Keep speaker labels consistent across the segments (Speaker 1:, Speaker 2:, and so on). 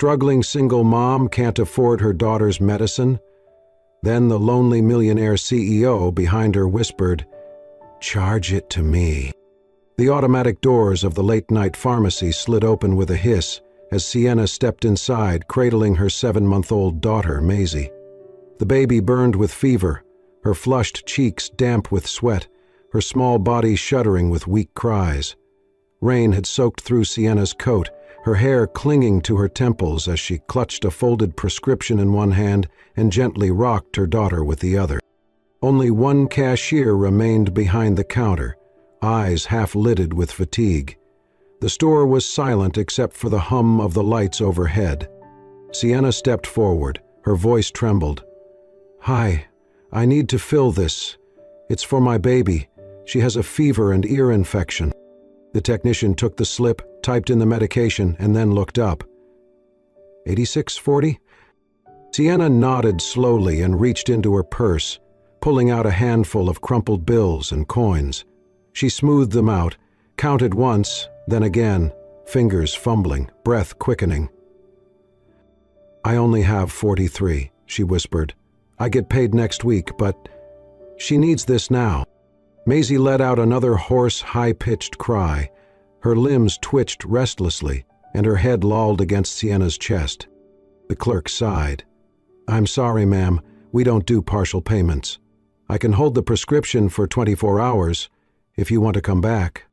Speaker 1: struggling single mom can't afford her daughter's medicine? Then the lonely millionaire CEO behind her whispered, "Charge it to me." The automatic doors of the late-night pharmacy slid open with a hiss as Sienna stepped inside, cradling her 7-month-old daughter, Maisie. The baby burned with fever, her flushed cheeks damp with sweat, her small body shuddering with weak cries. Rain had soaked through Sienna's coat, her hair clinging to her temples as she clutched a folded prescription in one hand and gently rocked her daughter with the other. Only one cashier remained behind the counter, eyes half-lidded with fatigue. The store was silent except for the hum of the lights overhead. Sienna stepped forward, her voice trembled. "Hi, I need to fill this. It's for my baby. She has a fever and ear infection." The technician took the slip, typed in the medication, and then looked up. 8640? Sienna nodded slowly and reached into her purse, pulling out a handful of crumpled bills and coins. She smoothed them out, counted once, then again, fingers fumbling, breath quickening. "I only have 43, she whispered. "I get paid next week, but she needs this now." Maisie let out another hoarse, high-pitched cry. Her limbs twitched restlessly, and her head lolled against Sienna's chest. The clerk sighed. "I'm sorry, ma'am, we don't do partial payments. I can hold the prescription for 24 hours, if you want to come back."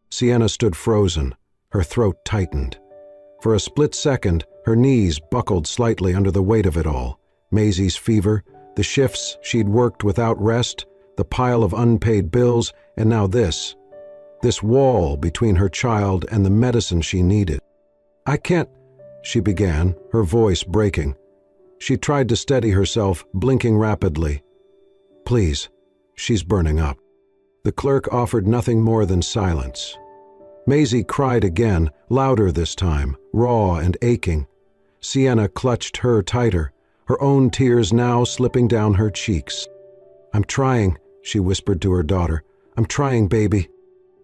Speaker 1: Sienna stood frozen, her throat tightened. For a split second, her knees buckled slightly under the weight of it all. Maisie's fever, the shifts she'd worked without rest, the pile of unpaid bills, and now this wall between her child and the medicine she needed. "I can't," she began, her voice breaking. She tried to steady herself, blinking rapidly. "Please, she's burning up." The clerk offered nothing more than silence. Maisie cried again, louder this time, raw and aching. Sienna clutched her tighter, her own tears now slipping down her cheeks. "I'm trying," she whispered to her daughter. "I'm trying, baby."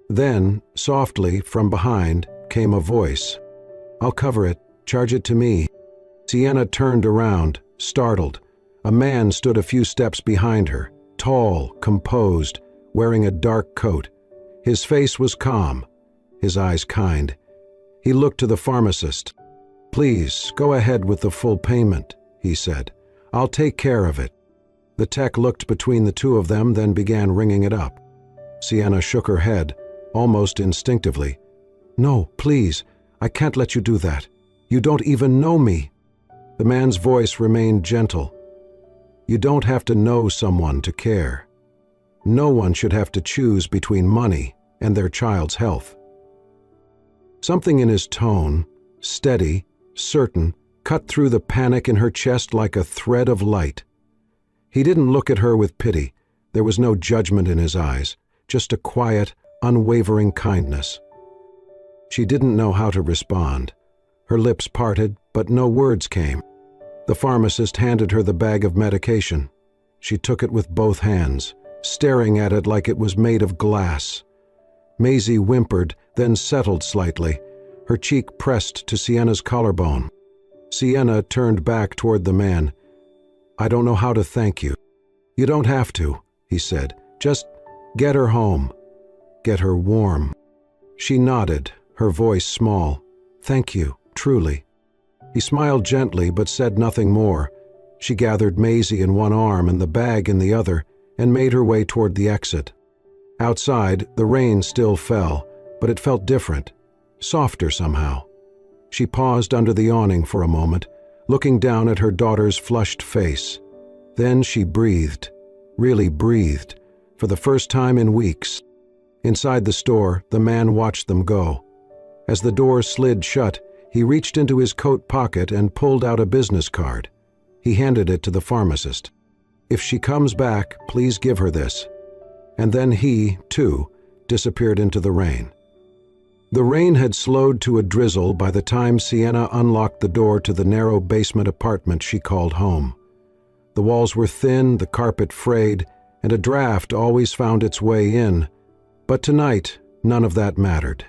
Speaker 1: Then, softly, from behind, came a voice. "I'll cover it. Charge it to me." Sienna turned around, startled. A man stood a few steps behind her, tall, composed, wearing a dark coat. His face was calm, his eyes kind. He looked to the pharmacist. "Please, go ahead with the full payment," he said. "I'll take care of it." The tech looked between the two of them, then began ringing it up. Sienna shook her head, almost instinctively. "No, please, I can't let you do that. You don't even know me." The man's voice remained gentle. "You don't have to know someone to care. No one should have to choose between money and their child's health." Something in his tone, steady, certain, cut through the panic in her chest like a thread of light. He didn't look at her with pity. There was no judgment in his eyes, just a quiet, unwavering kindness. She didn't know how to respond. Her lips parted, but no words came. The pharmacist handed her the bag of medication. She took it with both hands, staring at it like it was made of glass. Maisie whimpered, then settled slightly, her cheek pressed to Sienna's collarbone. Sienna turned back toward the man. "I don't know how to thank you." "You don't have to," he said. "Just get her home. Get her warm." She nodded, her voice small. "Thank you, truly." He smiled gently but said nothing more. She gathered Maisie in one arm and the bag in the other and made her way toward the exit. Outside, the rain still fell, but it felt different, softer somehow. She paused under the awning for a moment, looking down at her daughter's flushed face. Then she breathed, really breathed, for the first time in weeks. Inside the store, the man watched them go. As the door slid shut, he reached into his coat pocket and pulled out a business card. He handed it to the pharmacist. "If she comes back, please give her this." And then he, too, disappeared into the rain. The rain had slowed to a drizzle by the time Sienna unlocked the door to the narrow basement apartment she called home. The walls were thin, the carpet frayed, and a draft always found its way in. But tonight, none of that mattered.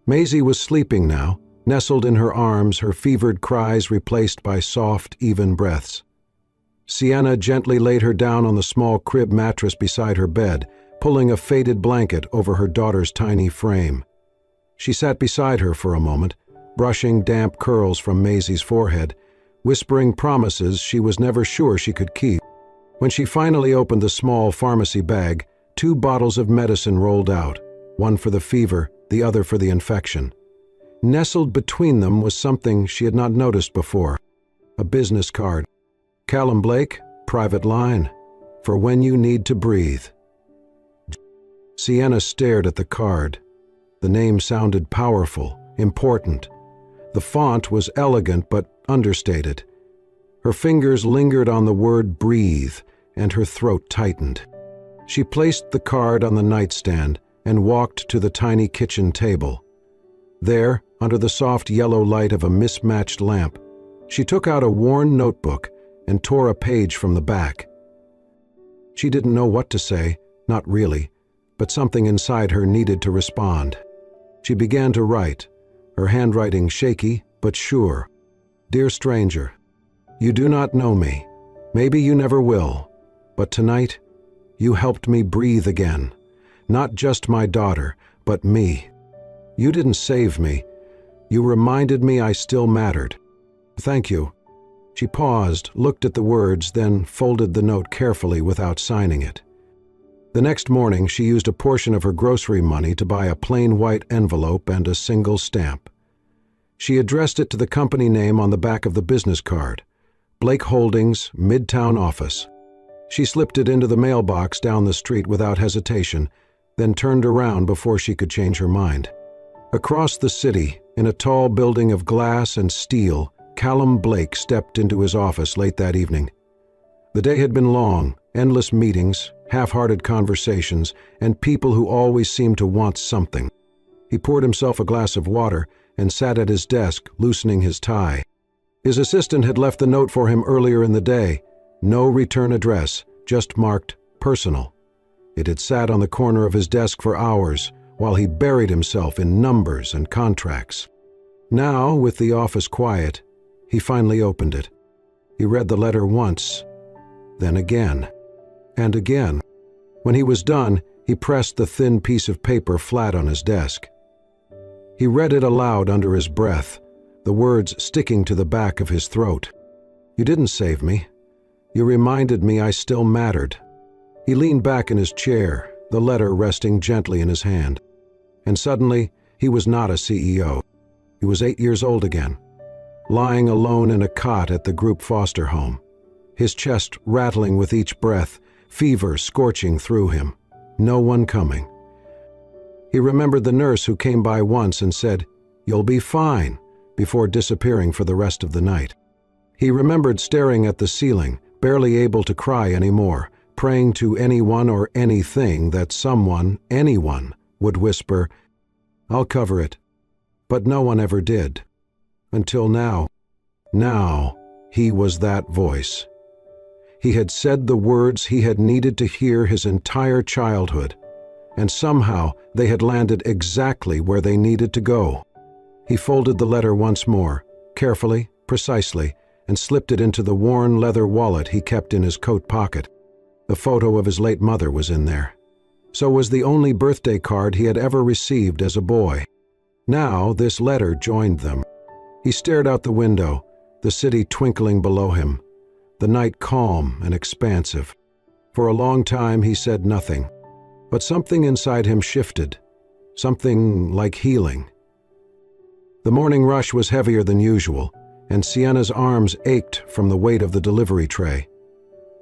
Speaker 1: Maisie was sleeping now, Nestled in her arms, her fevered cries replaced by soft, even breaths. Sienna gently laid her down on the small crib mattress beside her bed, pulling a faded blanket over her daughter's tiny frame. She sat beside her for a moment, brushing damp curls from Maisie's forehead, whispering promises she was never sure she could keep. When she finally opened the small pharmacy bag, 2 bottles of medicine rolled out, one for the fever, the other for the infection. Nestled between them was something she had not noticed before, a business card. Callum Blake, private line, for when you need to breathe. Sienna stared at the card. The name sounded powerful, important. The font was elegant but understated. Her fingers lingered on the word breathe, and her throat tightened. She placed the card on the nightstand and walked to the tiny kitchen table. There, under the soft yellow light of a mismatched lamp, she took out a worn notebook and tore a page from the back. She didn't know what to say, not really, but something inside her needed to respond. She began to write, her handwriting shaky but sure. Dear stranger, you do not know me. Maybe you never will. But tonight, you helped me breathe again. Not just my daughter, but me. You didn't save me. You reminded me I still mattered. Thank you. She paused, looked at the words, then folded the note carefully without signing it. The next morning, she used a portion of her grocery money to buy a plain white envelope and a single stamp. She addressed it to the company name on the back of the business card, Blake Holdings, Midtown Office. She slipped it into the mailbox down the street without hesitation, then turned around before she could change her mind. Across the city, in a tall building of glass and steel, Callum Blake stepped into his office late that evening. The day had been long, endless meetings, half-hearted conversations, and people who always seemed to want something. He poured himself a glass of water and sat at his desk, loosening his tie. His assistant had left the note for him earlier in the day. No return address, just marked personal. It had sat on the corner of his desk for hours, while he buried himself in numbers and contracts. Now, with the office quiet, he finally opened it. He read the letter once, then again, and again. When he was done, he pressed the thin piece of paper flat on his desk. He read it aloud under his breath, the words sticking to the back of his throat. You didn't save me. You reminded me I still mattered. He leaned back in his chair, the letter resting gently in his hand. And suddenly, he was not a CEO. He was 8 years old again, lying alone in a cot at the group foster home, his chest rattling with each breath, fever scorching through him. No one coming. He remembered the nurse who came by once and said, "You'll be fine," before disappearing for the rest of the night. He remembered staring at the ceiling, barely able to cry anymore, praying to anyone or anything that someone, anyone, would whisper, "I'll cover it." But no one ever did. Until now. Now, he was that voice. He had said the words he had needed to hear his entire childhood, and somehow they had landed exactly where they needed to go. He folded the letter once more, carefully, precisely, and slipped it into the worn leather wallet he kept in his coat pocket. The photo of his late mother was in there. So was the only birthday card he had ever received as a boy. Now this letter joined them. He stared out the window, the city twinkling below him, the night calm and expansive. For a long time he said nothing, but something inside him shifted, something like healing. The morning rush was heavier than usual, and Sienna's arms ached from the weight of the delivery tray.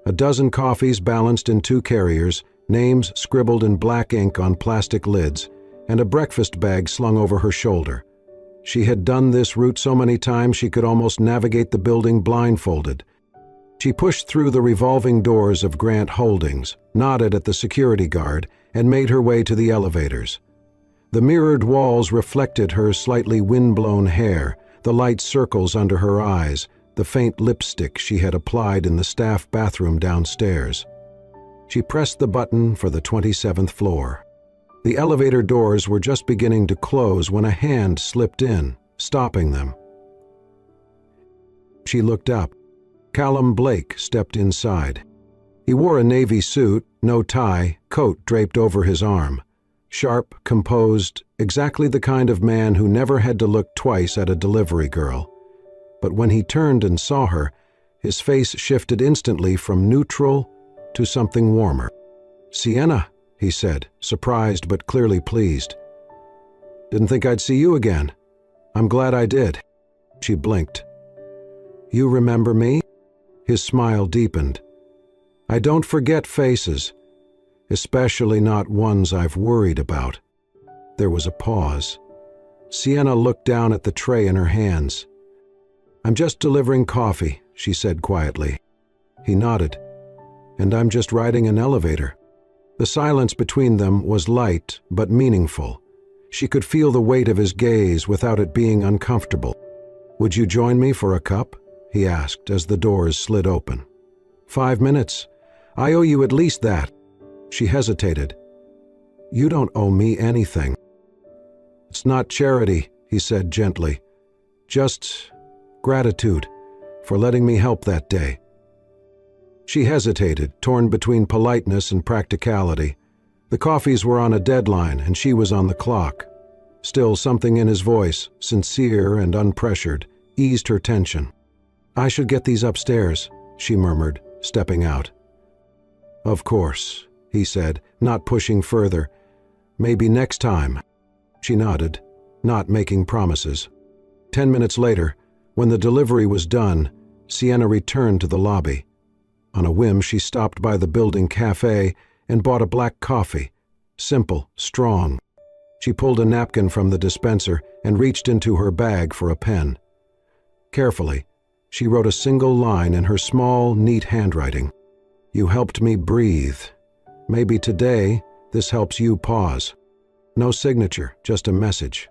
Speaker 1: A dozen coffees balanced in 2 carriers, names scribbled in black ink on plastic lids, and a breakfast bag slung over her shoulder. She had done this route so many times she could almost navigate the building blindfolded. She pushed through the revolving doors of Grant Holdings, nodded at the security guard, and made her way to the elevators. The mirrored walls reflected her slightly wind-blown hair, the light circles under her eyes, the faint lipstick she had applied in the staff bathroom downstairs. She pressed the button for the 27th floor. The elevator doors were just beginning to close when a hand slipped in, stopping them. She looked up. Callum Blake stepped inside. He wore a navy suit, no tie, coat draped over his arm. Sharp, composed, exactly the kind of man who never had to look twice at a delivery girl. But when he turned and saw her, his face shifted instantly from neutral to something warmer. "Sienna," he said, surprised but clearly pleased. "Didn't think I'd see you again. I'm glad I did." She blinked. "You remember me?" His smile deepened. "I don't forget faces, especially not ones I've worried about." There was a pause. Sienna looked down at the tray in her hands. "I'm just delivering coffee," she said quietly. He nodded. "And I'm just riding an elevator." The silence between them was light but meaningful. She could feel the weight of his gaze without it being uncomfortable. "Would you join me for a cup?" he asked as the doors slid open. "5 minutes. I owe you at least that." She hesitated. "You don't owe me anything." "It's not charity," he said gently. "Just gratitude for letting me help that day." She hesitated, torn between politeness and practicality. The coffees were on a deadline and she was on the clock. Still, something in his voice, sincere and unpressured, eased her tension. "I should get these upstairs," she murmured, stepping out. "Of course," he said, not pushing further. "Maybe next time." She nodded, not making promises. 10 minutes later, when the delivery was done, Sienna returned to the lobby. On a whim, she stopped by the building cafe and bought a black coffee. Simple, strong. She pulled a napkin from the dispenser and reached into her bag for a pen. Carefully, she wrote a single line in her small, neat handwriting. "You helped me breathe. Maybe today this helps you pause." No signature, just a message.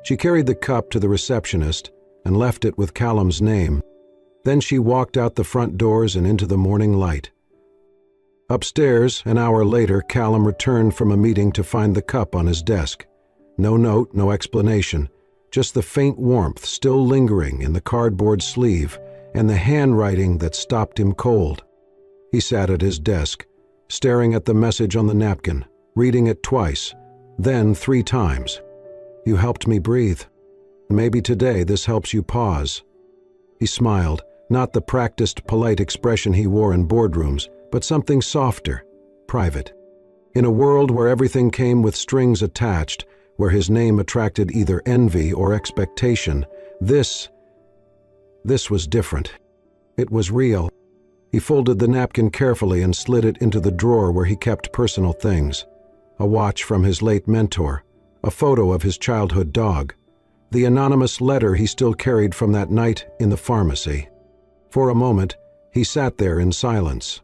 Speaker 1: She carried the cup to the receptionist and left it with Callum's name. Then she walked out the front doors and into the morning light. Upstairs, an hour later, Callum returned from a meeting to find the cup on his desk. No note, no explanation, just the faint warmth still lingering in the cardboard sleeve and the handwriting that stopped him cold. He sat at his desk, staring at the message on the napkin, reading it twice, then 3 times. "You helped me breathe. Maybe today this helps you pause." He smiled, not the practiced, polite expression he wore in boardrooms, but something softer, private. In a world where everything came with strings attached, where his name attracted either envy or expectation, this was different. It was real. He folded the napkin carefully and slid it into the drawer where he kept personal things. A watch from his late mentor, a photo of his childhood dog, the anonymous letter he still carried from that night in the pharmacy. For a moment, he sat there in silence.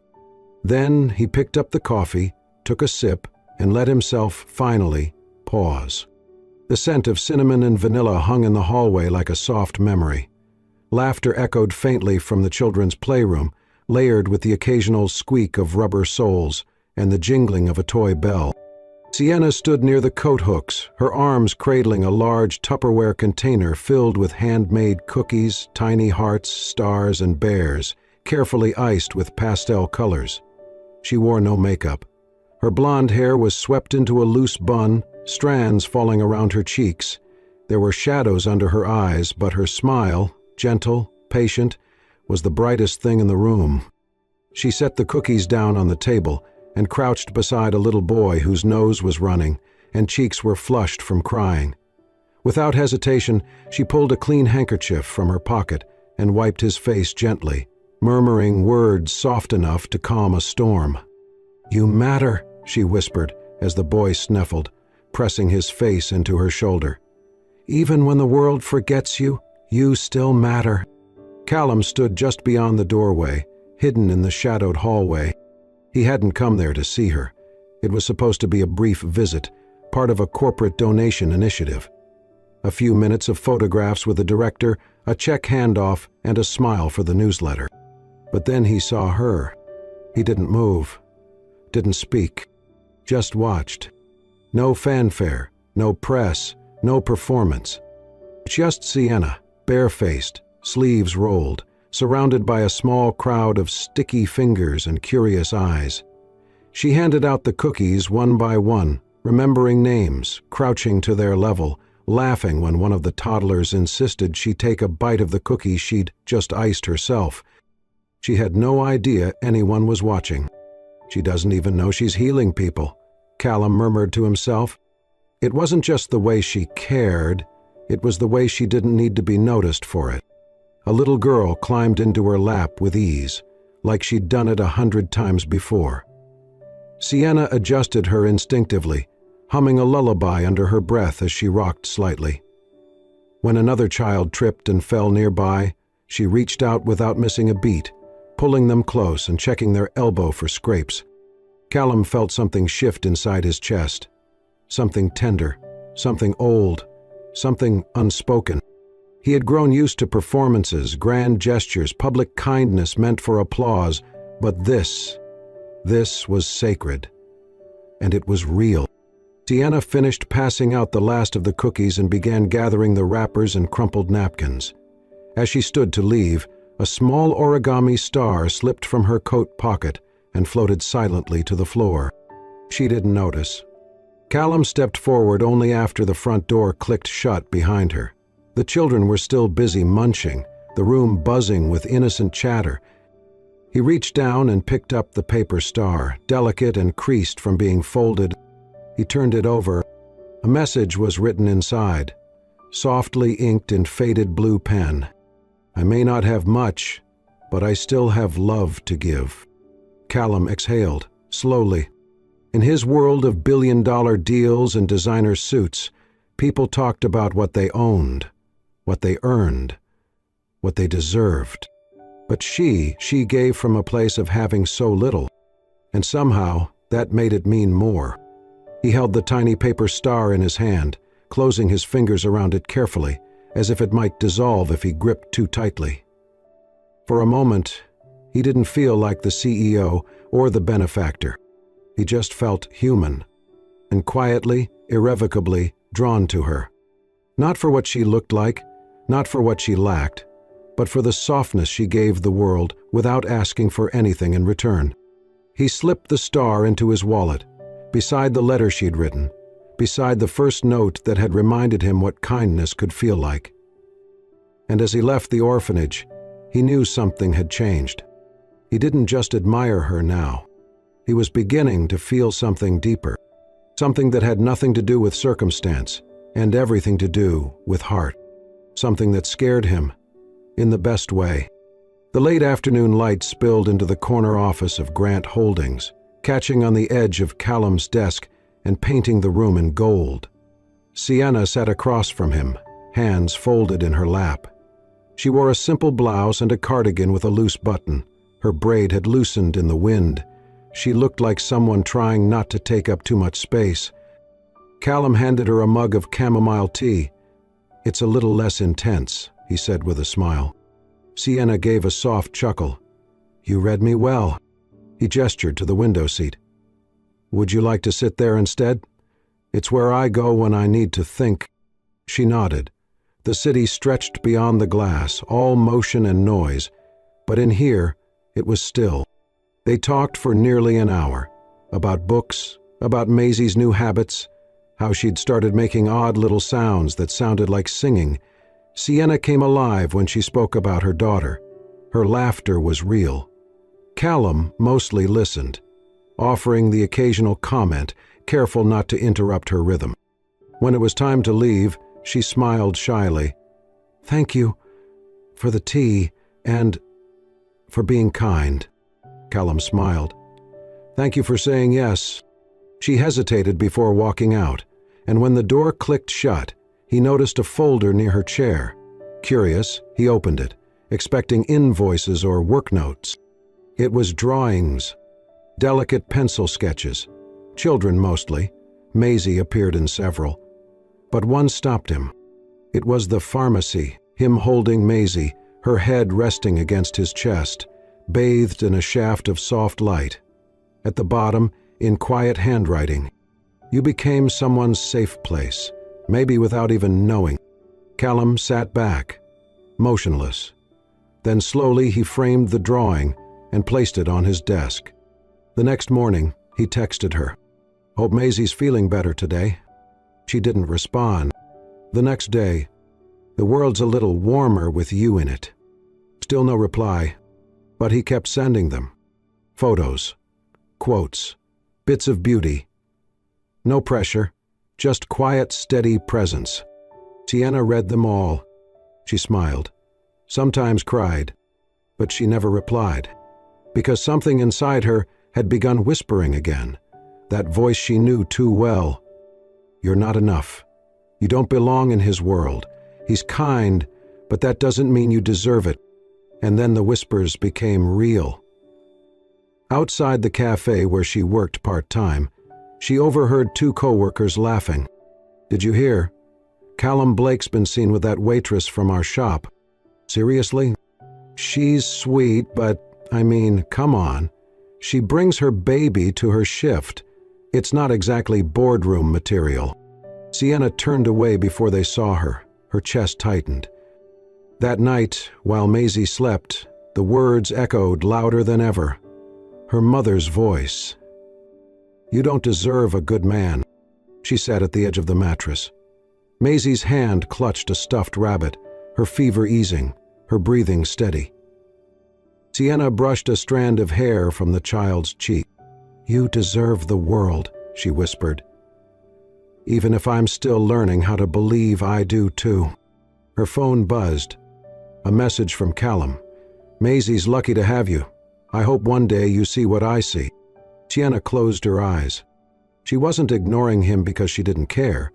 Speaker 1: Then he picked up the coffee, took a sip, and let himself, finally, pause. The scent of cinnamon and vanilla hung in the hallway like a soft memory. Laughter echoed faintly from the children's playroom, layered with the occasional squeak of rubber soles and the jingling of a toy bell. Sienna stood near the coat hooks, her arms cradling a large Tupperware container filled with handmade cookies, tiny hearts, stars, and bears, carefully iced with pastel colors. She wore no makeup. Her blonde hair was swept into a loose bun, strands falling around her cheeks. There were shadows under her eyes, but her smile, gentle, patient, was the brightest thing in the room. She set the cookies down on the table and crouched beside a little boy whose nose was running and cheeks were flushed from crying. Without hesitation, she pulled a clean handkerchief from her pocket and wiped his face gently, murmuring words soft enough to calm a storm. "You matter," she whispered as the boy sniffled, pressing his face into her shoulder. "Even when the world forgets you, you still matter." Callum stood just beyond the doorway, hidden in the shadowed hallway. He hadn't come there to see her. It was supposed to be a brief visit, part of a corporate donation initiative. A few minutes of photographs with the director, a check handoff, and a smile for the newsletter. But then he saw her. He didn't move, didn't speak, just watched. No fanfare, no press, no performance. Just Sienna, barefaced, sleeves rolled, surrounded by a small crowd of sticky fingers and curious eyes. She handed out the cookies one by one, remembering names, crouching to their level, laughing when one of the toddlers insisted she take a bite of the cookie she'd just iced herself. She had no idea anyone was watching. She doesn't even know she's healing people, Callum murmured to himself. It wasn't just the way she cared, it was the way she didn't need to be noticed for it. A little girl climbed into her lap with ease, like she'd done it 100 times before. Sienna adjusted her instinctively, humming a lullaby under her breath as she rocked slightly. When another child tripped and fell nearby, she reached out without missing a beat, pulling them close and checking their elbow for scrapes. Callum felt something shift inside his chest. Something tender, something old, something unspoken. He had grown used to performances, grand gestures, public kindness meant for applause, but this was sacred. And it was real. Sienna finished passing out the last of the cookies and began gathering the wrappers and crumpled napkins. As she stood to leave, a small origami star slipped from her coat pocket and floated silently to the floor. She didn't notice. Callum stepped forward only after the front door clicked shut behind her. The children were still busy munching, the room buzzing with innocent chatter. He reached down and picked up the paper star, delicate and creased from being folded. He turned it over. A message was written inside, softly inked in faded blue pen. I may not have much, but I still have love to give. Callum exhaled, slowly. In his world of billion-dollar deals and designer suits, people talked about what they owned, what they earned, what they deserved. But she gave from a place of having so little, and somehow that made it mean more. He held the tiny paper star in his hand, closing his fingers around it carefully, as if it might dissolve if he gripped too tightly. For a moment, he didn't feel like the CEO or the benefactor. He just felt human, and quietly, irrevocably drawn to her. Not for what she looked like, not for what she lacked, but for the softness she gave the world without asking for anything in return. He slipped the star into his wallet, beside the letter she'd written, beside the first note that had reminded him what kindness could feel like. And as he left the orphanage, he knew something had changed. He didn't just admire her now. He was beginning to feel something deeper, something that had nothing to do with circumstance and everything to do with heart, something that scared him in the best way. The late afternoon light spilled into the corner office of Grant Holdings, catching on the edge of Callum's desk and painting the room in gold. Sienna sat across from him, hands folded in her lap. She wore a simple blouse and a cardigan with a loose button. Her braid had loosened in the wind. She looked like someone trying not to take up too much space. Callum handed her a mug of chamomile tea. "It's a little less intense," he said with a smile. Sienna gave a soft chuckle. "You read me well." He gestured to the window seat. "Would you like to sit there instead? It's where I go when I need to think." She nodded. The city stretched beyond the glass, all motion and noise, but in here it was still. They talked for nearly an hour, about books, about Maisie's new habits, how she'd started making odd little sounds that sounded like singing. Sienna came alive when she spoke about her daughter. Her laughter was real. Callum mostly listened, offering the occasional comment, careful not to interrupt her rhythm. When it was time to leave, she smiled shyly. "Thank you for the tea and for being kind." Callum smiled. "Thank you for saying yes." She hesitated before walking out, and when the door clicked shut, he noticed a folder near her chair. Curious, he opened it, expecting invoices or work notes. It was drawings, delicate pencil sketches, children mostly. Maisie appeared in several. But one stopped him. It was the pharmacy, him holding Maisie, her head resting against his chest, bathed in a shaft of soft light. At the bottom, in quiet handwriting, "You became someone's safe place, maybe without even knowing." Callum sat back, motionless. Then slowly he framed the drawing and placed it on his desk. The next morning, he texted her, "Hope Maisie's feeling better today." She didn't respond. The next day, "The world's a little warmer with you in it." Still no reply, but he kept sending them. Photos, quotes, bits of beauty. No pressure, just quiet, steady presence. Sienna read them all. She smiled, sometimes cried, but she never replied, because something inside her had begun whispering again, that voice she knew too well. "You're not enough. You don't belong in his world. He's kind, but that doesn't mean you deserve it." And then the whispers became real. Outside the cafe where she worked part-time, she overheard two co-workers laughing. "Did you hear? Callum Blake's been seen with that waitress from our shop." "Seriously? She's sweet, but, I mean, come on. She brings her baby to her shift. It's not exactly boardroom material." Sienna turned away before they saw her. Her chest tightened. That night, while Maisie slept, the words echoed louder than ever. Her mother's voice. "You don't deserve a good man," she said at the edge of the mattress. Maisie's hand clutched a stuffed rabbit, her fever easing, her breathing steady. Sienna brushed a strand of hair from the child's cheek. "You deserve the world," she whispered. "Even if I'm still learning how to believe I do too." Her phone buzzed. A message from Callum. "Maisie's lucky to have you. I hope one day you see what I see." Sienna closed her eyes. She wasn't ignoring him because she didn't care.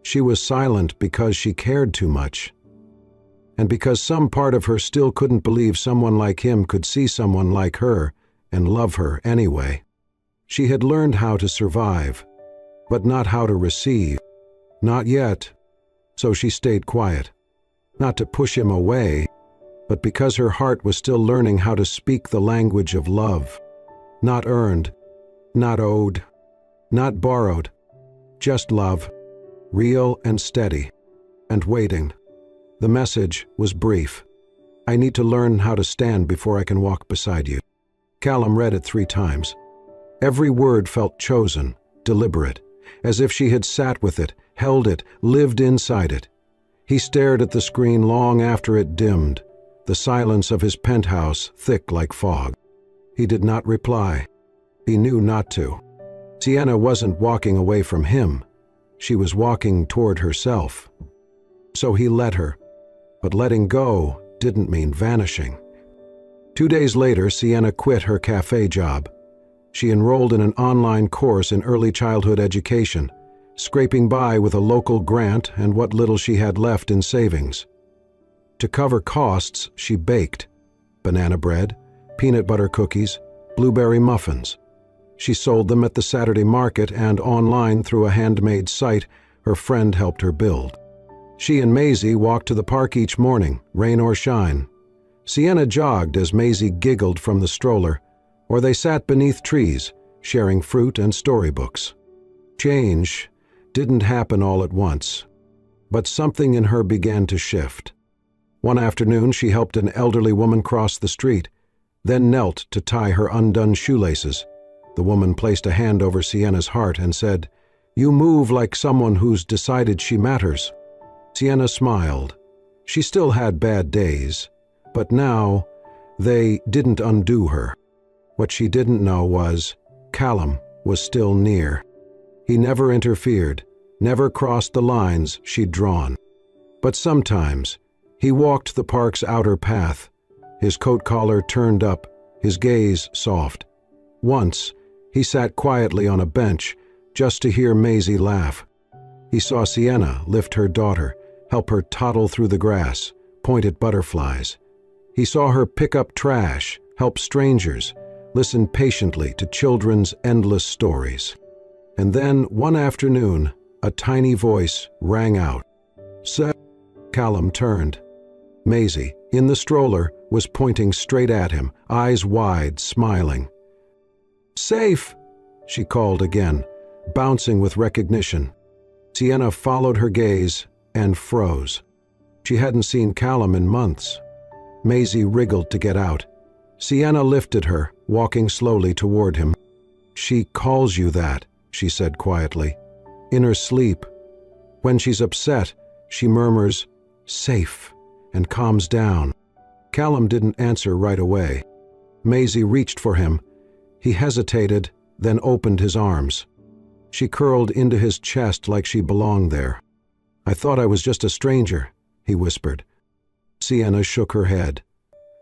Speaker 1: She was silent because she cared too much. And because some part of her still couldn't believe someone like him could see someone like her and love her anyway. She had learned how to survive, but not how to receive. Not yet. So she stayed quiet. Not to push him away, but because her heart was still learning how to speak the language of love. Not earned, not owed, not borrowed. Just love, real and steady, and waiting. The message was brief. "I need to learn how to stand before I can walk beside you." Callum read it 3 times. Every word felt chosen, deliberate, as if she had sat with it, held it, lived inside it. He stared at the screen long after it dimmed, the silence of his penthouse thick like fog. He did not reply. He knew not to. Sienna wasn't walking away from him. She was walking toward herself. So he let her. But letting go didn't mean vanishing. 2 days later, Sienna quit her cafe job. She enrolled in an online course in early childhood education, scraping by with a local grant and what little she had left in savings. To cover costs, she baked banana bread, peanut butter cookies, blueberry muffins. She sold them at the Saturday market and online through a handmade site her friend helped her build. She and Maisie walked to the park each morning, rain or shine. Sienna jogged as Maisie giggled from the stroller, or they sat beneath trees, sharing fruit and storybooks. Change didn't happen all at once, but something in her began to shift. One afternoon, she helped an elderly woman cross the street, then knelt to tie her undone shoelaces. The woman placed a hand over Sienna's heart and said, "You move like someone who's decided she matters." Sienna smiled. She still had bad days, but now they didn't undo her. What she didn't know was Callum was still near. He never interfered, never crossed the lines she'd drawn. But sometimes he walked the park's outer path, his coat collar turned up, his gaze soft. Once, he sat quietly on a bench just to hear Maisie laugh. He saw Sienna lift her daughter, help her toddle through the grass, point at butterflies. He saw her pick up trash, help strangers, listen patiently to children's endless stories. And then, one afternoon, a tiny voice rang out. "Sir." Callum turned. Maisie, in the stroller, was pointing straight at him, eyes wide, smiling. "Safe," she called again, bouncing with recognition. Sienna followed her gaze and froze. She hadn't seen Callum in months. Maisie wriggled to get out. Sienna lifted her, walking slowly toward him. "She calls you that," she said quietly. "In her sleep. When she's upset, she murmurs, 'safe,' and calms down." Callum didn't answer right away. Maisie reached for him. He hesitated, then opened his arms. She curled into his chest like she belonged there. "I thought I was just a stranger," he whispered. Sienna shook her head.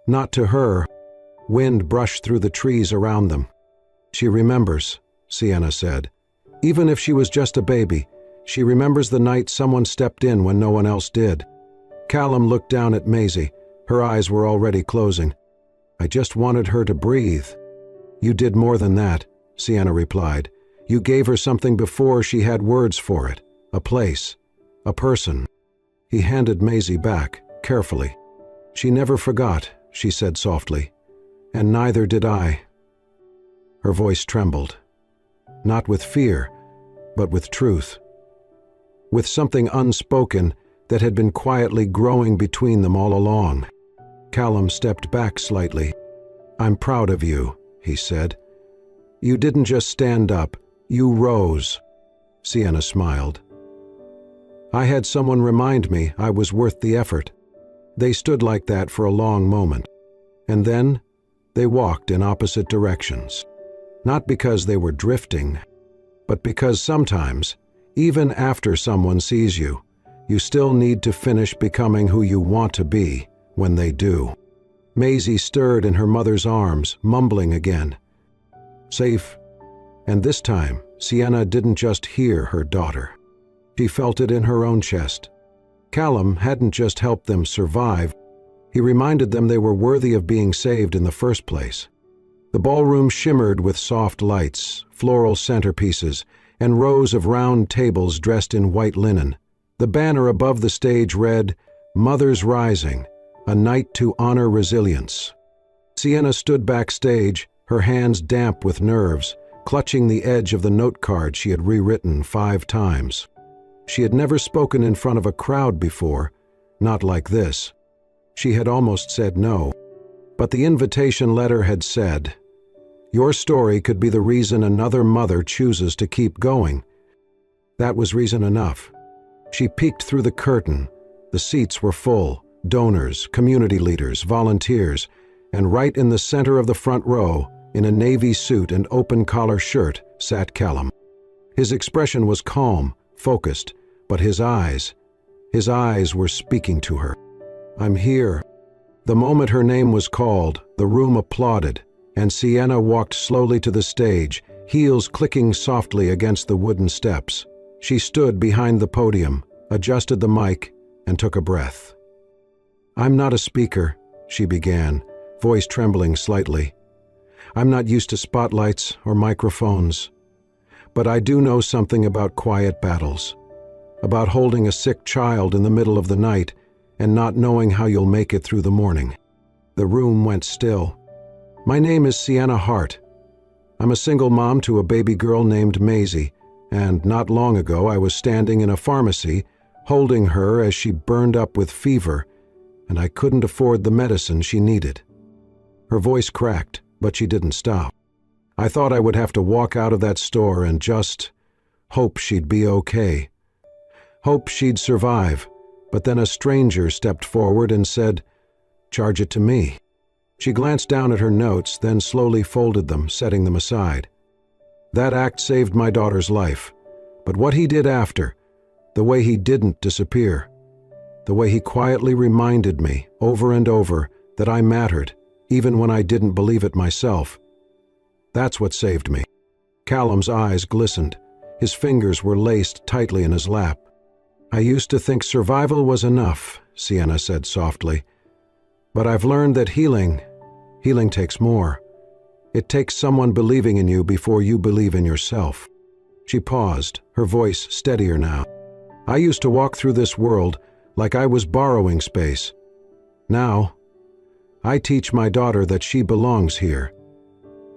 Speaker 1: Not to her. Wind brushed through the trees around them. "She remembers," Sienna said. "Even if she was just a baby, she remembers the night someone stepped in when no one else did." Callum looked down at Maisie. Her eyes were already closing. "I just wanted her to breathe." "You did more than that," Sienna replied. "You gave her something before she had words for it. A place. A person." He handed Maisie back, carefully. "She never forgot," she said softly. "And neither did I." Her voice trembled. Not with fear, but with truth. With something unspoken that had been quietly growing between them all along. Callum stepped back slightly. "I'm proud of you," he said. "You didn't just stand up, you rose." Sienna smiled. "I had someone remind me I was worth the effort." They stood like that for a long moment. And then they walked in opposite directions. Not because they were drifting, but because sometimes, even after someone sees you, you still need to finish becoming who you want to be when they do. Maisie stirred in her mother's arms, mumbling again. "Safe." And this time, Sienna didn't just hear her daughter. She felt it in her own chest. Callum hadn't just helped them survive, he reminded them they were worthy of being saved in the first place. The ballroom shimmered with soft lights, floral centerpieces, and rows of round tables dressed in white linen. The banner above the stage read, "Mothers Rising, a night to honor resilience." Sienna stood backstage, her hands damp with nerves, clutching the edge of the note card she had rewritten 5 times. She had never spoken in front of a crowd before, not like this. She had almost said no. But the invitation letter had said, "Your story could be the reason another mother chooses to keep going." That was reason enough. She peeked through the curtain. The seats were full, donors, community leaders, volunteers, and right in the center of the front row, in a navy suit and open-collar shirt, sat Callum. His expression was calm, focused, but his eyes were speaking to her. "I'm here." The moment her name was called, the room applauded, and Sienna walked slowly to the stage, heels clicking softly against the wooden steps. She stood behind the podium, adjusted the mic, and took a breath. "I'm not a speaker," she began, voice trembling slightly. "I'm not used to spotlights or microphones. But I do know something about quiet battles, about holding a sick child in the middle of the night and not knowing how you'll make it through the morning." The room went still. "My name is Sienna Hart. I'm a single mom to a baby girl named Maisie, and not long ago I was standing in a pharmacy holding her as she burned up with fever, and I couldn't afford the medicine she needed." Her voice cracked, but she didn't stop. "I thought I would have to walk out of that store and just hope she'd be okay. Hope she'd survive, but then a stranger stepped forward and said, 'Charge it to me.'" She glanced down at her notes, then slowly folded them, setting them aside. "That act saved my daughter's life, but what he did after, the way he didn't disappear, the way he quietly reminded me over and over that I mattered, even when I didn't believe it myself, that's what saved me." Callum's eyes glistened. His fingers were laced tightly in his lap. "I used to think survival was enough," Sienna said softly. "But I've learned that healing takes more. It takes someone believing in you before you believe in yourself." She paused, her voice steadier now. "I used to walk through this world like I was borrowing space. Now, I teach my daughter that she belongs here.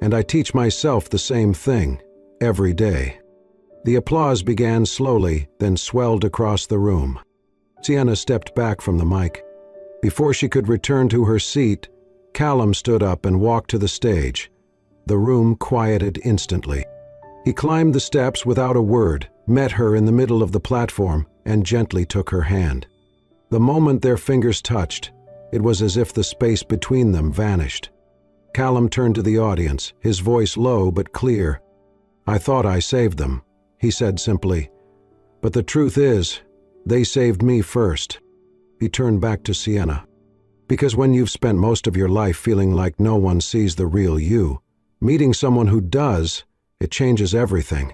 Speaker 1: And I teach myself the same thing, every day." The applause began slowly, then swelled across the room. Sienna stepped back from the mic. Before she could return to her seat, Callum stood up and walked to the stage. The room quieted instantly. He climbed the steps without a word, met her in the middle of the platform, and gently took her hand. The moment their fingers touched, it was as if the space between them vanished. Callum turned to the audience, his voice low but clear. "I thought I saved them," he said simply. "But the truth is, they saved me first." He turned back to Sienna. "Because when you've spent most of your life feeling like no one sees the real you, meeting someone who does, it changes everything."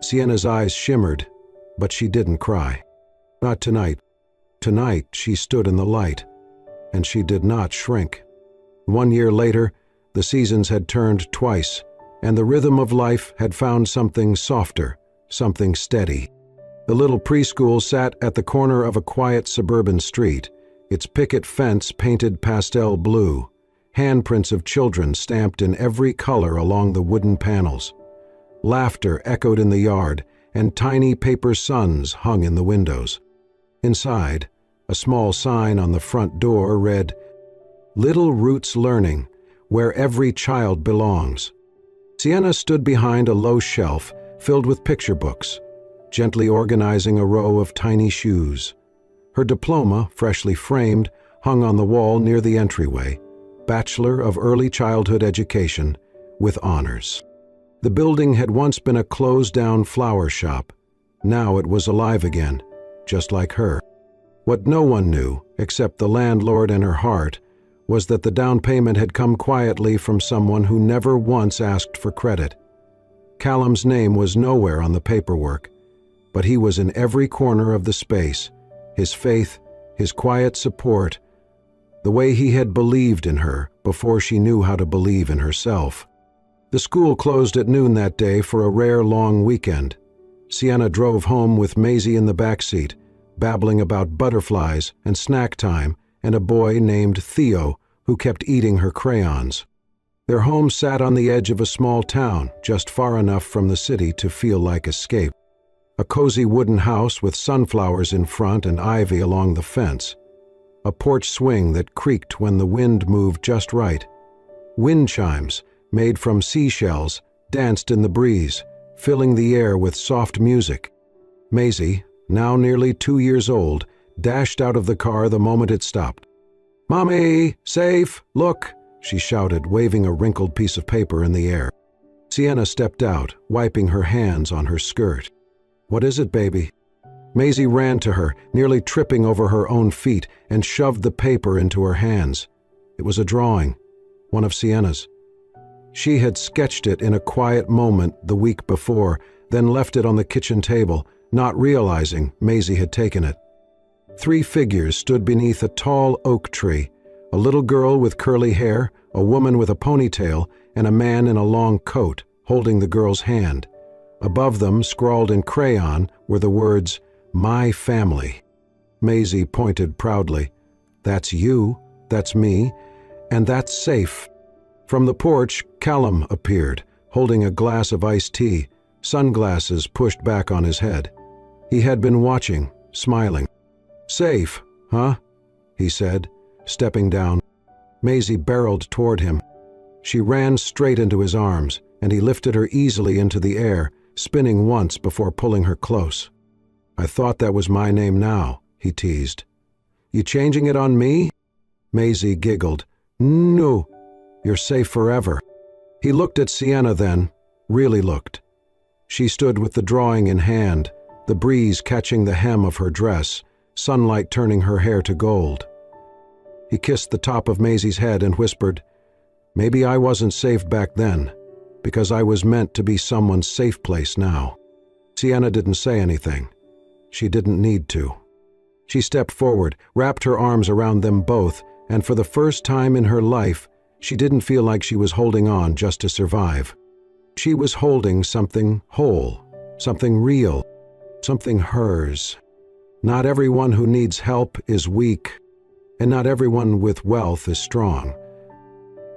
Speaker 1: Sienna's eyes shimmered, but she didn't cry. Not tonight. Tonight she stood in the light, and she did not shrink. 1 year later, the seasons had turned twice, and the rhythm of life had found something softer, something steady. The little preschool sat at the corner of a quiet suburban street, its picket fence painted pastel blue, handprints of children stamped in every color along the wooden panels. Laughter echoed in the yard, and tiny paper suns hung in the windows. Inside, a small sign on the front door read, "Little Roots Learning, where every child belongs." Sienna stood behind a low shelf filled with picture books, gently organizing a row of tiny shoes. Her diploma, freshly framed, hung on the wall near the entryway, Bachelor of Early Childhood Education, with honors. The building had once been a closed-down flower shop. Now it was alive again, just like her. What no one knew, except the landlord and her heart, was that the down payment had come quietly from someone who never once asked for credit. Callum's name was nowhere on the paperwork, but he was in every corner of the space, his faith, his quiet support, the way he had believed in her before she knew how to believe in herself. The school closed at noon that day for a rare long weekend. Sienna drove home with Maisie in the back seat, babbling about butterflies and snack time and a boy named Theo who kept eating her crayons. Their home sat on the edge of a small town, just far enough from the city to feel like escape. A cozy wooden house with sunflowers in front and ivy along the fence. A porch swing that creaked when the wind moved just right. Wind chimes, made from seashells, danced in the breeze, filling the air with soft music. Maisie, now nearly 2 years old, dashed out of the car the moment it stopped. "Mommy, safe, look!" she shouted, waving a wrinkled piece of paper in the air. Sienna stepped out, wiping her hands on her skirt. "What is it, baby?" Maisie ran to her, nearly tripping over her own feet, and shoved the paper into her hands. It was a drawing, one of Sienna's. She had sketched it in a quiet moment the week before, then left it on the kitchen table, not realizing Maisie had taken it. 3 figures stood beneath a tall oak tree, a little girl with curly hair, a woman with a ponytail, and a man in a long coat, holding the girl's hand. Above them, scrawled in crayon, were the words, "My family." Maisie pointed proudly. "That's you, that's me, and that's safe." From the porch, Callum appeared, holding a glass of iced tea, sunglasses pushed back on his head. He had been watching, smiling. "Safe, huh?" he said, stepping down. Maisie barreled toward him. She ran straight into his arms, and he lifted her easily into the air, spinning once before pulling her close. "I thought that was my name now," he teased. "You changing it on me?" Maisie giggled. "No, you're safe forever." He looked at Sienna then, really looked. She stood with the drawing in hand, the breeze catching the hem of her dress, sunlight turning her hair to gold. He kissed the top of Maisie's head and whispered, "Maybe I wasn't safe back then, because I was meant to be someone's safe place now." Sienna didn't say anything. She didn't need to. She stepped forward, wrapped her arms around them both, and for the first time in her life, she didn't feel like she was holding on just to survive. She was holding something whole, something real, something hers. Not everyone who needs help is weak, and not everyone with wealth is strong.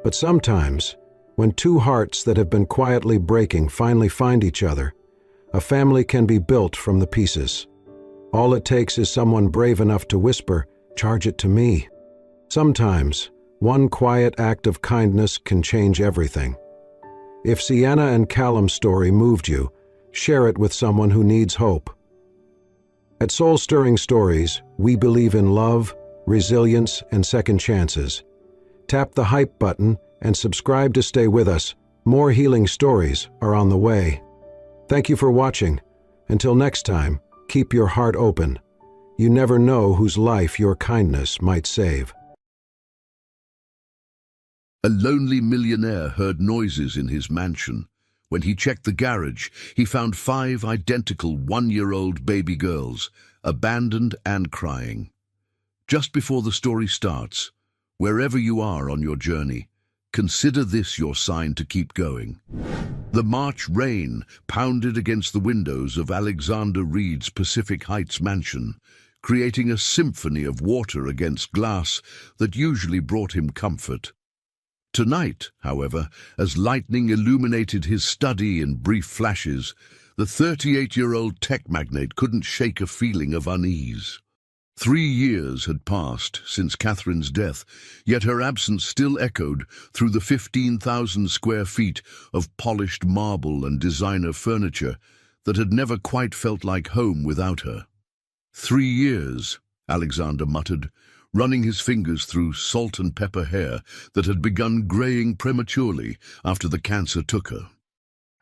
Speaker 1: But sometimes, when 2 hearts that have been quietly breaking finally find each other, a family can be built from the pieces. All it takes is someone brave enough to whisper, "Charge it to me." Sometimes, one quiet act of kindness can change everything. If Sienna and Callum's story moved you, share it with someone who needs hope. At Soul Stirring Stories, we believe in love, resilience, and second chances. Tap the hype button and subscribe to stay with us. More healing stories are on the way. Thank you for watching. Until next time, keep your heart open. You never know whose life your kindness might save.
Speaker 2: A lonely millionaire heard noises in his mansion. When he checked the garage, he found 5 identical one-year-old baby girls, abandoned and crying. Just before the story starts, wherever you are on your journey, consider this your sign to keep going. The March rain pounded against the windows of Alexander Reed's Pacific Heights mansion, creating a symphony of water against glass that usually brought him comfort. Tonight, however, as lightning illuminated his study in brief flashes, the 38-year-old tech magnate couldn't shake a feeling of unease. 3 years had passed since Catherine's death, yet her absence still echoed through the 15,000 square feet of polished marble and designer furniture that had never quite felt like home without her. 3 years, Alexander muttered, running his fingers through salt and pepper hair that had begun graying prematurely after the cancer took her.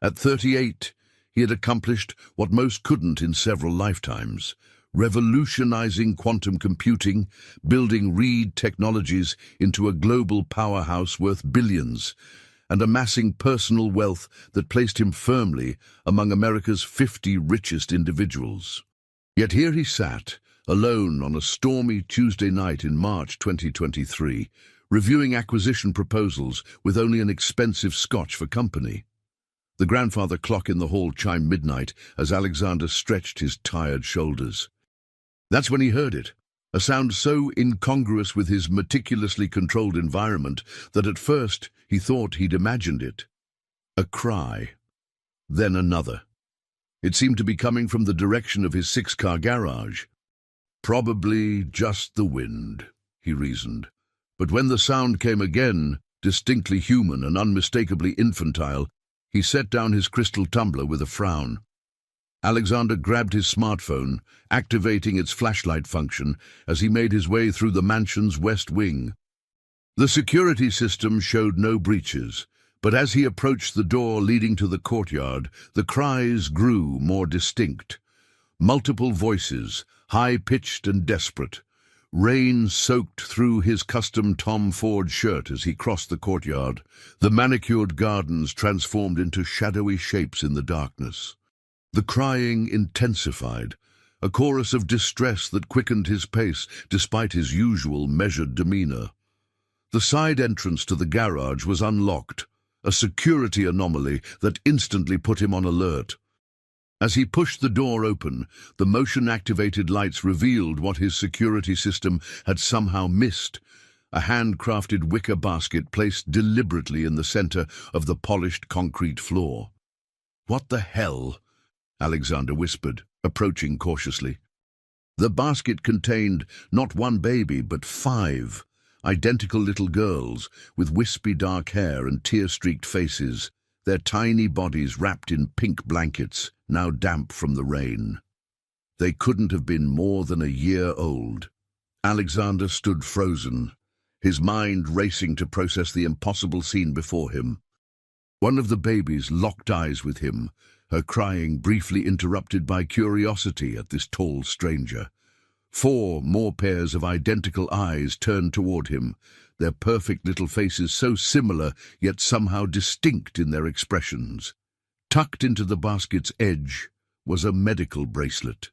Speaker 2: At 38, he had accomplished what most couldn't in several lifetimes, revolutionizing quantum computing, building Reed Technologies into a global powerhouse worth billions, and amassing personal wealth that placed him firmly among America's 50 richest individuals. Yet here he sat, alone on a stormy Tuesday night in March 2023, reviewing acquisition proposals with only an expensive scotch for company. The grandfather clock in the hall chimed midnight as Alexander stretched his tired shoulders. That's when he heard it, a sound so incongruous with his meticulously controlled environment that at first he thought he'd imagined it. A cry, then another. It seemed to be coming from the direction of his 6-car garage. Probably just the wind, he reasoned. But when the sound came again, distinctly human and unmistakably infantile, he set down his crystal tumbler with a frown. Alexander grabbed his smartphone, activating its flashlight function as he made his way through the mansion's west wing. The security system showed no breaches, but as he approached the door leading to the courtyard, the cries grew more distinct. Multiple voices, high-pitched and desperate. Rain soaked through his custom Tom Ford shirt as he crossed the courtyard. The manicured gardens transformed into shadowy shapes in the darkness. The crying intensified, a chorus of distress that quickened his pace despite his usual measured demeanor. The side entrance to the garage was unlocked, a security anomaly that instantly put him on alert. As he pushed the door open, the motion-activated lights revealed what his security system had somehow missed, a handcrafted wicker basket placed deliberately in the center of the polished concrete floor. "What the hell?" Alexander whispered, approaching cautiously. The basket contained not one baby, but 5 identical little girls with wispy dark hair and tear-streaked faces, their tiny bodies wrapped in pink blankets, now damp from the rain. They couldn't have been more than a year old. Alexander stood frozen, his mind racing to process the impossible scene before him. One of the babies locked eyes with him, her crying briefly interrupted by curiosity at this tall stranger. 4 more pairs of identical eyes turned toward him, their perfect little faces so similar yet somehow distinct in their expressions. Tucked into the basket's edge was a medical bracelet.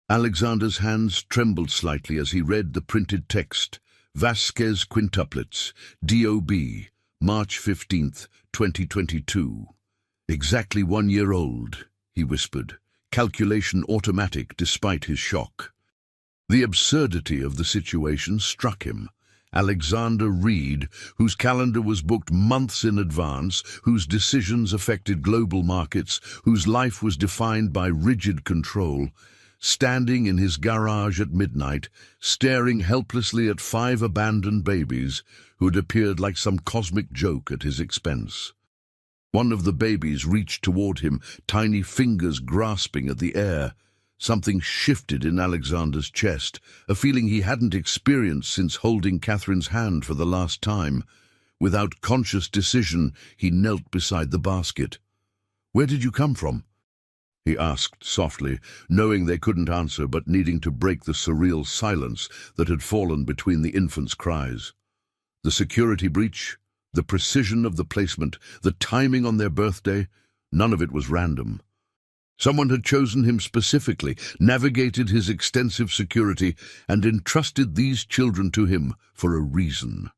Speaker 2: Alexander's hands trembled slightly as he read the printed text, Vasquez Quintuplets, DOB, March 15th, 2022. "Exactly 1 year old," he whispered, calculation automatic despite his shock. The absurdity of the situation struck him. Alexander Reed, whose calendar was booked months in advance, whose decisions affected global markets, whose life was defined by rigid control, standing in his garage at midnight, staring helplessly at 5 abandoned babies who had appeared like some cosmic joke at his expense. One of the babies reached toward him, tiny fingers grasping at the air. Something shifted in Alexander's chest, a feeling he hadn't experienced since holding Catherine's hand for the last time. Without conscious decision, he knelt beside the basket. "Where did you come from?" he asked softly, knowing they couldn't answer but needing to break the surreal silence that had fallen between the infants' cries. The security breach, the precision of the placement, the timing on their birthday, none of it was random. Someone had chosen him specifically, navigated his extensive security, and entrusted these children to him for a reason.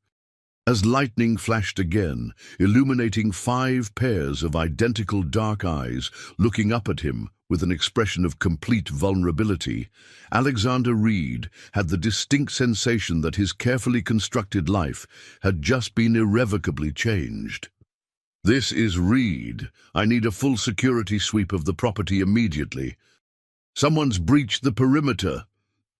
Speaker 2: As lightning flashed again, illuminating 5 pairs of identical dark eyes looking up at him with an expression of complete vulnerability, Alexander Reed had the distinct sensation that his carefully constructed life had just been irrevocably changed. "This is Reed. I need a full security sweep of the property immediately. Someone's breached the perimeter."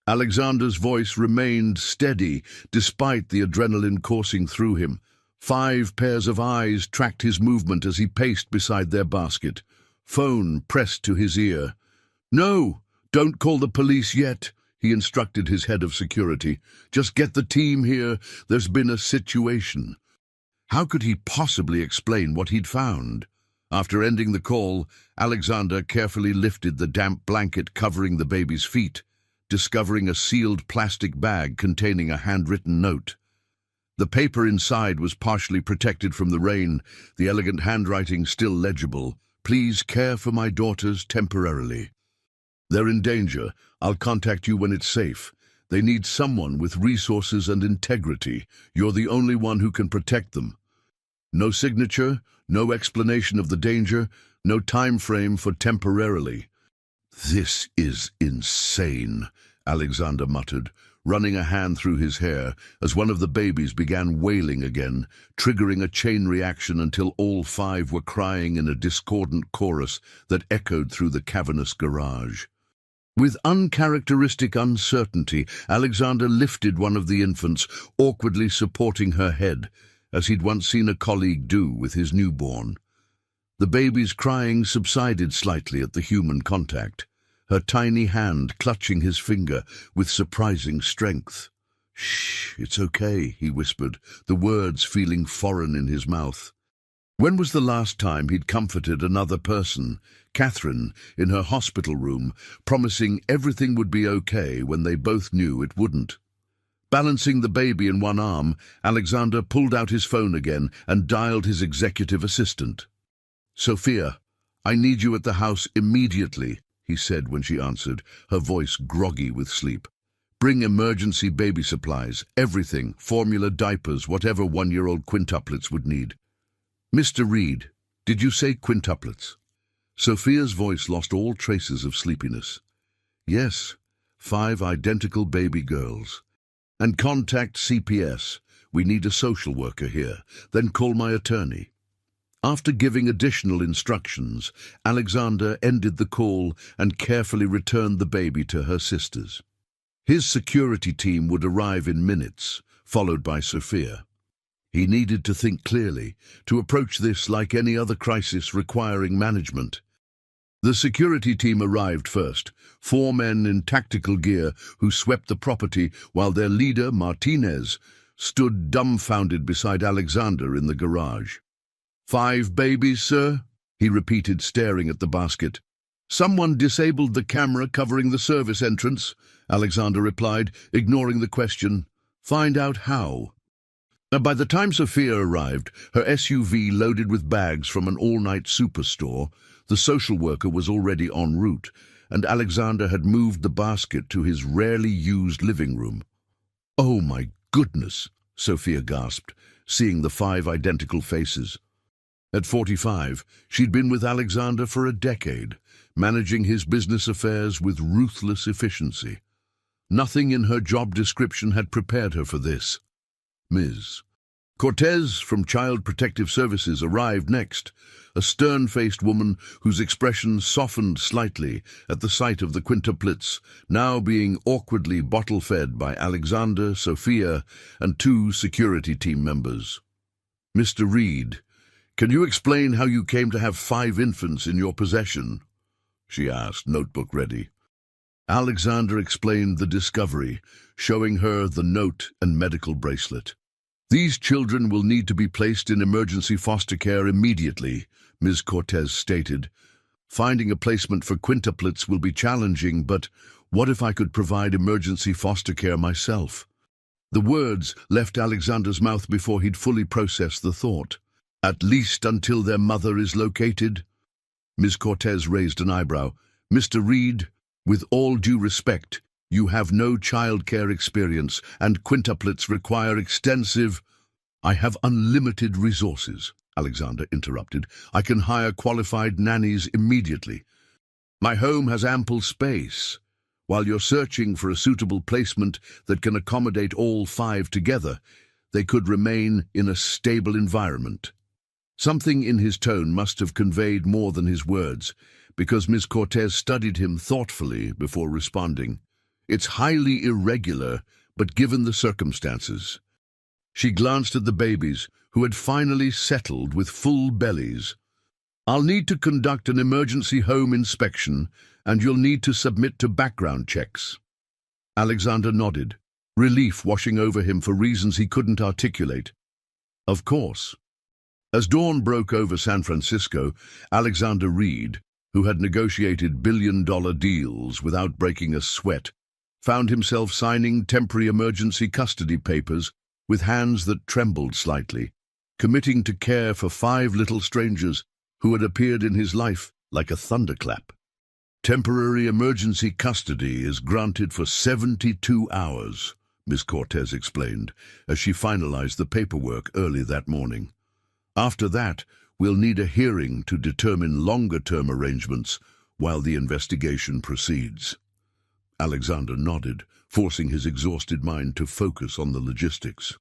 Speaker 2: Alexander's voice remained steady despite the adrenaline coursing through him. 5 pairs of eyes tracked his movement as he paced beside their basket. Phone pressed to his ear. "No, don't call the police yet," he instructed his head of security. "Just get the team here. There's been a situation." How could he possibly explain what he'd found? After ending the call, Alexander carefully lifted the damp blanket covering the baby's feet, discovering a sealed plastic bag containing a handwritten note. The paper inside was partially protected from the rain, the elegant handwriting still legible. "Please care for my daughters temporarily. They're in danger. I'll contact you when it's safe. They need someone with resources and integrity. You're the only one who can protect them." No signature, no explanation of the danger, no time frame for temporarily. "This is insane," Alexander muttered, running a hand through his hair as one of the babies began wailing again, triggering a chain reaction until all 5 were crying in a discordant chorus that echoed through the cavernous garage. With uncharacteristic uncertainty, Alexander lifted one of the infants, awkwardly supporting her head, as he'd once seen a colleague do with his newborn. The baby's crying subsided slightly at the human contact, her tiny hand clutching his finger with surprising strength. "Shh, it's okay," he whispered, the words feeling foreign in his mouth. When was the last time he'd comforted another person, Catherine, in her hospital room, promising everything would be okay when they both knew it wouldn't? Balancing the baby in one arm, Alexander pulled out his phone again and dialed his executive assistant. "Sophia, I need you at the house immediately," he said when she answered, her voice groggy with sleep. "Bring emergency baby supplies, everything, formula, diapers, whatever 1-year-old quintuplets would need." "Mr. Reed, did you say quintuplets?" Sophia's voice lost all traces of sleepiness. "Yes, 5 identical baby girls. And contact CPS. We need a social worker here. Then call my attorney." After giving additional instructions, Alexander ended the call and carefully returned the baby to her sisters. His security team would arrive in minutes, followed by Sophia. He needed to think clearly, to approach this like any other crisis requiring management. The security team arrived first, 4 men in tactical gear who swept the property while their leader, Martinez, stood dumbfounded beside Alexander in the garage. "5 babies, sir?" he repeated, staring at the basket. "Someone disabled the camera covering the service entrance," Alexander replied, ignoring the question. "Find out how." By the time Sophia arrived, her SUV loaded with bags from an all-night superstore, the social worker was already en route, and Alexander had moved the basket to his rarely used living room. "Oh my goodness," Sophia gasped, seeing the 5 identical faces. At 45, she'd been with Alexander for a decade, managing his business affairs with ruthless efficiency. Nothing in her job description had prepared her for this. "Ms. Cortez from Child Protective Services arrived next, a stern-faced woman whose expression softened slightly at the sight of the quintuplets, now being awkwardly bottle-fed by Alexander, Sophia, and 2 security team members. "Mr. Reed, can you explain how you came to have 5 infants in your possession?" she asked, notebook ready. Alexander explained the discovery, showing her the note and medical bracelet. "These children will need to be placed in emergency foster care immediately," Ms. Cortez stated. "Finding a placement for quintuplets will be challenging, but what if I could provide emergency foster care myself?" The words left Alexander's mouth before he'd fully processed the thought. "At least until their mother is located?" Ms. Cortez raised an eyebrow. "Mr. Reed, with all due respect, you have no childcare experience, and quintuplets require extensive—" "I have unlimited resources," Alexander interrupted. "I can hire qualified nannies immediately. My home has ample space. While you're searching for a suitable placement that can accommodate all 5 together, they could remain in a stable environment." Something in his tone must have conveyed more than his words, because Ms. Cortez studied him thoughtfully before responding. "It's highly irregular, but given the circumstances." She glanced at the babies, who had finally settled with full bellies. "I'll need to conduct an emergency home inspection, and you'll need to submit to background checks." Alexander nodded, relief washing over him for reasons he couldn't articulate. "Of course." As dawn broke over San Francisco, Alexander Reed, who had negotiated billion-dollar deals without breaking a sweat, found himself signing temporary emergency custody papers with hands that trembled slightly, committing to care for 5 little strangers who had appeared in his life like a thunderclap. "Temporary emergency custody is granted for 72 hours, Ms. Cortez explained, as she finalized the paperwork early that morning. "After that, we'll need a hearing to determine longer-term arrangements while the investigation proceeds." Alexander nodded, forcing his exhausted mind to focus on the logistics.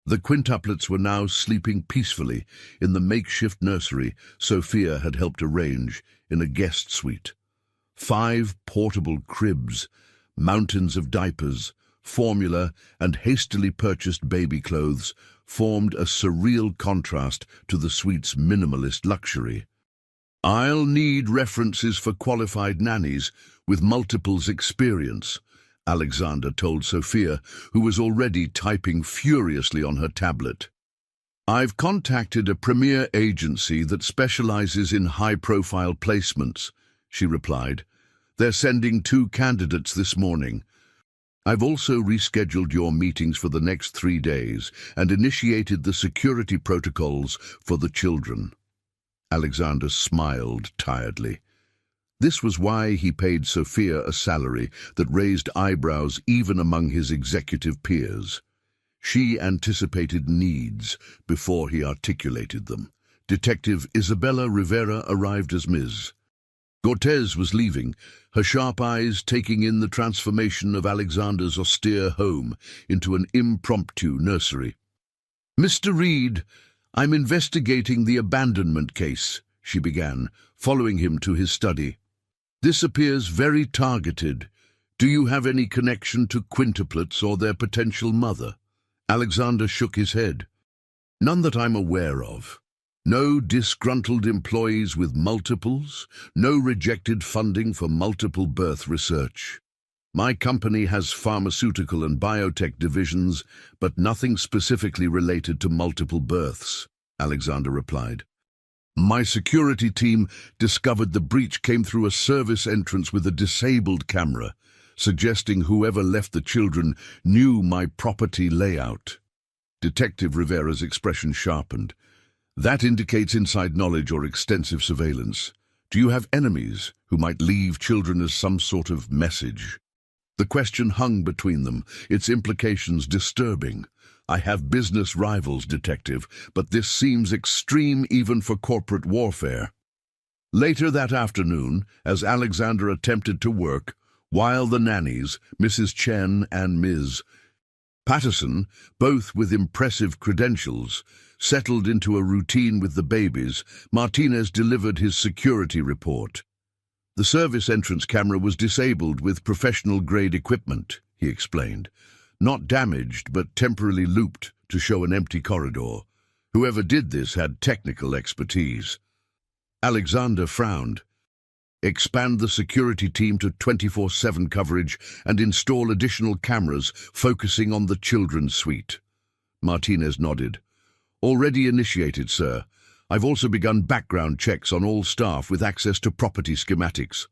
Speaker 2: The quintuplets were now sleeping peacefully in the makeshift nursery Sophia had helped arrange in a guest suite. 5 portable cribs, mountains of diapers, formula, and hastily purchased baby clothes formed a surreal contrast to the suite's minimalist luxury. "I'll need references for qualified nannies with multiples experience," Alexander told Sophia, who was already typing furiously on her tablet. "I've contacted a premier agency that specializes in high-profile placements," she replied. "They're sending 2 candidates this morning. I've also rescheduled your meetings for the next 3 days and initiated the security protocols for the children." Alexander smiled tiredly. This was why he paid Sophia a salary that raised eyebrows even among his executive peers. She anticipated needs before he articulated them. Detective Isabella Rivera arrived as Ms. Cortez was leaving, her sharp eyes taking in the transformation of Alexander's austere home into an impromptu nursery. "Mr. Reed, I'm investigating the abandonment case," she began, following him to his study. "This appears very targeted. Do you have any connection to quintuplets or their potential mother?" Alexander shook his head. "None that I'm aware of. No disgruntled employees with multiples, no rejected funding for multiple birth research. My company has pharmaceutical and biotech divisions, but nothing specifically related to multiple births," Alexander replied. "My security team discovered the breach came through a service entrance with a disabled camera, suggesting whoever left the children knew my property layout." Detective Rivera's expression sharpened. "That indicates inside knowledge or extensive surveillance. Do you have enemies who might leave children as some sort of message?" The question hung between them, its implications disturbing. "I have business rivals, Detective, but this seems extreme even for corporate warfare." Later that afternoon, as Alexander attempted to work, while the nannies, Mrs. Chen and Ms. Patterson, both with impressive credentials, settled into a routine with the babies. Martinez delivered his security report. The service entrance camera was disabled with professional-grade equipment, he explained. Not damaged, but temporarily looped to show an empty corridor. Whoever did this had technical expertise. Alexander frowned. Expand the security team to 24/7 coverage and install additional cameras focusing on the children's suite. Martinez nodded. Already initiated, sir. I've also begun background checks on all staff with access to property schematics.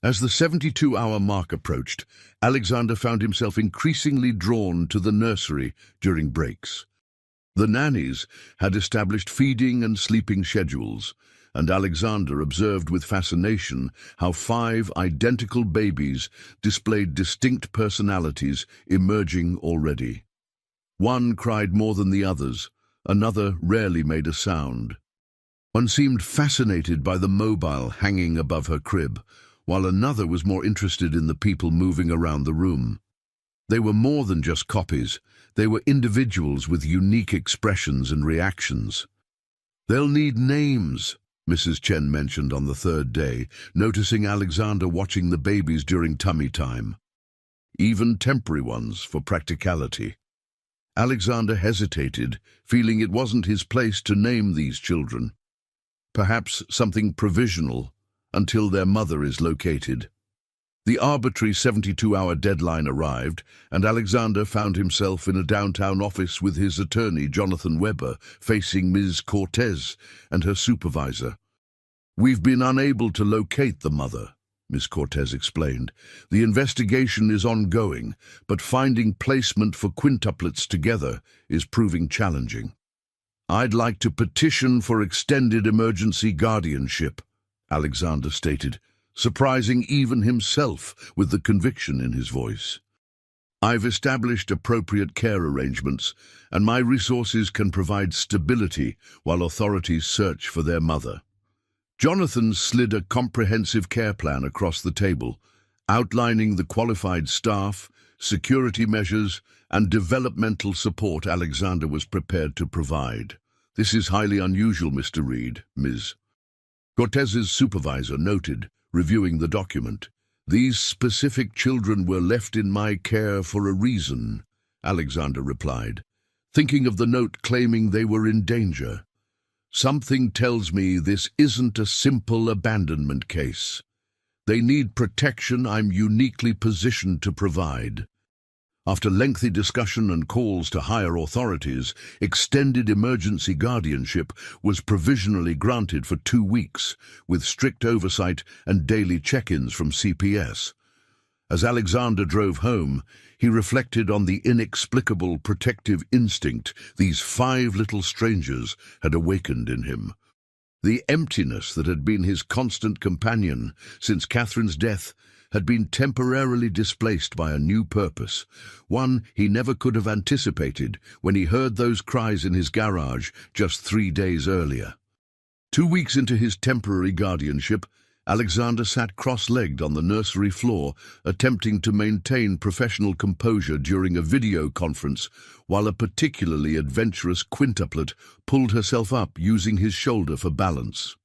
Speaker 2: As the 72-hour mark approached, Alexander found himself increasingly drawn to the nursery during breaks. The nannies had established feeding and sleeping schedules, and Alexander observed with fascination how 5 identical babies displayed distinct personalities emerging already. One cried more than the others, another rarely made a sound. One seemed fascinated by the mobile hanging above her crib, while another was more interested in the people moving around the room. They were more than just copies. They were individuals with unique expressions and reactions. "They'll need names," Mrs. Chen mentioned on the 3rd day, noticing Alexander watching the babies during tummy time. Even temporary ones for practicality. Alexander hesitated, feeling it wasn't his place to name these children. Perhaps something provisional, until their mother is located. The arbitrary 72-hour deadline arrived, and Alexander found himself in a downtown office with his attorney, Jonathan Weber, facing Ms. Cortez and her supervisor. "We've been unable to locate the mother," Ms. Cortez explained. "The investigation is ongoing, but finding placement for quintuplets together is proving challenging." "I'd like to petition for extended emergency guardianship," Alexander stated, surprising even himself with the conviction in his voice. "I've established appropriate care arrangements, and my resources can provide stability while authorities search for their mother." Jonathan slid a comprehensive care plan across the table, outlining the qualified staff, security measures, and developmental support Alexander was prepared to provide. "This is highly unusual, Mr. Reed," Ms. Cortez's supervisor noted, reviewing the document. "These specific children were left in my care for a reason," Alexander replied, thinking of the note claiming they were in danger. "Something tells me this isn't a simple abandonment case. They need protection I'm uniquely positioned to provide." After lengthy discussion and calls to higher authorities, extended emergency guardianship was provisionally granted for 2 weeks, with strict oversight and daily check-ins from CPS. As Alexander drove home, he reflected on the inexplicable protective instinct these 5 little strangers had awakened in him. The emptiness that had been his constant companion since Catherine's death had been temporarily displaced by a new purpose, one he never could have anticipated when he heard those cries in his garage just 3 days earlier. 2 weeks into his temporary guardianship, Alexander sat cross-legged on the nursery floor, attempting to maintain professional composure during a video conference, while a particularly adventurous quintuplet pulled herself up using his shoulder for balance.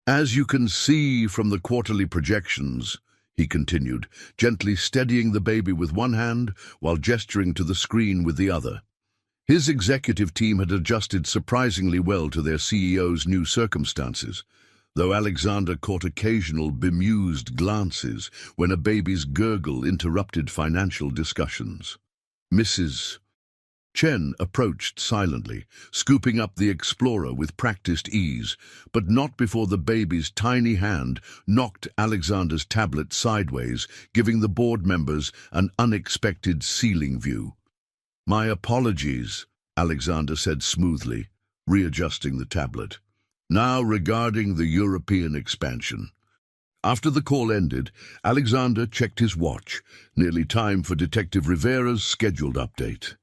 Speaker 2: "As you can see from the quarterly projections," he continued, gently steadying the baby with one hand while gesturing to the screen with the other. His executive team had adjusted surprisingly well to their CEO's new circumstances, though Alexander caught occasional bemused glances when a baby's gurgle interrupted financial discussions. Mrs. Chen approached silently, scooping up the Explorer with practiced ease, but not before the baby's tiny hand knocked Alexander's tablet sideways, giving the board members an unexpected ceiling view. "My apologies," Alexander said smoothly, readjusting the tablet. "Now regarding the European expansion." After the call ended, Alexander checked his watch, nearly time for Detective Rivera's scheduled update.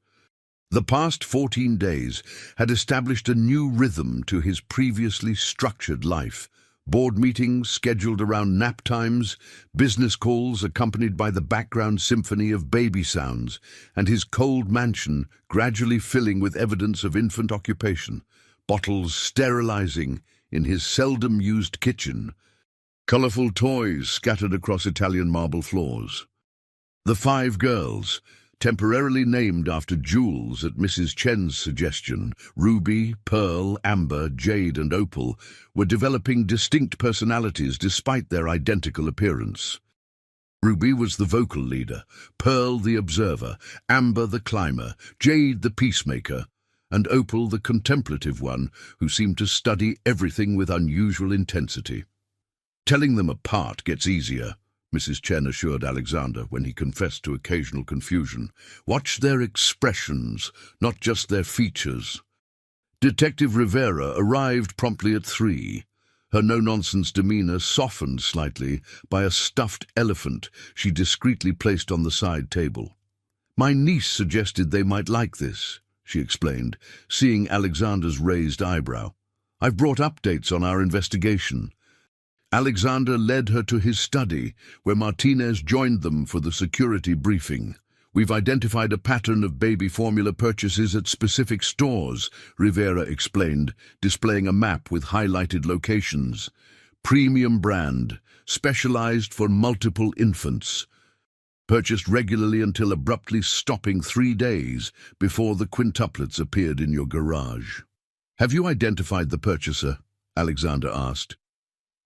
Speaker 2: The past 14 days had established a new rhythm to his previously structured life, Board meetings scheduled around nap times, business calls accompanied by the background symphony of baby sounds, and his cold mansion gradually filling with evidence of infant occupation, bottles sterilizing in his seldom-used kitchen, colorful toys scattered across Italian marble floors. The 5 girls, temporarily named after jewels at Mrs. Chen's suggestion, Ruby, Pearl, Amber, Jade, and Opal, were developing distinct personalities despite their identical appearance. Ruby was the vocal leader, Pearl the observer, Amber the climber, Jade the peacemaker, and Opal the contemplative one who seemed to study everything with unusual intensity. Telling them apart gets easier, Mrs. Chen assured Alexander when he confessed to occasional confusion. Watch their expressions, not just their features. Detective Rivera arrived promptly at 3. Her no-nonsense demeanor softened slightly by a stuffed elephant she discreetly placed on the side table. My niece suggested they might like this, she explained, seeing Alexander's raised eyebrow. I've brought updates on our investigation. Alexander led her to his study, where Martinez joined them for the security briefing. We've identified a pattern of baby formula purchases at specific stores, Rivera explained, displaying a map with highlighted locations. Premium brand, specialized for multiple infants. Purchased regularly until abruptly stopping 3 days before the quintuplets appeared in your garage. Have you identified the purchaser? Alexander asked.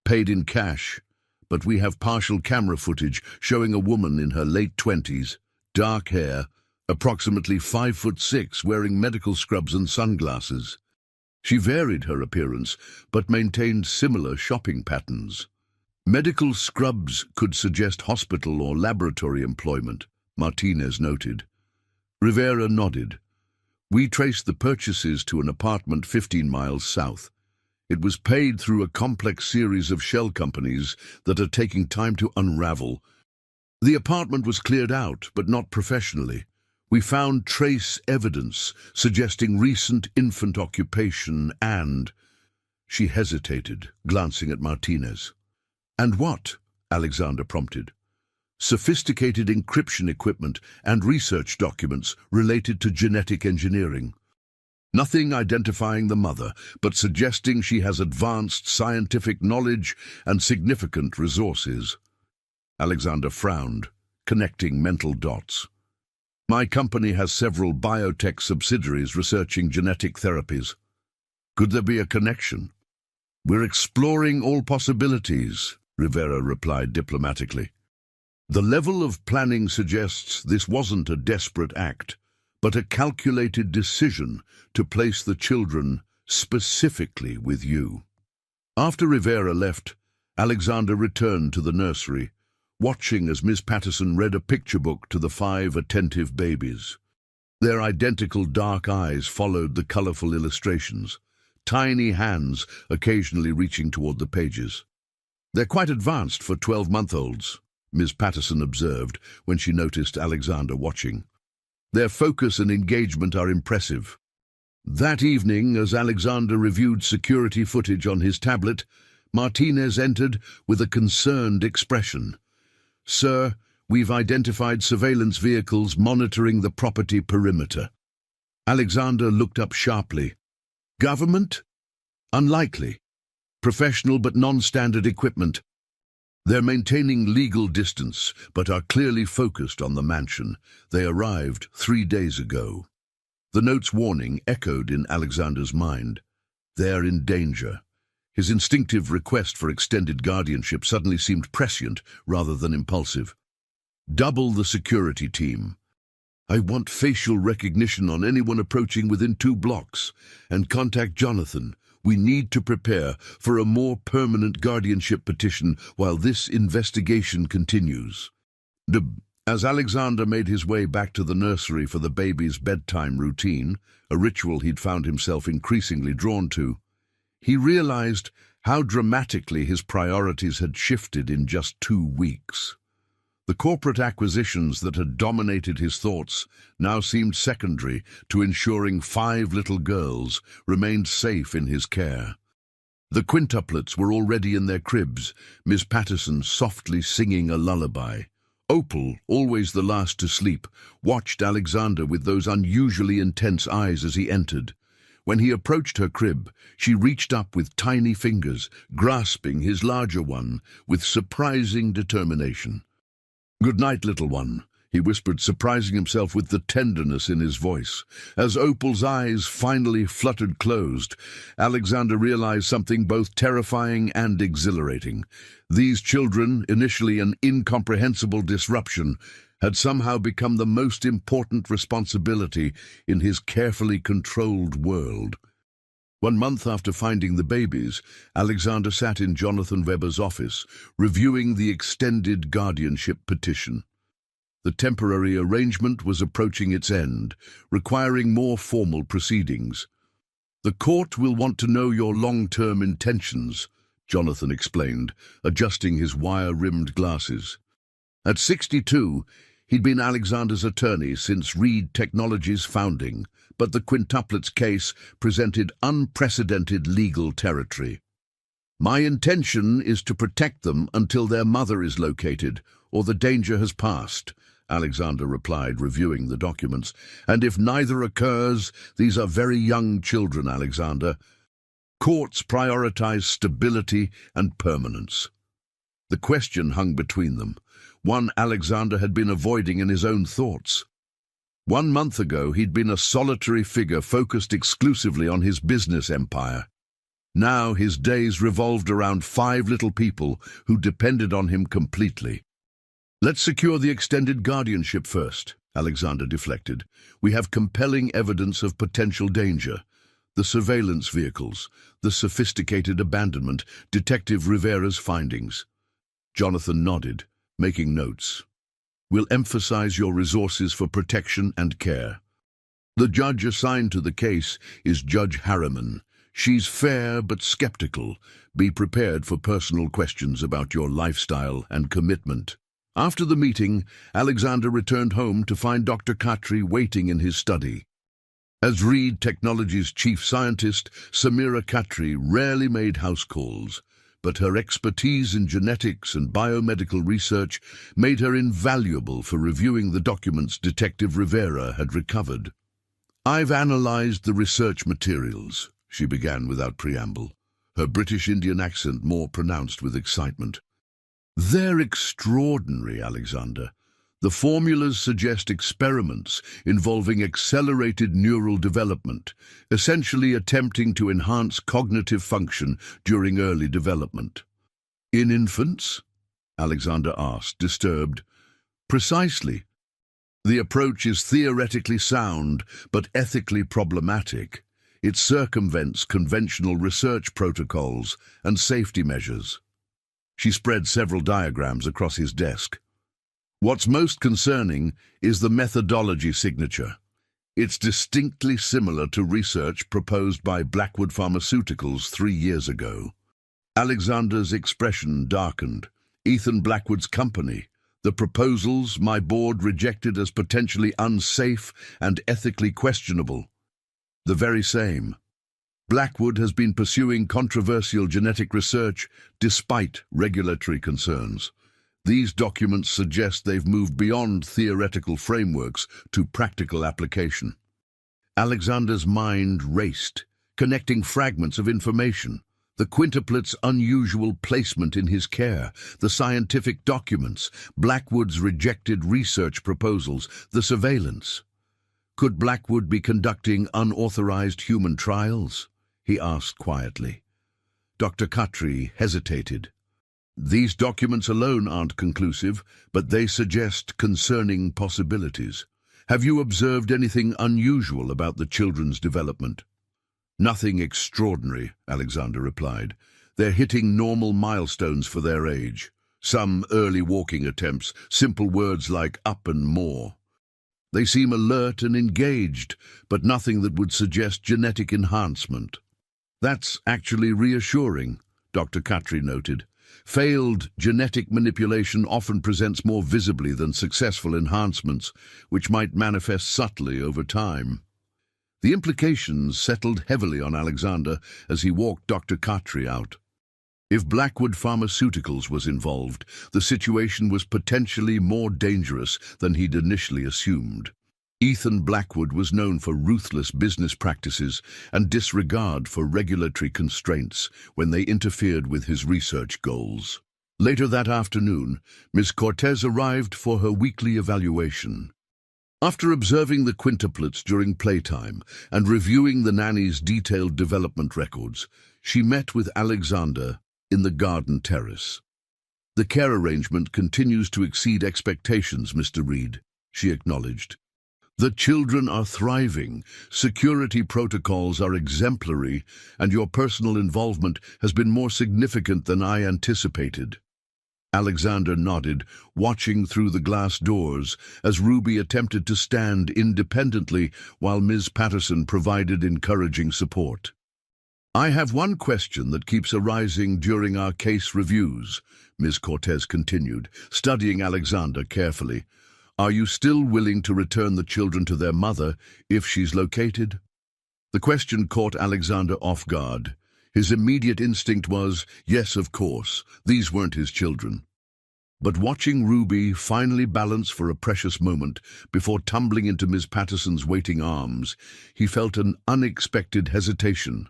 Speaker 2: Paid in cash, but we have partial camera footage showing a woman in her late 20s, dark hair, approximately 5'6", wearing medical scrubs and sunglasses. She varied her appearance, but maintained similar shopping patterns. Medical scrubs could suggest hospital or laboratory employment, Martinez noted. Rivera nodded. We traced the purchases to an apartment 15 miles south. It was paid through a complex series of shell companies that are taking time to unravel. The apartment was cleared out, but not professionally. We found trace evidence suggesting recent infant occupation and... She hesitated, glancing at Martinez. And what? Alexander prompted. Sophisticated encryption equipment and research documents related to genetic engineering. Nothing identifying the mother, but suggesting she has advanced scientific knowledge and significant resources. Alexander frowned, connecting mental dots. My company has several biotech subsidiaries researching genetic therapies. Could there be a connection? We're exploring all possibilities, Rivera replied diplomatically. The level of planning suggests this wasn't a desperate act, but a calculated decision to place the children specifically with you. After Rivera left, Alexander returned to the nursery, watching as Miss Patterson read a picture book to the 5 attentive babies. Their identical dark eyes followed the colorful illustrations, tiny hands occasionally reaching toward the pages. They're quite advanced for 12-month-olds, Miss Patterson observed when she noticed Alexander watching. Their focus and engagement are impressive. That evening, as Alexander reviewed security footage on his tablet, Martinez entered with a concerned expression. Sir, we've identified surveillance vehicles monitoring the property perimeter. Alexander looked up sharply. Government? Unlikely. Professional but non-standard equipment. They're maintaining legal distance, but are clearly focused on the mansion. They arrived 3 days ago. The note's warning echoed in Alexander's mind. They're in danger. His instinctive request for extended guardianship suddenly seemed prescient rather than impulsive. Double the security team. I want facial recognition on anyone approaching within 2 blocks, and contact Jonathan. We need to prepare for a more permanent guardianship petition while this investigation continues. As Alexander made his way back to the nursery for the baby's bedtime routine, a ritual he'd found himself increasingly drawn to, he realized how dramatically his priorities had shifted in just 2 weeks. The corporate acquisitions that had dominated his thoughts now seemed secondary to ensuring 5 little girls remained safe in his care. The quintuplets were already in their cribs, Miss Patterson softly singing a lullaby. Opal, always the last to sleep, watched Alexander with those unusually intense eyes as he entered. When he approached her crib, she reached up with tiny fingers, grasping his larger one with surprising determination. "Good night, little one," he whispered, surprising himself with the tenderness in his voice. As Opal's eyes finally fluttered closed, Alexander realized something both terrifying and exhilarating. These children, initially an incomprehensible disruption, had somehow become the most important responsibility in his carefully controlled world. 1 month after finding the babies, Alexander sat in Jonathan Weber's office, reviewing the extended guardianship petition. The temporary arrangement was approaching its end, requiring more formal proceedings. "The court will want to know your long-term intentions," Jonathan explained, adjusting his wire-rimmed glasses. At 62, he'd been Alexander's attorney since Reed Technologies' founding, but the quintuplets case presented unprecedented legal territory. "My intention is to protect them until their mother is located, or the danger has passed," Alexander replied, reviewing the documents. "And if neither occurs, these are very young children, Alexander. Courts prioritize stability and permanence." The question hung between them, one Alexander had been avoiding in his own thoughts. 1 month ago, he'd been a solitary figure focused exclusively on his business empire. Now his days revolved around 5 little people who depended on him completely. "Let's secure the extended guardianship first," Alexander deflected. "We have compelling evidence of potential danger. The surveillance vehicles, the sophisticated abandonment, Detective Rivera's findings." Jonathan nodded, making notes. "We'll emphasize your resources for protection and care. The judge assigned to the case is Judge Harriman. She's fair but skeptical. Be prepared for personal questions about your lifestyle and commitment." After the meeting, Alexander returned home to find Dr. Khatri waiting in his study. As Reed Technologies' chief scientist, Samira Khatri rarely made house calls, but her expertise in genetics and biomedical research made her invaluable for reviewing the documents Detective Rivera had recovered. "I've analyzed the research materials," she began without preamble, her British Indian accent more pronounced with excitement. "They're extraordinary, Alexander. The formulas suggest experiments involving accelerated neural development, essentially attempting to enhance cognitive function during early development." "In infants?" Alexander asked, disturbed. "Precisely. The approach is theoretically sound, but ethically problematic. It circumvents conventional research protocols and safety measures." She spread several diagrams across his desk. "What's most concerning is the methodology signature. It's distinctly similar to research proposed by Blackwood Pharmaceuticals 3 years ago." Alexander's expression darkened. "Ethan Blackwood's company. The proposals my board rejected as potentially unsafe and ethically questionable. The very same. Blackwood has been pursuing controversial genetic research despite regulatory concerns. These documents suggest they've moved beyond theoretical frameworks to practical application." Alexander's mind raced, connecting fragments of information. The quintuplets' unusual placement in his care, the scientific documents, Blackwood's rejected research proposals, the surveillance. Could Blackwood be conducting unauthorized human trials? He asked quietly. Dr. Khatri hesitated. "These documents alone aren't conclusive, but they suggest concerning possibilities. Have you observed anything unusual about the children's development?" "Nothing extraordinary," Alexander replied. "They're hitting normal milestones for their age. Some early walking attempts, simple words like up and more. They seem alert and engaged, but nothing that would suggest genetic enhancement." "That's actually reassuring," Dr. Khatri noted. "Failed genetic manipulation often presents more visibly than successful enhancements, which might manifest subtly over time." The implications settled heavily on Alexander as he walked Dr. Khatri out. If Blackwood Pharmaceuticals was involved, the situation was potentially more dangerous than he'd initially assumed. Ethan Blackwood was known for ruthless business practices and disregard for regulatory constraints when they interfered with his research goals. Later that afternoon, Ms. Cortez arrived for her weekly evaluation. After observing the quintuplets during playtime and reviewing the nanny's detailed development records, she met with Alexander in the garden terrace. "The care arrangement continues to exceed expectations, Mr. Reed," she acknowledged. "The children are thriving, security protocols are exemplary, and your personal involvement has been more significant than I anticipated." Alexander nodded, watching through the glass doors as Ruby attempted to stand independently while Ms. Patterson provided encouraging support. "I have one question that keeps arising during our case reviews," Ms. Cortez continued, studying Alexander carefully. "Are you still willing to return the children to their mother if she's located?" The question caught Alexander off guard. His immediate instinct was, yes, of course, these weren't his children. But watching Ruby finally balance for a precious moment before tumbling into Ms. Patterson's waiting arms, he felt an unexpected hesitation.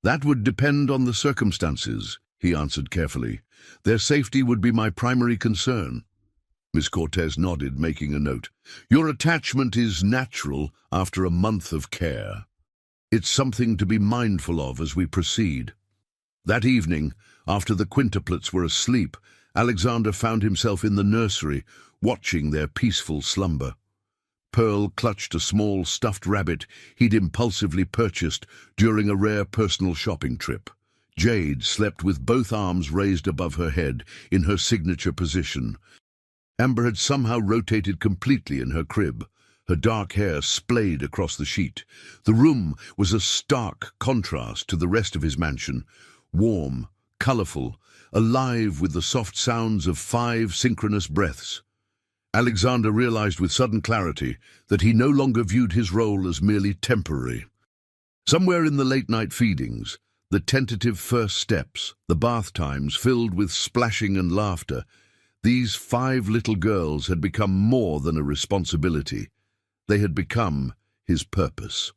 Speaker 2: "That would depend on the circumstances," he answered carefully. "Their safety would be my primary concern." Ms. Cortez nodded, making a note. "Your attachment is natural after a month of care. It's something to be mindful of as we proceed." That evening, after the quintuplets were asleep, Alexander found himself in the nursery, watching their peaceful slumber. Pearl clutched a small stuffed rabbit he'd impulsively purchased during a rare personal shopping trip. Jade slept with both arms raised above her head in her signature position. Amber had somehow rotated completely in her crib, her dark hair splayed across the sheet. The room was a stark contrast to the rest of his mansion, warm, colourful, alive with the soft sounds of 5 synchronous breaths. Alexander realized with sudden clarity that he no longer viewed his role as merely temporary. Somewhere in the late-night feedings, the tentative first steps, the bath times filled with splashing and laughter, these 5 little girls had become more than a responsibility. They had become his purpose.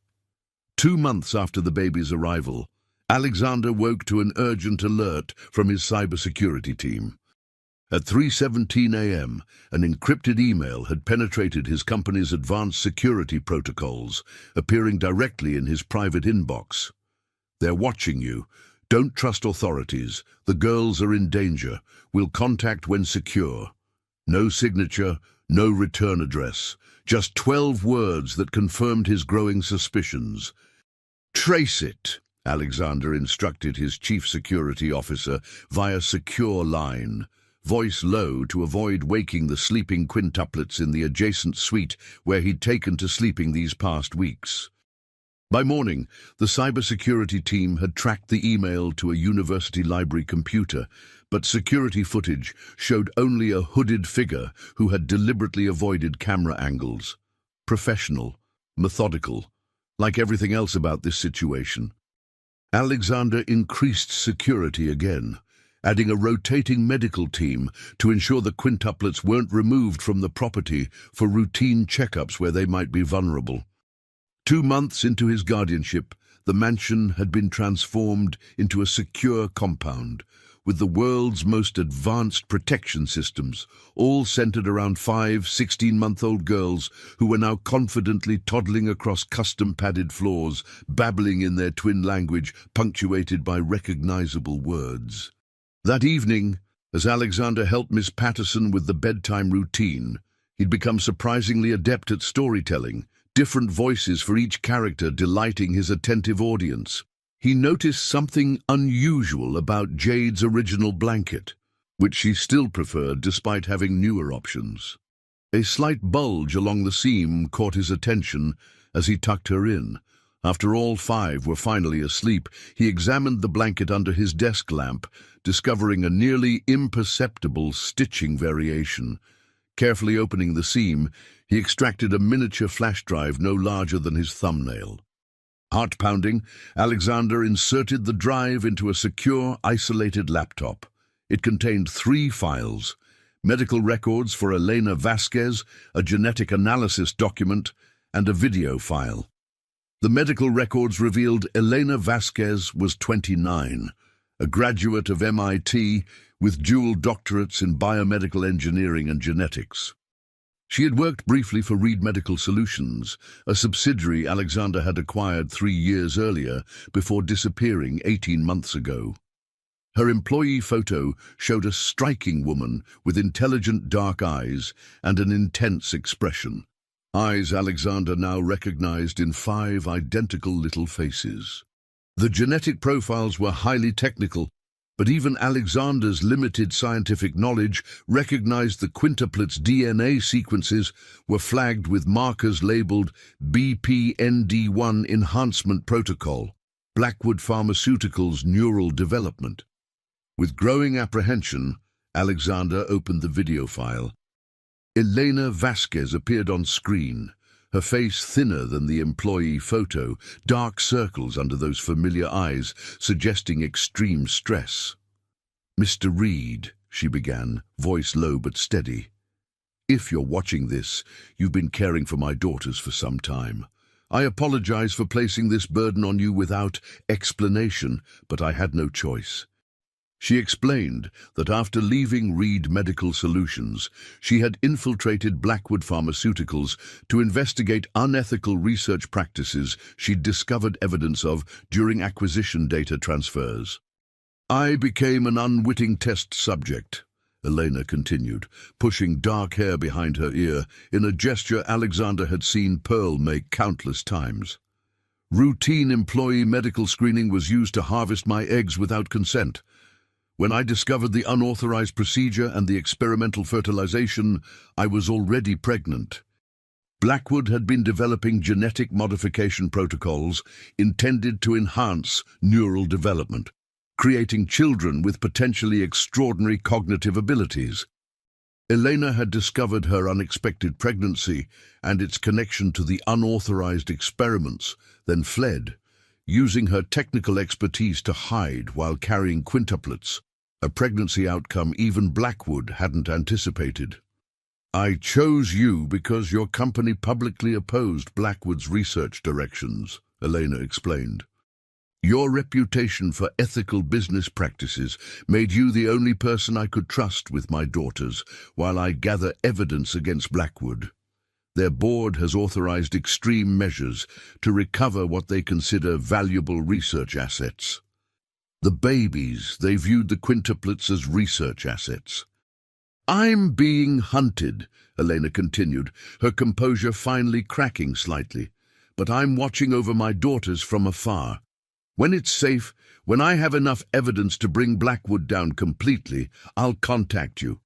Speaker 2: 2 months after the baby's arrival, Alexander woke to an urgent alert from his cybersecurity team. At 3:17 a.m., an encrypted email had penetrated his company's advanced security protocols, appearing directly in his private inbox. "They're watching you. Don't trust authorities. The girls are in danger. We'll contact when secure." No signature, no return address. Just 12 words that confirmed his growing suspicions. "Trace it," Alexander instructed his chief security officer via secure line, voice low to avoid waking the sleeping quintuplets in the adjacent suite where he'd taken to sleeping these past weeks. By morning, the cybersecurity team had tracked the email to a university library computer, but security footage showed only a hooded figure who had deliberately avoided camera angles. Professional, methodical, like everything else about this situation. Alexander increased security again, adding a rotating medical team to ensure the quintuplets weren't removed from the property for routine checkups where they might be vulnerable. 2 months into his guardianship, the mansion had been transformed into a secure compound, with the world's most advanced protection systems, all centered around 5 16-month-old girls who were now confidently toddling across custom-padded floors, babbling in their twin language, punctuated by recognizable words. That evening, as Alexander helped Miss Patterson with the bedtime routine, he'd become surprisingly adept at storytelling, different voices for each character delighting his attentive audience. He noticed something unusual about Jade's original blanket, which she still preferred despite having newer options. A slight bulge along the seam caught his attention as he tucked her in. After all 5 were finally asleep, he examined the blanket under his desk lamp, discovering a nearly imperceptible stitching variation. Carefully opening the seam, he extracted a miniature flash drive no larger than his thumbnail. Heart pounding, Alexander inserted the drive into a secure, isolated laptop. It contained 3 files: medical records for Elena Vasquez, a genetic analysis document, and a video file. The medical records revealed Elena Vasquez was 29, a graduate of MIT with dual doctorates in biomedical engineering and genetics. She had worked briefly for Reed Medical Solutions, a subsidiary Alexander had acquired 3 years earlier before disappearing 18 months ago. Her employee photo showed a striking woman with intelligent dark eyes and an intense expression. Eyes Alexander now recognized in 5 identical little faces. The genetic profiles were highly technical, but even Alexander's limited scientific knowledge recognized the quintuplets' DNA sequences were flagged with markers labeled BPND1 Enhancement Protocol, Blackwood Pharmaceuticals' neural development. With growing apprehension, Alexander opened the video file. Elena Vasquez appeared on screen, her face thinner than the employee photo, dark circles under those familiar eyes, suggesting extreme stress. "Mr. Reed," she began, voice low but steady. "If you're watching this, you've been caring for my daughters for some time. I apologize for placing this burden on you without explanation, but I had no choice." She explained that after leaving Reed Medical Solutions, she had infiltrated Blackwood Pharmaceuticals to investigate unethical research practices she'd discovered evidence of during acquisition data transfers. "I became an unwitting test subject," Elena continued, pushing dark hair behind her ear in a gesture Alexander had seen Pearl make countless times. "Routine employee medical screening was used to harvest my eggs without consent. When I discovered the unauthorized procedure and the experimental fertilization, I was already pregnant." Blackwood had been developing genetic modification protocols intended to enhance neural development, creating children with potentially extraordinary cognitive abilities. Elena had discovered her unexpected pregnancy and its connection to the unauthorized experiments, then fled, using her technical expertise to hide while carrying quintuplets, a pregnancy outcome even Blackwood hadn't anticipated. "I chose you because your company publicly opposed Blackwood's research directions," Elena explained. "Your reputation for ethical business practices made you the only person I could trust with my daughters while I gather evidence against Blackwood. Their board has authorized extreme measures to recover what they consider valuable research assets. The babies, they viewed the quintuplets as research assets." "I'm being hunted," Elena continued, her composure finally cracking slightly. "But I'm watching over my daughters from afar. When it's safe, when I have enough evidence to bring Blackwood down completely, I'll contact you.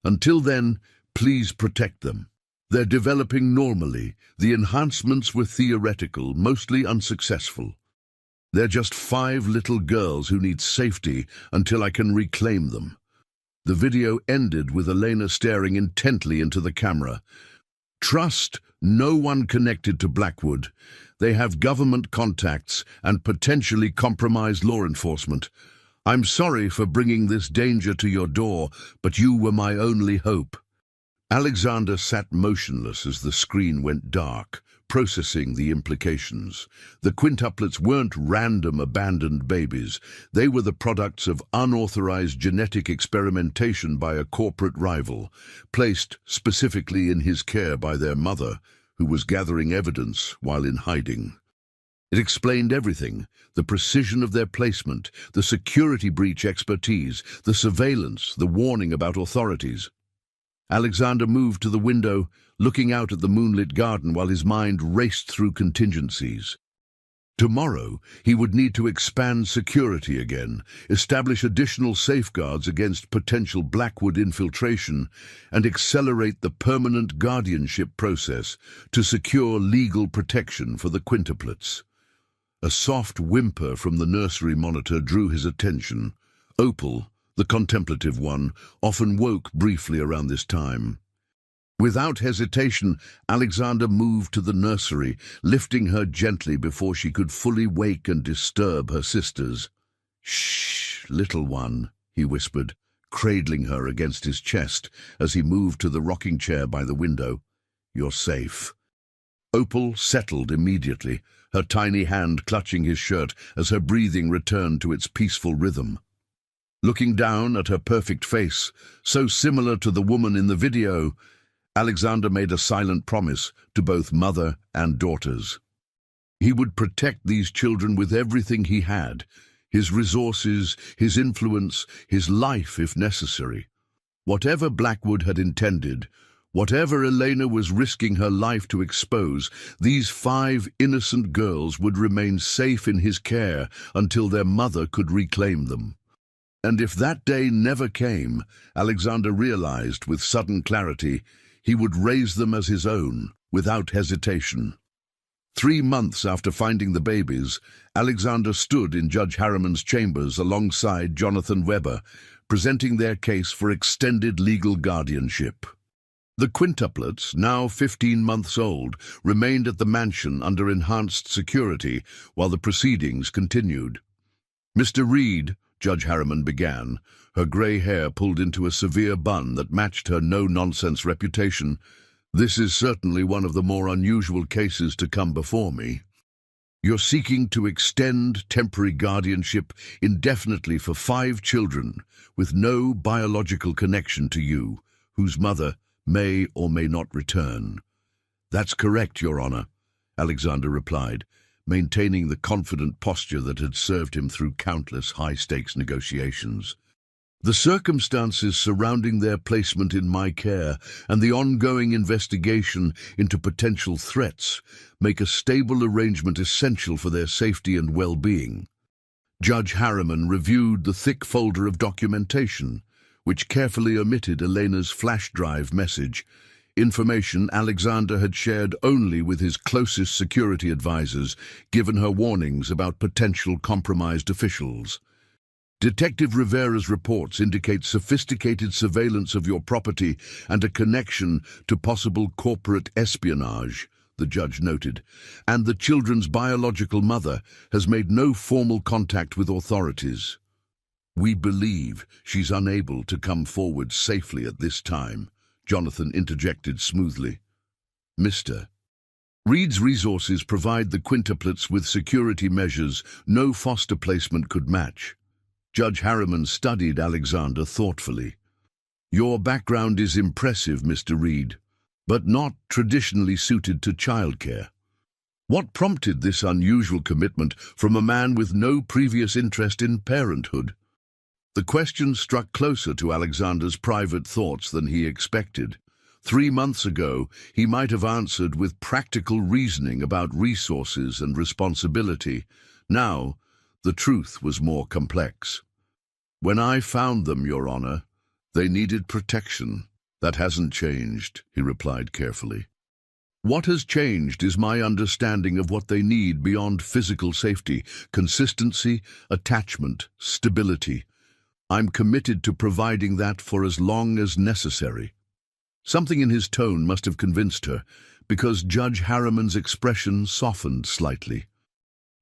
Speaker 2: Until then, please protect them. They're developing normally. The enhancements were theoretical, mostly unsuccessful. They're just 5 little girls who need safety until I can reclaim them." The video ended with Elena staring intently into the camera. "Trust no one connected to Blackwood. They have government contacts and potentially compromised law enforcement. I'm sorry for bringing this danger to your door, but you were my only hope." Alexander sat motionless as the screen went dark, processing the implications. The quintuplets weren't random abandoned babies. They were the products of unauthorized genetic experimentation by a corporate rival, placed specifically in his care by their mother, who was gathering evidence while in hiding. It explained everything: the precision of their placement, the security breach expertise, the surveillance, the warning about authorities. Alexander moved to the window, looking out at the moonlit garden while his mind raced through contingencies. Tomorrow, he would need to expand security again, establish additional safeguards against potential Blackwood infiltration, and accelerate the permanent guardianship process to secure legal protection for the quintuplets. A soft whimper from the nursery monitor drew his attention. Opal, the contemplative one, often woke briefly around this time. Without hesitation, Alexander moved to the nursery, lifting her gently before she could fully wake and disturb her sisters. "Shh, little one," he whispered, cradling her against his chest as he moved to the rocking chair by the window. "You're safe." Opal settled immediately, her tiny hand clutching his shirt as her breathing returned to its peaceful rhythm. Looking down at her perfect face, so similar to the woman in the video, Alexander made a silent promise to both mother and daughters. He would protect these children with everything he had, his resources, his influence, his life if necessary. Whatever Blackwood had intended, whatever Elena was risking her life to expose, these 5 innocent girls would remain safe in his care until their mother could reclaim them. And if that day never came, Alexander realized with sudden clarity, he would raise them as his own, without hesitation. 3 months after finding the babies, Alexander stood in Judge Harriman's chambers alongside Jonathan Weber, presenting their case for extended legal guardianship. The quintuplets, now 15 months old, remained at the mansion under enhanced security while the proceedings continued. "Mr. Reed," Judge Harriman began, her grey hair pulled into a severe bun that matched her no-nonsense reputation, "this is certainly one of the more unusual cases to come before me. You're seeking to extend temporary guardianship indefinitely for 5 children with no biological connection to you, whose mother may or may not return." "That's correct, Your Honor," Alexander replied, maintaining the confident posture that had served him through countless high-stakes negotiations. "The circumstances surrounding their placement in my care and the ongoing investigation into potential threats make a stable arrangement essential for their safety and well-being." Judge Harriman reviewed the thick folder of documentation, which carefully omitted Elena's flash drive message, information Alexander had shared only with his closest security advisors, given her warnings about potential compromised officials. "Detective Rivera's reports indicate sophisticated surveillance of your property and a connection to possible corporate espionage," the judge noted, "and the children's biological mother has made no formal contact with authorities. We believe she's unable to come forward safely at this time," Jonathan interjected smoothly. "Mr. Reed's resources provide the quintuplets with security measures no foster placement could match." Judge Harriman studied Alexander thoughtfully. "Your background is impressive, Mr. Reed, but not traditionally suited to childcare. What prompted this unusual commitment from a man with no previous interest in parenthood?" The question struck closer to Alexander's private thoughts than he expected. 3 months ago, he might have answered with practical reasoning about resources and responsibility. Now, the truth was more complex. "When I found them, Your Honor, they needed protection. That hasn't changed," he replied carefully. "What has changed is my understanding of what they need beyond physical safety, consistency, attachment, stability. I'm committed to providing that for as long as necessary." Something in his tone must have convinced her, because Judge Harriman's expression softened slightly.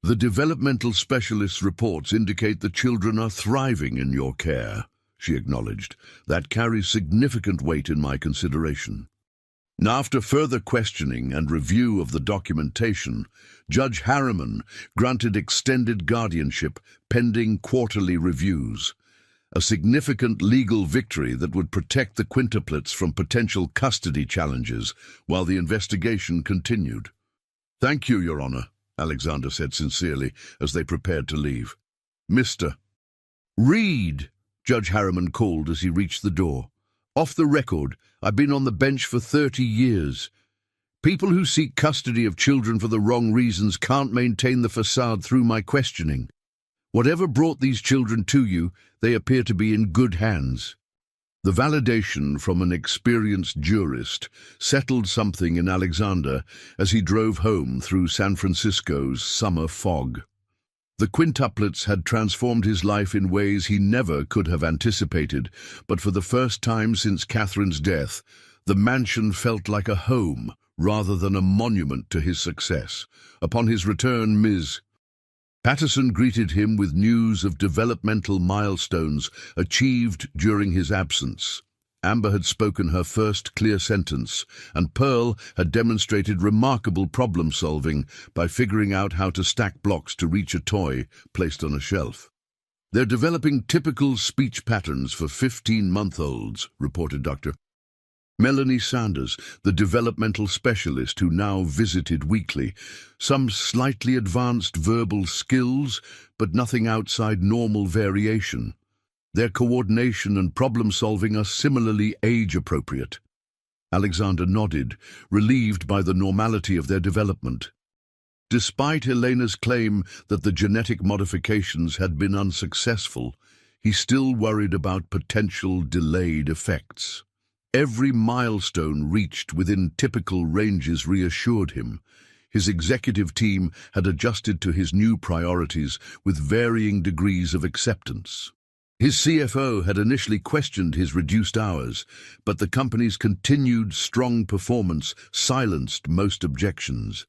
Speaker 2: "The developmental specialist's reports indicate the children are thriving in your care," she acknowledged. "That carries significant weight in my consideration." After further questioning and review of the documentation, Judge Harriman granted extended guardianship pending quarterly reviews, a significant legal victory that would protect the quintuplets from potential custody challenges while the investigation continued. "Thank you, Your Honor," Alexander said sincerely as they prepared to leave. "Mr. Reed," Judge Harriman called as he reached the door. "Off the record, I've been on the bench for 30 years. People who seek custody of children for the wrong reasons can't maintain the facade through my questioning. Whatever brought these children to you, they appear to be in good hands." The validation from an experienced jurist settled something in Alexander as he drove home through San Francisco's summer fog. The quintuplets had transformed his life in ways he never could have anticipated, but for the first time since Catherine's death, The mansion felt like a home rather than a monument to his success. Upon his return, Ms. Patterson greeted him with news of developmental milestones achieved during his absence. Amber had spoken her first clear sentence, and Pearl had demonstrated remarkable problem-solving by figuring out how to stack blocks to reach a toy placed on a shelf. "They're developing typical speech patterns for 15-month-olds, reported Dr. Melanie Sanders, the developmental specialist who now visited weekly. Some slightly advanced verbal skills, but nothing outside normal variation. Their coordination and problem-solving are similarly age-appropriate." Alexander nodded, relieved by the normality of their development. Despite Elena's claim that the genetic modifications had been unsuccessful, he still worried about potential delayed effects. Every milestone reached within typical ranges reassured him. His executive team had adjusted to his new priorities with varying degrees of acceptance. His CFO had initially questioned his reduced hours, but the company's continued strong performance silenced most objections.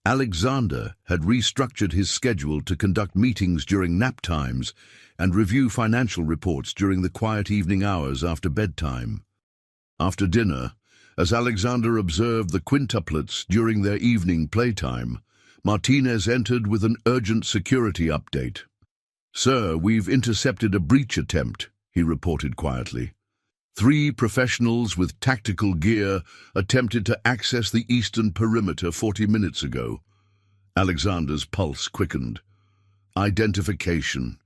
Speaker 2: Alexander had restructured his schedule to conduct meetings during nap times and review financial reports during the quiet evening hours after bedtime. After dinner, as Alexander observed the quintuplets during their evening playtime, Martinez entered with an urgent security update. "Sir, we've intercepted a breach attempt," he reported quietly. 3 professionals with tactical gear attempted to access the eastern perimeter 40 minutes ago. Alexander's pulse quickened. Identification.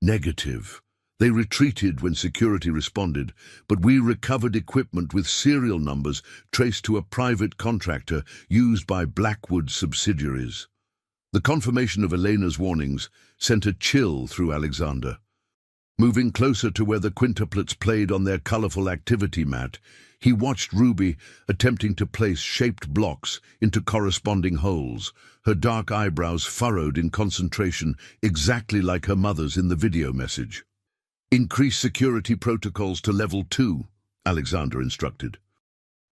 Speaker 2: Negative. They retreated when security responded, but we recovered equipment with serial numbers traced to a private contractor used by Blackwood subsidiaries. The confirmation of Elena's warnings sent a chill through Alexander. Moving closer to where the quintuplets played on their colorful activity mat, he watched Ruby attempting to place shaped blocks into corresponding holes, her dark eyebrows furrowed in concentration exactly like her mother's in the video message. "Increase security protocols to level 2, Alexander instructed.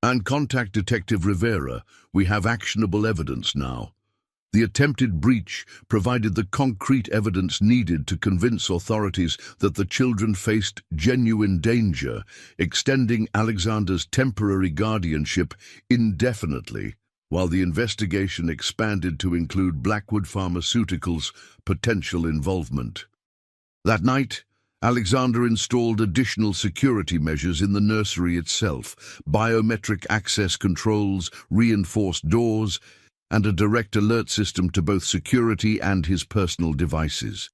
Speaker 2: "And contact Detective Rivera. We have actionable evidence now." The attempted breach provided the concrete evidence needed to convince authorities that the children faced genuine danger, extending Alexander's temporary guardianship indefinitely, while the investigation expanded to include Blackwood Pharmaceuticals' potential involvement. That night, Alexander installed additional security measures in the nursery itself, biometric access controls, reinforced doors, and a direct alert system to both security and his personal devices.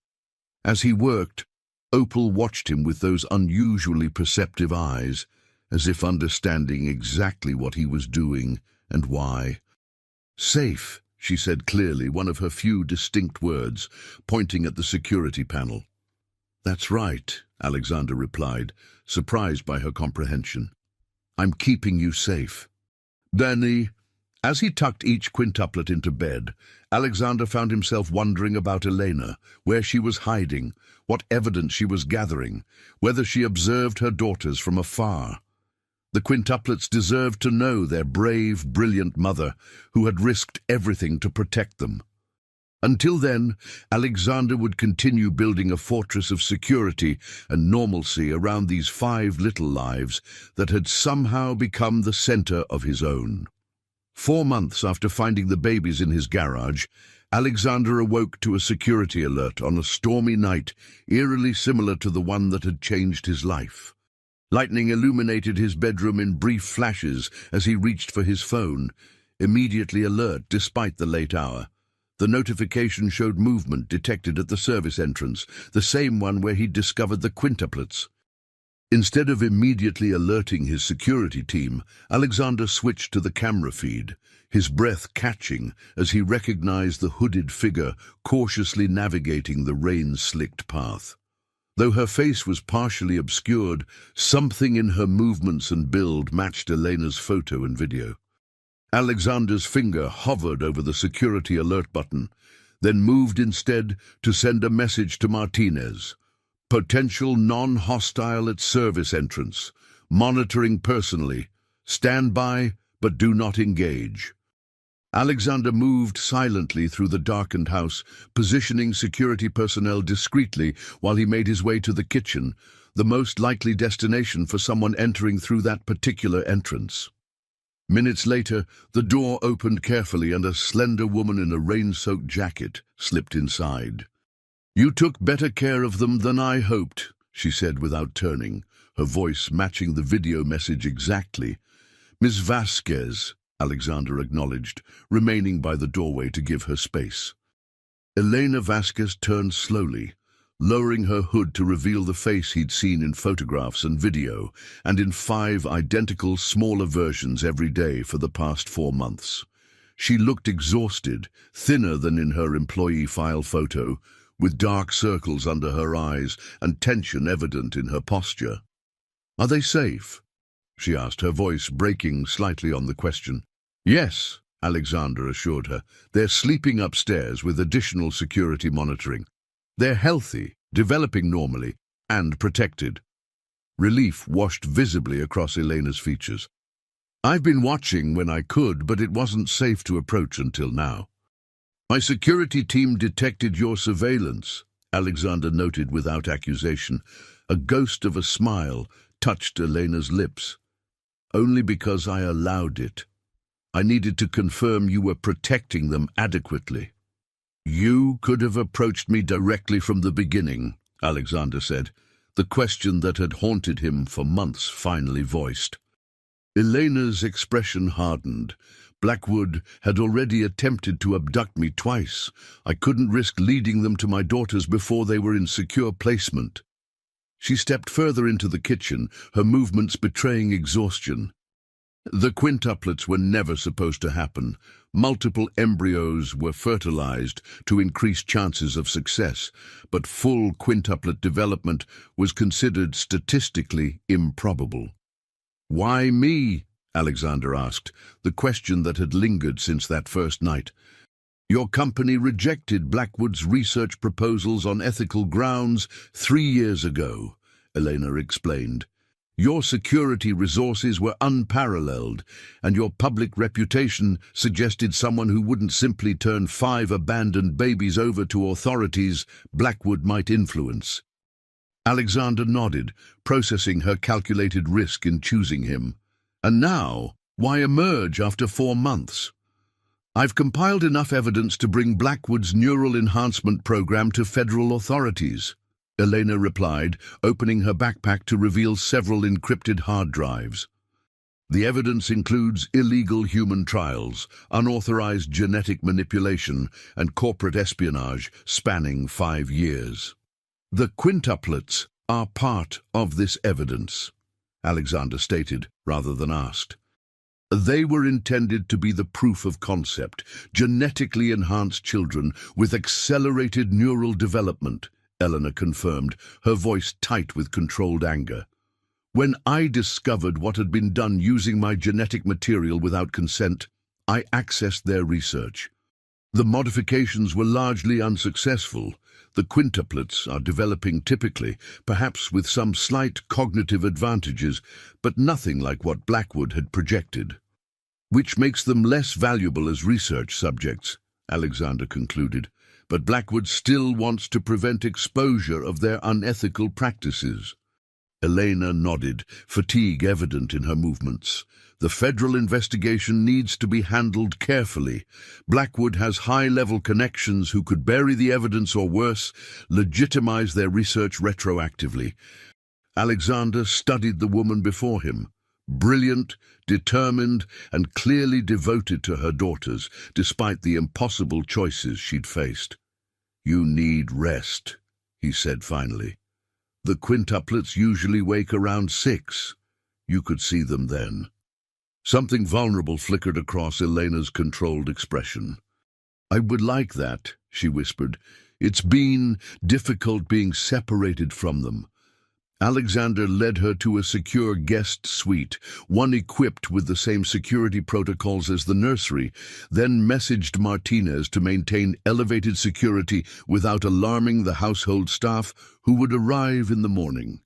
Speaker 2: As he worked, Opal watched him with those unusually perceptive eyes, as if understanding exactly what he was doing and why. "Safe," she said clearly, one of her few distinct words, pointing at the security panel. "That's right," Alexander replied, surprised by her comprehension. "I'm keeping you safe." Danny. As he tucked each quintuplet into bed, Alexander found himself wondering about Elena, where she was hiding, what evidence she was gathering, whether she observed her daughters from afar. The quintuplets deserved to know their brave, brilliant mother, who had risked everything to protect them. Until then, Alexander would continue building a fortress of security and normalcy around these 5 little lives that had somehow become the center of his own. 4 months after finding the babies in his garage, Alexander awoke to a security alert on a stormy night, eerily similar to the one that had changed his life. Lightning illuminated his bedroom in brief flashes as he reached for his phone, immediately alert despite the late hour. The notification showed movement detected at the service entrance, the same one where he'd discovered the quintuplets. Instead of immediately alerting his security team, Alexander switched to the camera feed, his breath catching as he recognized the hooded figure cautiously navigating the rain-slicked path. Though her face was partially obscured, something in her movements and build matched Elena's photo and video. Alexander's finger hovered over the security alert button, then moved instead to send a message to Martinez. "Potential non-hostile at service entrance. Monitoring personally. Stand by, but do not engage. Alexander moved silently through the darkened house, positioning security personnel discreetly while he made his way to the kitchen, the most likely destination for someone entering through that particular entrance. Minutes later, the door opened carefully and a slender woman in a rain-soaked jacket slipped inside. "You took better care of them than I hoped," she said without turning, her voice matching the video message exactly. "Miss Vasquez," Alexander acknowledged, remaining by the doorway to give her space. Elena Vasquez turned slowly, lowering her hood to reveal the face he'd seen in photographs and video, and in 5 identical, smaller versions every day for the past 4 months. She looked exhausted, thinner than in her employee file photo, with dark circles under her eyes and tension evident in her posture. "Are they safe?" she asked, her voice breaking slightly on the question. "Yes," Alexander assured her. "They're sleeping upstairs with additional security monitoring. They're healthy, developing normally, and protected." Relief washed visibly across Elena's features. "I've been watching when I could, but it wasn't safe to approach until now." "My security team detected your surveillance," Alexander noted without accusation. A ghost of a smile touched Elena's lips. "Only because I allowed it. I needed to confirm you were protecting them adequately." "You could have approached me directly from the beginning," Alexander said, the question that had haunted him for months finally voiced. Elena's expression hardened. "Blackwood had already attempted to abduct me twice. I couldn't risk leading them to my daughters before they were in secure placement." She stepped further into the kitchen, her movements betraying exhaustion. The quintuplets were never supposed to happen. Multiple embryos were fertilized to increase chances of success, but full quintuplet development was considered statistically improbable. "Why me?" Alexander asked, the question that had lingered since that first night. "Your company rejected Blackwood's research proposals on ethical grounds 3 years ago," Elena explained. "Your security resources were unparalleled, and your public reputation suggested someone who wouldn't simply turn 5 abandoned babies over to authorities Blackwood might influence." Alexander nodded, processing her calculated risk in choosing him. "And now, why emerge after 4 months?" "I've compiled enough evidence to bring Blackwood's neural enhancement program to federal authorities," Elena replied, opening her backpack to reveal several encrypted hard drives. "The evidence includes illegal human trials, unauthorized genetic manipulation, and corporate espionage spanning 5 years. The quintuplets are part of this evidence," Alexander stated, rather than asked. "They were intended to be the proof of concept, genetically enhanced children with accelerated neural development," Eleanor confirmed, her voice tight with controlled anger. "When I discovered what had been done using my genetic material without consent, I accessed their research. The modifications were largely unsuccessful. The quintuplets are developing typically, perhaps with some slight cognitive advantages, but nothing like what Blackwood had projected. Which makes them less valuable as research subjects," Alexander concluded. "But Blackwood still wants to prevent exposure of their unethical practices." Elena nodded, fatigue evident in her movements. "The federal investigation needs to be handled carefully. Blackwood has high-level connections who could bury the evidence or worse, legitimize their research retroactively." Alexander studied the woman before him. Brilliant, determined, and clearly devoted to her daughters, despite the impossible choices she'd faced. "You need rest," he said finally. "The quintuplets usually wake around 6. You could see them then." Something vulnerable flickered across Elena's controlled expression. "I would like that," she whispered. "It's been difficult being separated from them." Alexander led her to a secure guest suite, one equipped with the same security protocols as the nursery, then messaged Martinez to maintain elevated security without alarming the household staff who would arrive in the morning.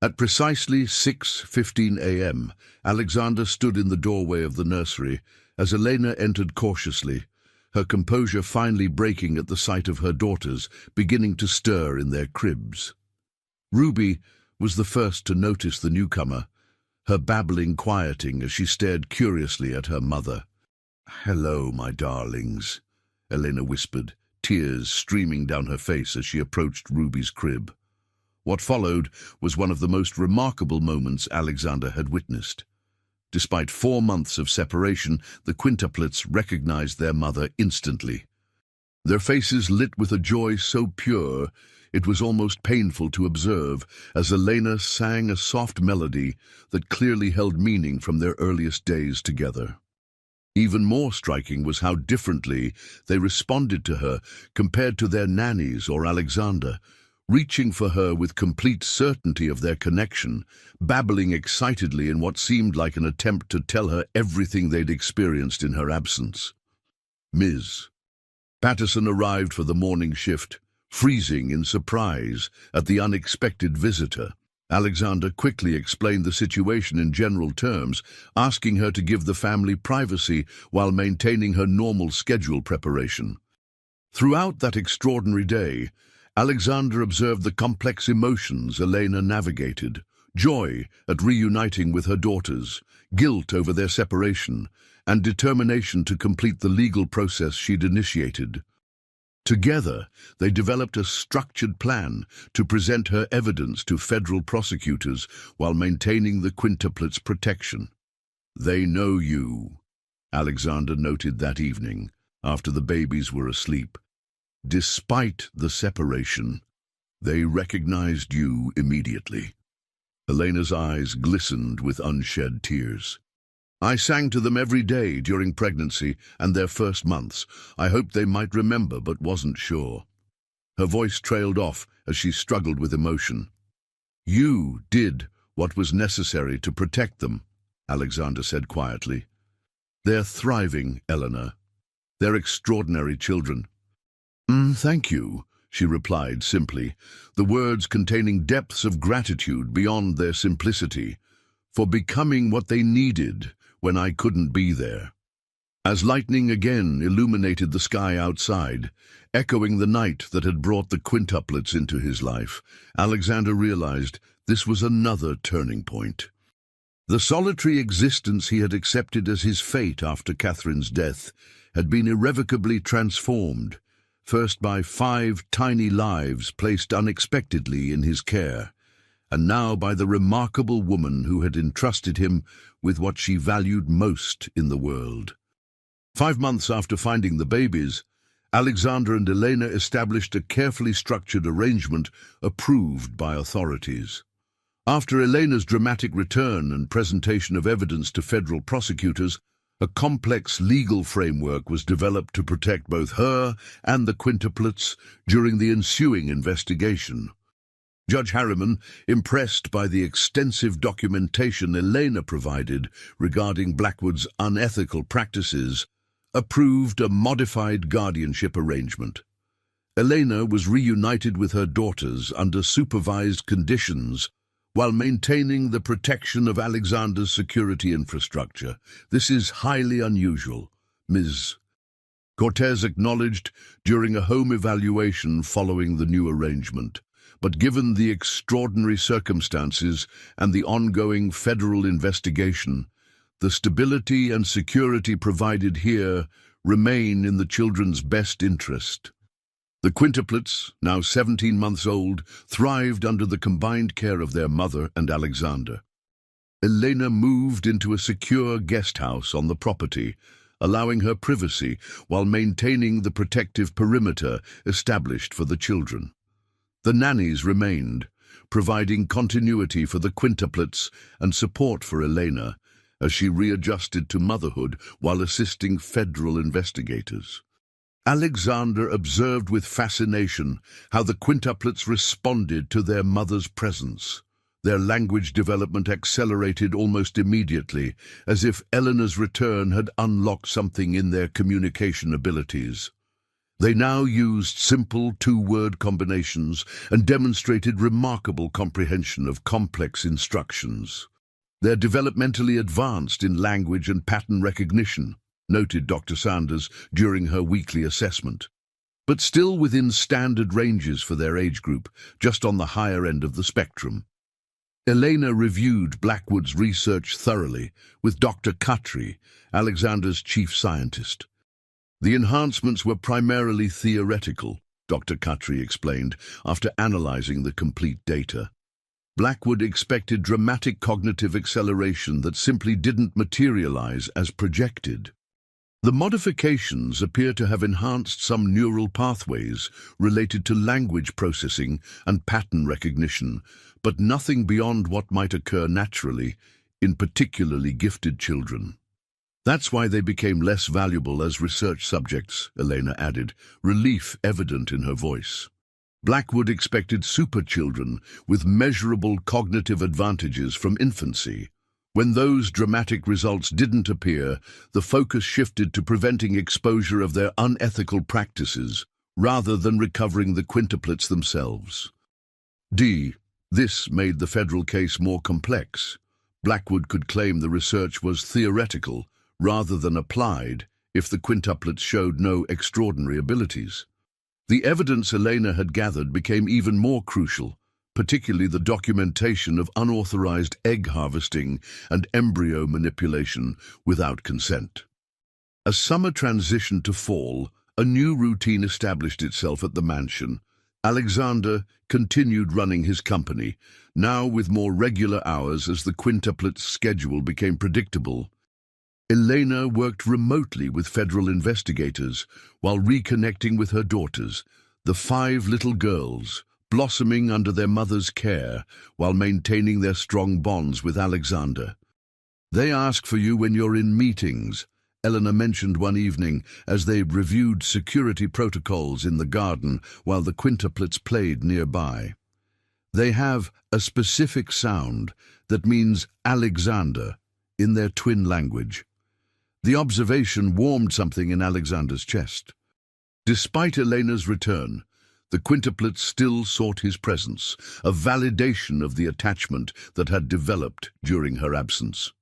Speaker 2: At precisely 6:15 a.m., Alexander stood in the doorway of the nursery as Elena entered cautiously, her composure finally breaking at the sight of her daughters beginning to stir in their cribs. Ruby was the first to notice the newcomer, her babbling quieting as she stared curiously at her mother. "Hello, my darlings," Elena whispered, tears streaming down her face as she approached Ruby's crib. What followed was one of the most remarkable moments Alexander had witnessed. Despite 4 months of separation, the quintuplets recognized their mother instantly. Their faces lit with a joy so pure it was almost painful to observe as Elena sang a soft melody that clearly held meaning from their earliest days together. Even more striking was how differently they responded to her compared to their nannies or Alexander, reaching for her with complete certainty of their connection, babbling excitedly in what seemed like an attempt to tell her everything they'd experienced in her absence. Ms. Patterson arrived for the morning shift, freezing in surprise at the unexpected visitor. Alexander quickly explained the situation in general terms, asking her to give the family privacy while maintaining her normal schedule preparation. Throughout that extraordinary day, Alexander observed the complex emotions Elena navigated: joy at reuniting with her daughters, guilt over their separation, and determination to complete the legal process she'd initiated. Together, they developed a structured plan to present her evidence to federal prosecutors while maintaining the quintuplets' protection. "They know you," Alexander noted that evening, after the babies were asleep. "Despite the separation, they recognized you immediately." Elena's eyes glistened with unshed tears. "I sang to them every day during pregnancy and their first months. I hoped they might remember, but wasn't sure." Her voice trailed off as she struggled with emotion. "You did what was necessary to protect them," Alexander said quietly. "They're thriving, Eleanor. They're extraordinary children." "Thank you," she replied simply, the words containing depths of gratitude beyond their simplicity, "for becoming what they needed when I couldn't be there." As lightning again illuminated the sky outside, echoing the night that had brought the quintuplets into his life, Alexander realized this was another turning point. The solitary existence he had accepted as his fate after Catherine's death had been irrevocably transformed, first by 5 tiny lives placed unexpectedly in his care, and now by the remarkable woman who had entrusted him with what she valued most in the world. 5 months after finding the babies, Alexander and Elena established a carefully structured arrangement approved by authorities. After Elena's dramatic return and presentation of evidence to federal prosecutors, a complex legal framework was developed to protect both her and the quintuplets during the ensuing investigation. Judge Harriman, impressed by the extensive documentation Elena provided regarding Blackwood's unethical practices, approved a modified guardianship arrangement. Elena was reunited with her daughters under supervised conditions while maintaining the protection of Alexander's security infrastructure. "This is highly unusual," Ms. Cortez acknowledged during a home evaluation following the new arrangement. "But given the extraordinary circumstances and the ongoing federal investigation, the stability and security provided here remain in the children's best interest." The quintuplets, now 17 months old, thrived under the combined care of their mother and Alexander. Elena moved into a secure guest house on the property, allowing her privacy while maintaining the protective perimeter established for the children. The nannies remained, providing continuity for the quintuplets and support for Elena as she readjusted to motherhood while assisting federal investigators. Alexander observed with fascination how the quintuplets responded to their mother's presence. Their language development accelerated almost immediately, as if Eleanor's return had unlocked something in their communication abilities. They now used simple two-word combinations and demonstrated remarkable comprehension of complex instructions. They're developmentally advanced in language and pattern recognition, noted Dr. Sanders during her weekly assessment, but still within standard ranges for their age group, just on the higher end of the spectrum. Elena reviewed Blackwood's research thoroughly with Dr. Khatri, Alexander's chief scientist. The enhancements were primarily theoretical, Dr. Khatri explained after analyzing the complete data. Blackwood expected dramatic cognitive acceleration that simply didn't materialize as projected. The modifications appear to have enhanced some neural pathways related to language processing and pattern recognition, but nothing beyond what might occur naturally in particularly gifted children. That's why they became less valuable as research subjects, Elena added, relief evident in her voice. Blackwood expected superchildren with measurable cognitive advantages from infancy. When those dramatic results didn't appear, the focus shifted to preventing exposure of their unethical practices, rather than recovering the quintuplets themselves. This made the federal case more complex. Blackwood could claim the research was theoretical, rather than applied, if the quintuplets showed no extraordinary abilities. The evidence Elena had gathered became even more crucial, particularly the documentation of unauthorized egg harvesting and embryo manipulation without consent. As summer transitioned to fall, a new routine established itself at the mansion. Alexander continued running his company, now with more regular hours as the quintuplets' schedule became predictable. Elena worked remotely with federal investigators while reconnecting with her daughters, the 5 little girls, blossoming under their mother's care while maintaining their strong bonds with Alexander. "They ask for you when you're in meetings," Eleanor mentioned one evening as they reviewed security protocols in the garden while the quintuplets played nearby. "They have a specific sound that means Alexander in their twin language." The observation warmed something in Alexander's chest. Despite Elena's return, the quintuplets still sought his presence, a validation of the attachment that had developed during her absence.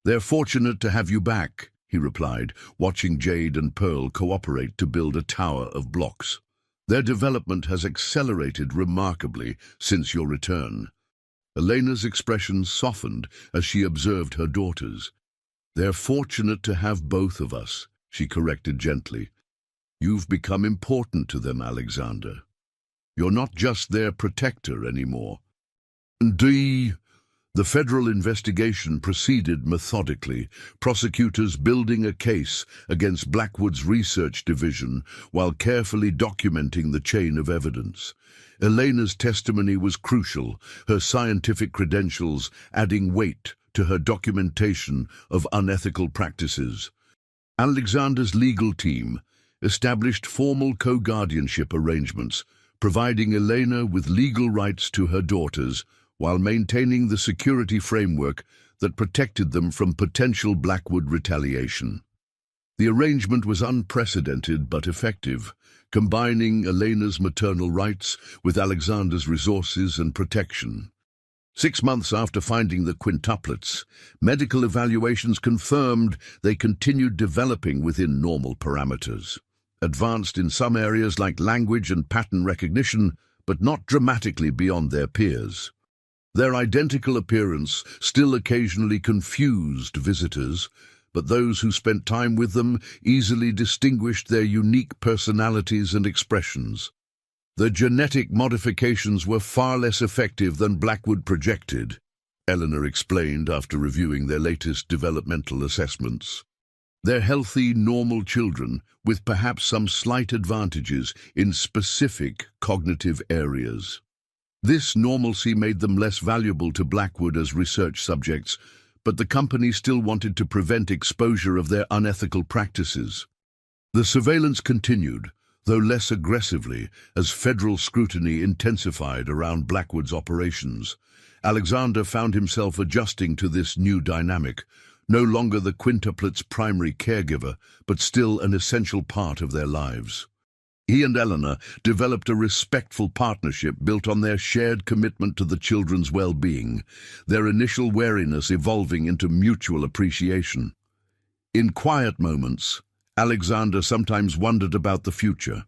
Speaker 2: "They're fortunate to have you back," he replied, watching Jade and Pearl cooperate to build a tower of blocks. "Their development has accelerated remarkably since your return." Elena's expression softened as she observed her daughters. "They're fortunate to have both of us," she corrected gently. "You've become important to them, Alexander. You're not just their protector anymore." The federal investigation proceeded methodically, prosecutors building a case against Blackwood's research division while carefully documenting the chain of evidence. Elena's testimony was crucial, her scientific credentials adding weight to her documentation of unethical practices. Alexander's legal team established formal co-guardianship arrangements, providing Elena with legal rights to her daughters while maintaining the security framework that protected them from potential Blackwood retaliation. The arrangement was unprecedented but effective, combining Elena's maternal rights with Alexander's resources and protection. 6 months after finding the quintuplets, medical evaluations confirmed they continued developing within normal parameters, advanced in some areas like language and pattern recognition, but not dramatically beyond their peers. Their identical appearance still occasionally confused visitors, but those who spent time with them easily distinguished their unique personalities and expressions. The genetic modifications were far less effective than Blackwood projected, Eleanor explained after reviewing their latest developmental assessments. They're healthy, normal children with perhaps some slight advantages in specific cognitive areas. This normalcy made them less valuable to Blackwood as research subjects, but the company still wanted to prevent exposure of their unethical practices. The surveillance continued, though less aggressively, as federal scrutiny intensified around Blackwood's operations. Alexander found himself adjusting to this new dynamic, no longer the quintuplets' primary caregiver, but still an essential part of their lives. He and Eleanor developed a respectful partnership built on their shared commitment to the children's well-being, their initial wariness evolving into mutual appreciation. In quiet moments, Alexander sometimes wondered about the future.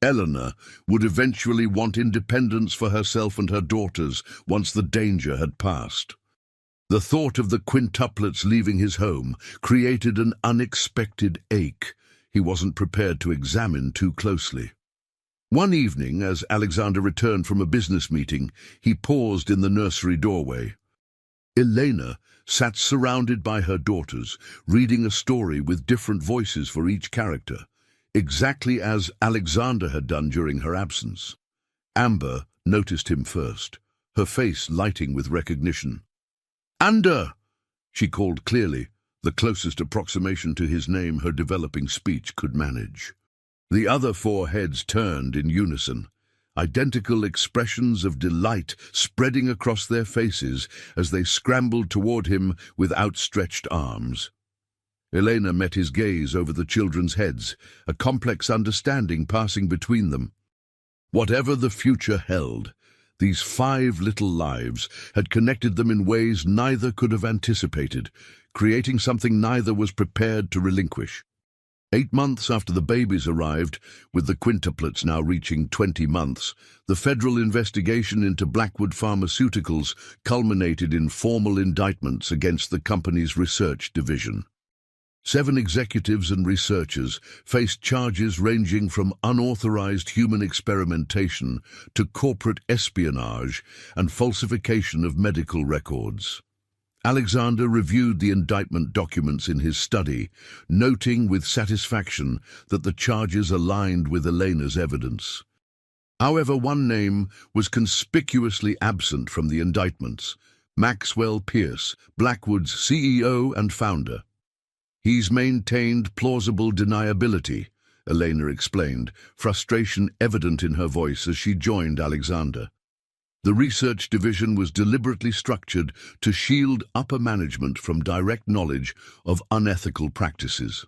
Speaker 2: Eleanor would eventually want independence for herself and her daughters once the danger had passed. The thought of the quintuplets leaving his home created an unexpected ache he wasn't prepared to examine too closely. One evening, as Alexander returned from a business meeting, he paused in the nursery doorway. Elena sat surrounded by her daughters, reading a story with different voices for each character, exactly as Alexander had done during her absence. Amber noticed him first, her face lighting with recognition. "Ander!" she called clearly, the closest approximation to his name her developing speech could manage. The other four heads turned in unison, identical expressions of delight spreading across their faces as they scrambled toward him with outstretched arms. Elena met his gaze over the children's heads, a complex understanding passing between them. Whatever the future held, these 5 little lives had connected them in ways neither could have anticipated, creating something neither was prepared to relinquish. 8 months after the babies arrived, with the quintuplets now reaching 20 months, the federal investigation into Blackwood Pharmaceuticals culminated in formal indictments against the company's research division. 7 executives and researchers faced charges ranging from unauthorized human experimentation to corporate espionage and falsification of medical records. Alexander reviewed the indictment documents in his study, noting with satisfaction that the charges aligned with Elena's evidence. However, one name was conspicuously absent from the indictments: Maxwell Pierce, Blackwood's CEO and founder. "He's maintained plausible deniability," Elena explained, frustration evident in her voice as she joined Alexander. The research division was deliberately structured to shield upper management from direct knowledge of unethical practices.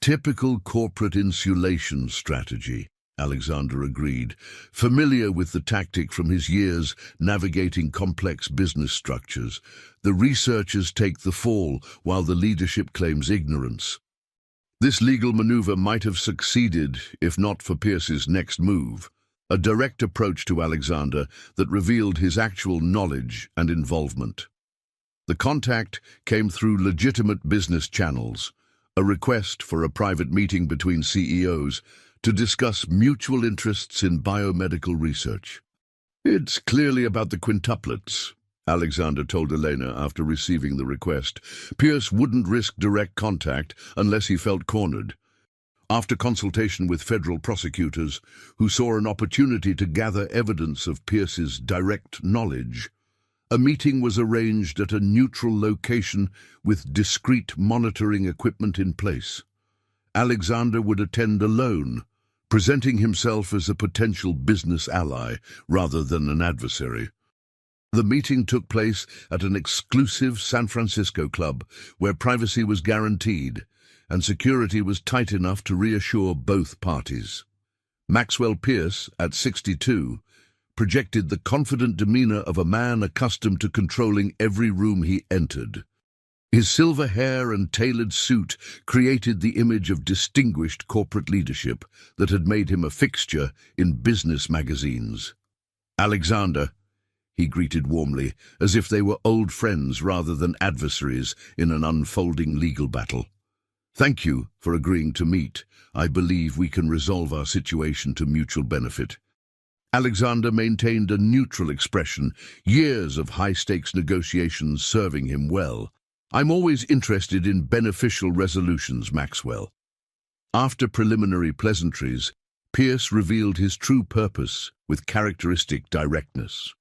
Speaker 2: "Typical corporate insulation strategy," Alexander agreed, familiar with the tactic from his years navigating complex business structures. The researchers take the fall while the leadership claims ignorance. This legal maneuver might have succeeded if not for Pierce's next move, a direct approach to Alexander that revealed his actual knowledge and involvement. The contact came through legitimate business channels, a request for a private meeting between CEOs to discuss mutual interests in biomedical research. "It's clearly about the quintuplets," Alexander told Elena after receiving the request. "Pierce wouldn't risk direct contact unless he felt cornered." After consultation with federal prosecutors, who saw an opportunity to gather evidence of Pierce's direct knowledge, a meeting was arranged at a neutral location with discreet monitoring equipment in place. Alexander would attend alone, presenting himself as a potential business ally rather than an adversary. The meeting took place at an exclusive San Francisco club where privacy was guaranteed and security was tight enough to reassure both parties. Maxwell Pierce, at 62, projected the confident demeanor of a man accustomed to controlling every room he entered. His silver hair and tailored suit created the image of distinguished corporate leadership that had made him a fixture in business magazines. "Alexander," he greeted warmly, as if they were old friends rather than adversaries in an unfolding legal battle. "Thank you for agreeing to meet. I believe we can resolve our situation to mutual benefit." Alexander maintained a neutral expression, years of high-stakes negotiations serving him well. "I'm always interested in beneficial resolutions, Maxwell." After preliminary pleasantries, Pierce revealed his true purpose with characteristic directness.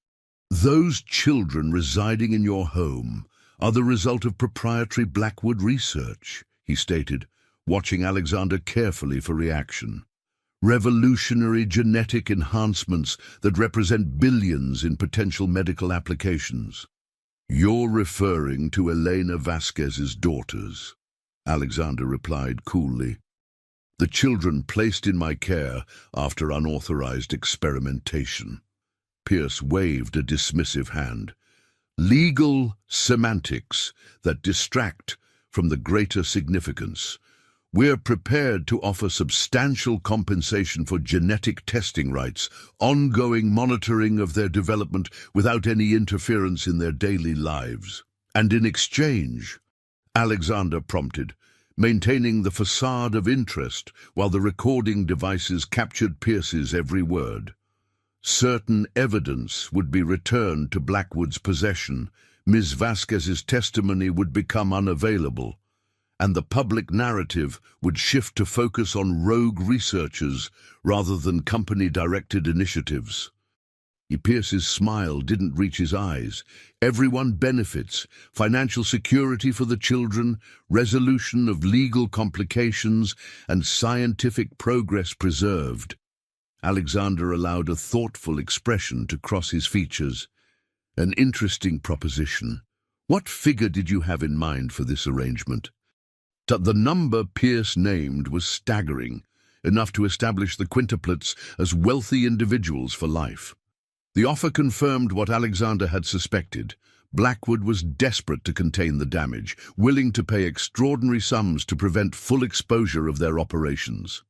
Speaker 2: "Those children residing in your home are the result of proprietary Blackwood research," he stated, watching Alexander carefully for reaction. "Revolutionary genetic enhancements that represent billions in potential medical applications." "You're referring to Elena Vasquez's daughters," Alexander replied coolly. The children placed in my care after unauthorized experimentation. Pierce waved a dismissive hand. Legal semantics that distract from the greater significance. We're prepared to offer substantial compensation for genetic testing rights, ongoing monitoring of their development without any interference in their daily lives. And in exchange, Alexander prompted, maintaining the facade of interest while the recording devices captured Pierce's every word. Certain evidence would be returned to Blackwood's possession, Ms. Vasquez's testimony would become unavailable, and the public narrative would shift to focus on rogue researchers rather than company-directed initiatives. Pierce's smile didn't reach his eyes. Everyone benefits: financial security for the children, resolution of legal complications, and scientific progress preserved. Alexander allowed a thoughtful expression to cross his features. An interesting proposition. What figure did you have in mind for this arrangement? The number Pierce named was staggering, enough to establish the quintuplets as wealthy individuals for life. The offer confirmed what Alexander had suspected. Blackwood was desperate to contain the damage, willing to pay extraordinary sums to prevent full exposure of their operations.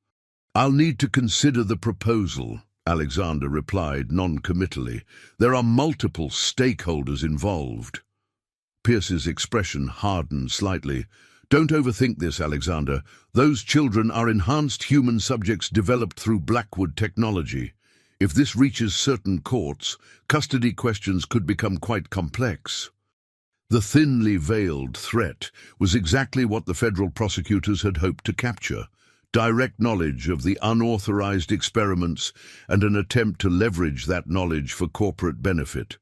Speaker 2: "I'll need to consider the proposal," Alexander replied non-committally. "There are multiple stakeholders involved." Pierce's expression hardened slightly. "Don't overthink this, Alexander. Those children are enhanced human subjects developed through Blackwood technology. If this reaches certain courts, custody questions could become quite complex." The thinly veiled threat was exactly what the federal prosecutors had hoped to capture: direct knowledge of the unauthorized experiments and an attempt to leverage that knowledge for corporate benefit.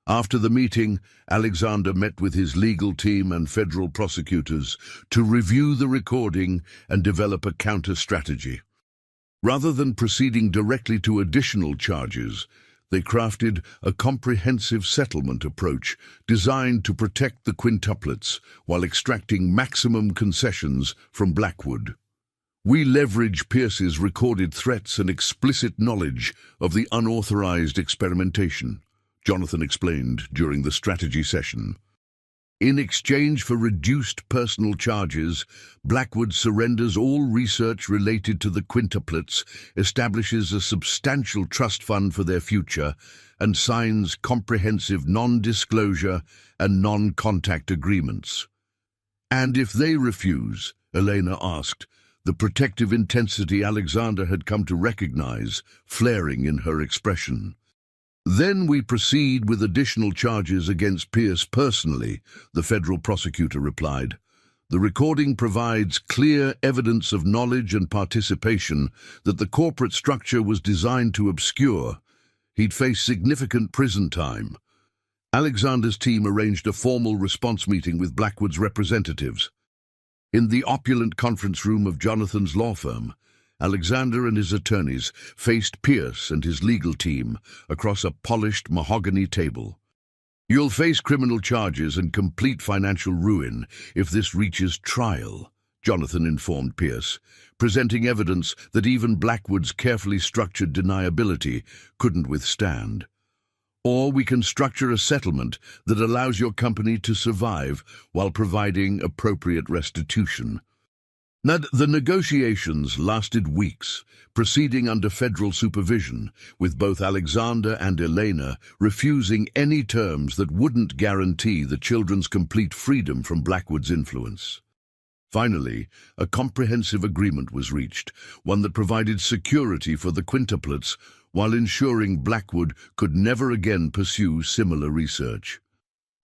Speaker 2: After the meeting, Alexander met with his legal team and federal prosecutors to review the recording and develop a counter-strategy. Rather than proceeding directly to additional charges, they crafted a comprehensive settlement approach designed to protect the quintuplets while extracting maximum concessions from Blackwood. "We leverage Pierce's recorded threats and explicit knowledge of the unauthorized experimentation," Jonathan explained during the strategy session. "In exchange for reduced personal charges, Blackwood surrenders all research related to the quintuplets, establishes a substantial trust fund for their future, and signs comprehensive non-disclosure and non-contact agreements." "And if they refuse?" Elena asked, the protective intensity Alexander had come to recognize flaring in her expression. "Then we proceed with additional charges against Pierce personally," the federal prosecutor replied. "The recording provides clear evidence of knowledge and participation that the corporate structure was designed to obscure. He'd face significant prison time." Alexander's team arranged a formal response meeting with Blackwood's representatives. In the opulent conference room of Jonathan's law firm, Alexander and his attorneys faced Pierce and his legal team across a polished mahogany table. "You'll face criminal charges and complete financial ruin if this reaches trial," Jonathan informed Pierce, presenting evidence that even Blackwood's carefully structured deniability couldn't withstand. "Or we can structure a settlement that allows your company to survive while providing appropriate restitution." The negotiations lasted weeks, proceeding under federal supervision, with both Alexander and Elena refusing any terms that wouldn't guarantee the children's complete freedom from Blackwood's influence. Finally, a comprehensive agreement was reached, one that provided security for the quintuplets while ensuring Blackwood could never again pursue similar research.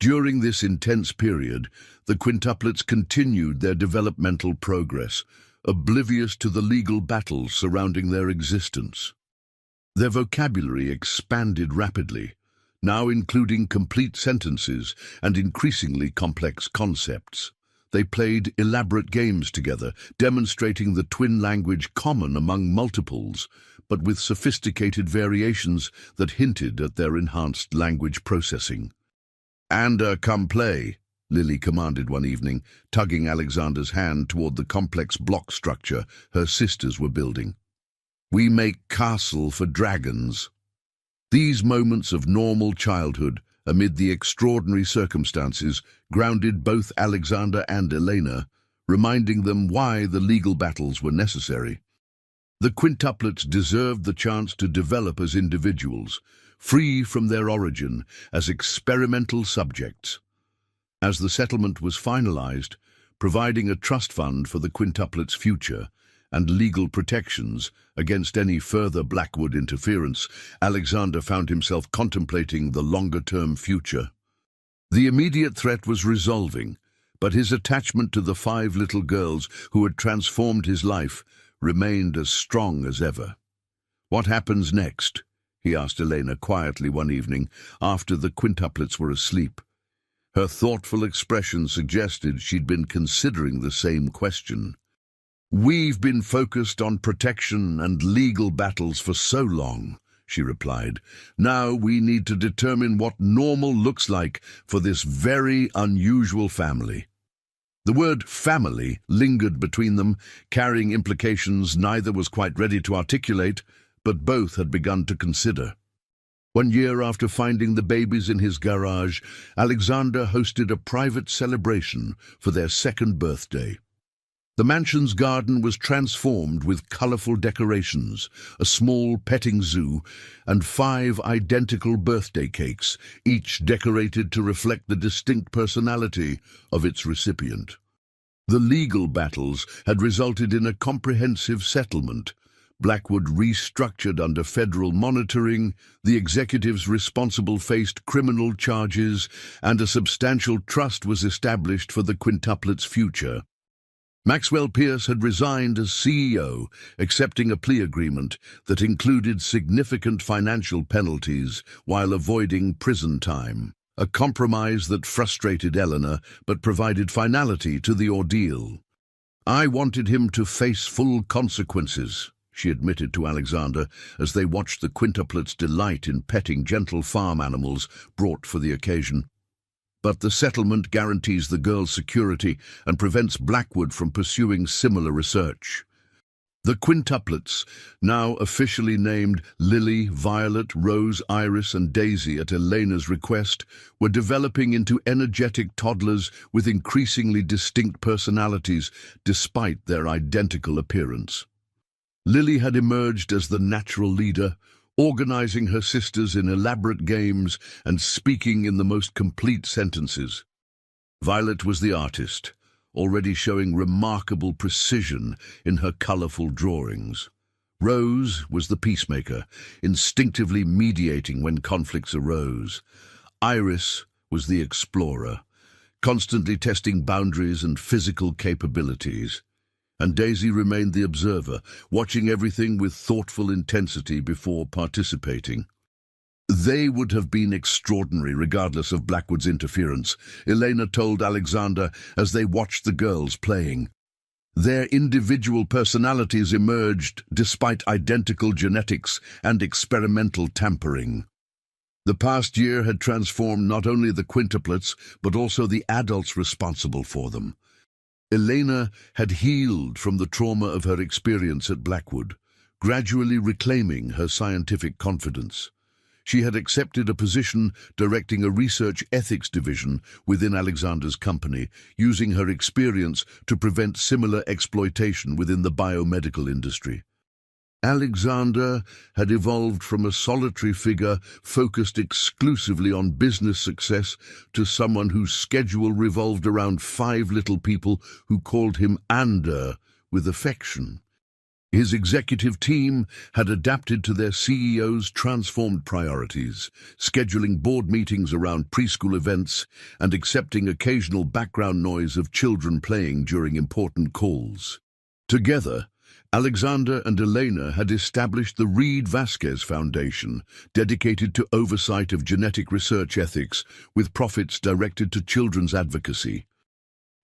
Speaker 2: During this intense period, the quintuplets continued their developmental progress, oblivious to the legal battles surrounding their existence. Their vocabulary expanded rapidly, now including complete sentences and increasingly complex concepts. They played elaborate games together, demonstrating the twin language common among multiples, but with sophisticated variations that hinted at their enhanced language processing. "And come play," Lily commanded one evening, tugging Alexander's hand toward the complex block structure her sisters were building. "We make castle for dragons." These moments of normal childhood, amid the extraordinary circumstances, grounded both Alexander and Elena, reminding them why the legal battles were necessary. The quintuplets deserved the chance to develop as individuals, free from their origin as experimental subjects. As the settlement was finalized, providing a trust fund for the quintuplets' future and legal protections against any further Blackwood interference, Alexander found himself contemplating the longer-term future. The immediate threat was resolving, but his attachment to the 5 little girls who had transformed his life remained as strong as ever. "What happens next?" he asked Elena quietly one evening after the quintuplets were asleep. Her thoughtful expression suggested she'd been considering the same question. "We've been focused on protection and legal battles for so long," she replied. "Now we need to determine what normal looks like for this very unusual family." The word family lingered between them, carrying implications neither was quite ready to articulate, but both had begun to consider. 1 year after finding the babies in his garage, Alexander hosted a private celebration for their 2nd birthday. The mansion's garden was transformed with colorful decorations, a small petting zoo, and 5 identical birthday cakes, each decorated to reflect the distinct personality of its recipient. The legal battles had resulted in a comprehensive settlement. Blackwood restructured under federal monitoring, the executives responsible faced criminal charges, and a substantial trust was established for the quintuplets' future. Maxwell Pierce had resigned as CEO, accepting a plea agreement that included significant financial penalties while avoiding prison time, a compromise that frustrated Eleanor but provided finality to the ordeal. "I wanted him to face full consequences," she admitted to Alexander as they watched the quintuplets delight in petting gentle farm animals brought for the occasion. "But the settlement guarantees the girls' security and prevents Blackwood from pursuing similar research." The quintuplets, now officially named Lily, Violet, Rose, Iris, and Daisy at Elena's request, were developing into energetic toddlers with increasingly distinct personalities despite their identical appearance. Lily had emerged as the natural leader, organizing her sisters in elaborate games and speaking in the most complete sentences. Violet was the artist, already showing remarkable precision in her colorful drawings. Rose was the peacemaker, instinctively mediating when conflicts arose. Iris was the explorer, constantly testing boundaries and physical capabilities. And Daisy remained the observer, watching everything with thoughtful intensity before participating. They would have been extraordinary regardless of Blackwood's interference, Elena told Alexander as they watched the girls playing. Their individual personalities emerged despite identical genetics and experimental tampering. The past year had transformed not only the quintuplets, but also the adults responsible for them. Elena had healed from the trauma of her experience at Blackwood, gradually reclaiming her scientific confidence. She had accepted a position directing a research ethics division within Alexander's company, using her experience to prevent similar exploitation within the biomedical industry. Alexander had evolved from a solitary figure focused exclusively on business success to someone whose schedule revolved around 5 little people who called him Ander with affection. His executive team had adapted to their CEO's transformed priorities, scheduling board meetings around preschool events and accepting occasional background noise of children playing during important calls. Together, Alexander and Elena had established the Reed Vasquez Foundation, dedicated to oversight of genetic research ethics, with profits directed to children's advocacy.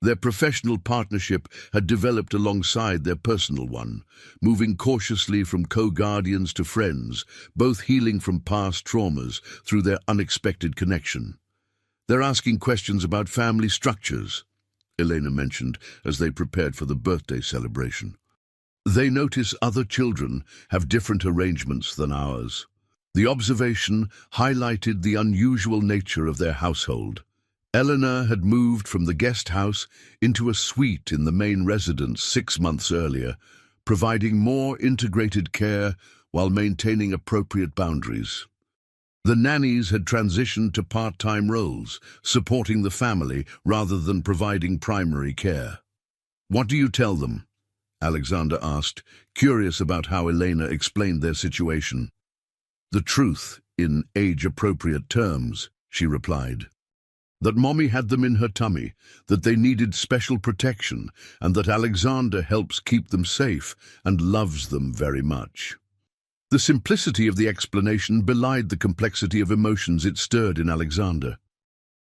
Speaker 2: Their professional partnership had developed alongside their personal one, moving cautiously from co-guardians to friends, both healing from past traumas through their unexpected connection. They're asking questions about family structures, Elena mentioned as they prepared for the birthday celebration. They notice other children have different arrangements than ours. The observation highlighted the unusual nature of their household. Eleanor had moved from the guest house into a suite in the main residence 6 months earlier, providing more integrated care while maintaining appropriate boundaries. The nannies had transitioned to part-time roles, supporting the family rather than providing primary care. "What do you tell them?" Alexander asked, curious about how Elena explained their situation. "The truth, in age-appropriate terms," she replied. "That Mommy had them in her tummy, that they needed special protection, and that Alexander helps keep them safe and loves them very much." The simplicity of the explanation belied the complexity of emotions it stirred in Alexander.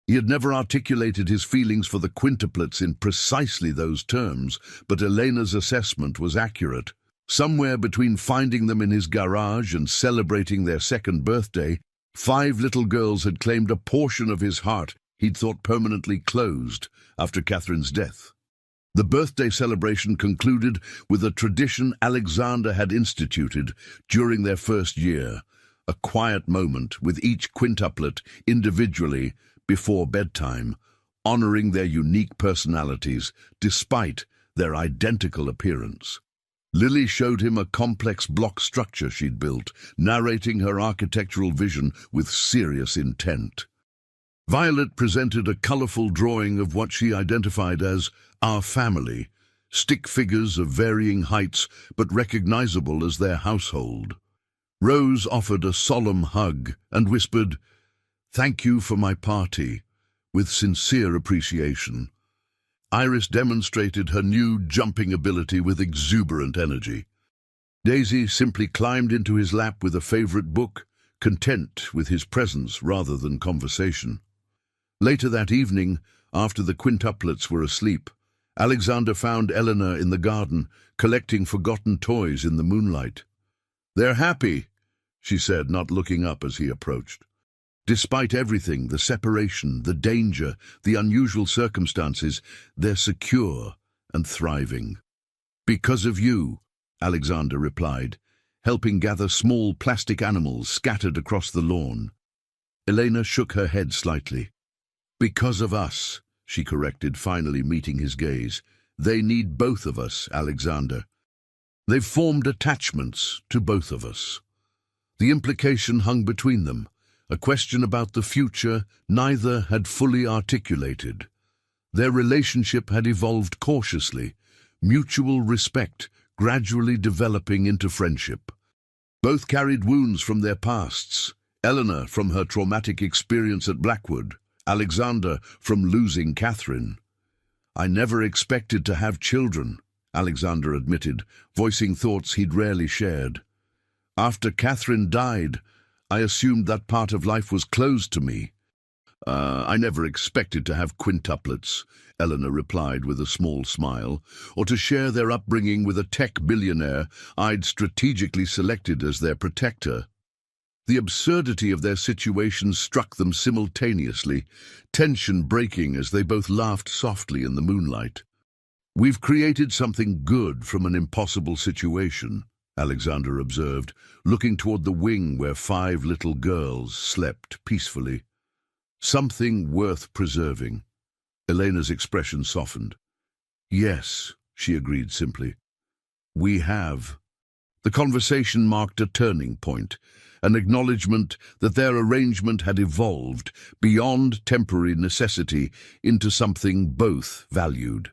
Speaker 2: He had never articulated his feelings for the quintuplets in precisely those terms, but Elena's assessment was accurate. Somewhere between finding them in his garage and celebrating their second birthday, 5 little girls had claimed a portion of his heart he'd thought permanently closed after Catherine's death. The birthday celebration concluded with a tradition Alexander had instituted during their first year, a quiet moment with each quintuplet individually before bedtime, honoring their unique personalities despite their identical appearance. Lily showed him a complex block structure she'd built, narrating her architectural vision with serious intent. Violet presented a colorful drawing of what she identified as our family, stick figures of varying heights but recognizable as their household. Rose offered a solemn hug and whispered, "Thank you for my party," with sincere appreciation. Iris demonstrated her new jumping ability with exuberant energy. Daisy simply climbed into his lap with a favorite book, content with his presence rather than conversation. Later that evening, after the quintuplets were asleep, Alexander found Eleanor in the garden, collecting forgotten toys in the moonlight. "They're happy," she said, not looking up as he approached. "Despite everything, the separation, the danger, the unusual circumstances, they're secure and thriving." "Because of you," Alexander replied, helping gather small plastic animals scattered across the lawn. Elena shook her head slightly. "Because of us," she corrected, finally meeting his gaze. "They need both of us, Alexander. They've formed attachments to both of us." The implication hung between them, a question about the future neither had fully articulated. Their relationship had evolved cautiously, mutual respect gradually developing into friendship. Both carried wounds from their pasts, Eleanor from her traumatic experience at Blackwood, Alexander from losing Catherine. "I never expected to have children," Alexander admitted, voicing thoughts he'd rarely shared. "After Catherine died, I assumed that part of life was closed to me." I never expected to have quintuplets," Eleanor replied with a small smile, "or to share their upbringing with a tech billionaire I'd strategically selected as their protector." The absurdity of their situation struck them simultaneously, tension breaking as they both laughed softly in the moonlight. "We've created something good from an impossible situation," Alexander observed, looking toward the wing where 5 little girls slept peacefully. "Something worth preserving." Elena's expression softened. "Yes," she agreed simply. "We have." The conversation marked a turning point, an acknowledgement that their arrangement had evolved beyond temporary necessity into something both valued.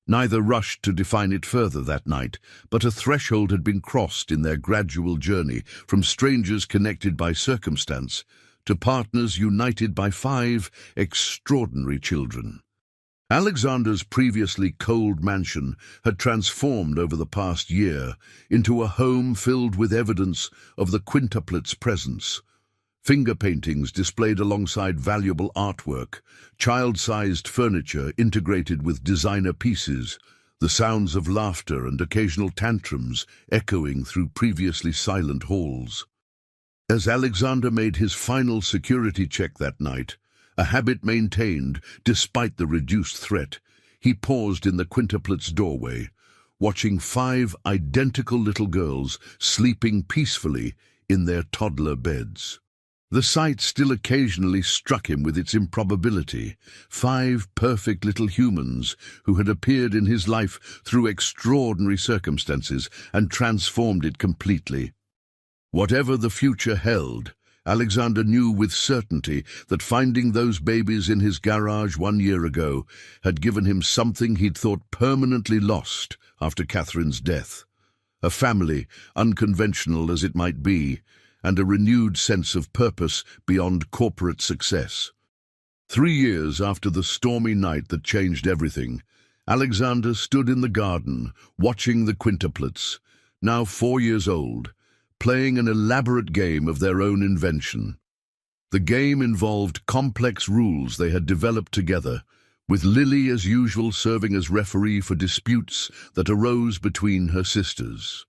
Speaker 2: Neither rushed to define it further that night, but a threshold had been crossed in their gradual journey from strangers connected by circumstance to partners united by 5 extraordinary children. Alexander's previously cold mansion had transformed over the past year into a home filled with evidence of the quintuplets' presence. Finger paintings displayed alongside valuable artwork, child-sized furniture integrated with designer pieces, the sounds of laughter and occasional tantrums echoing through previously silent halls. As Alexander made his final security check that night, a habit maintained despite the reduced threat, he paused in the quintuplets' doorway, watching 5 identical little girls sleeping peacefully in their toddler beds. The sight still occasionally struck him with its improbability. 5 perfect little humans who had appeared in his life through extraordinary circumstances and transformed it completely. Whatever the future held, Alexander knew with certainty that finding those babies in his garage 1 year ago had given him something he'd thought permanently lost after Catherine's death. A family, unconventional as it might be, and a renewed sense of purpose beyond corporate success. 3 years after the stormy night that changed everything, Alexander stood in the garden, watching the quintuplets, now 4 years old, playing an elaborate game of their own invention. The game involved complex rules they had developed together, with Lily as usual serving as referee for disputes that arose between her sisters.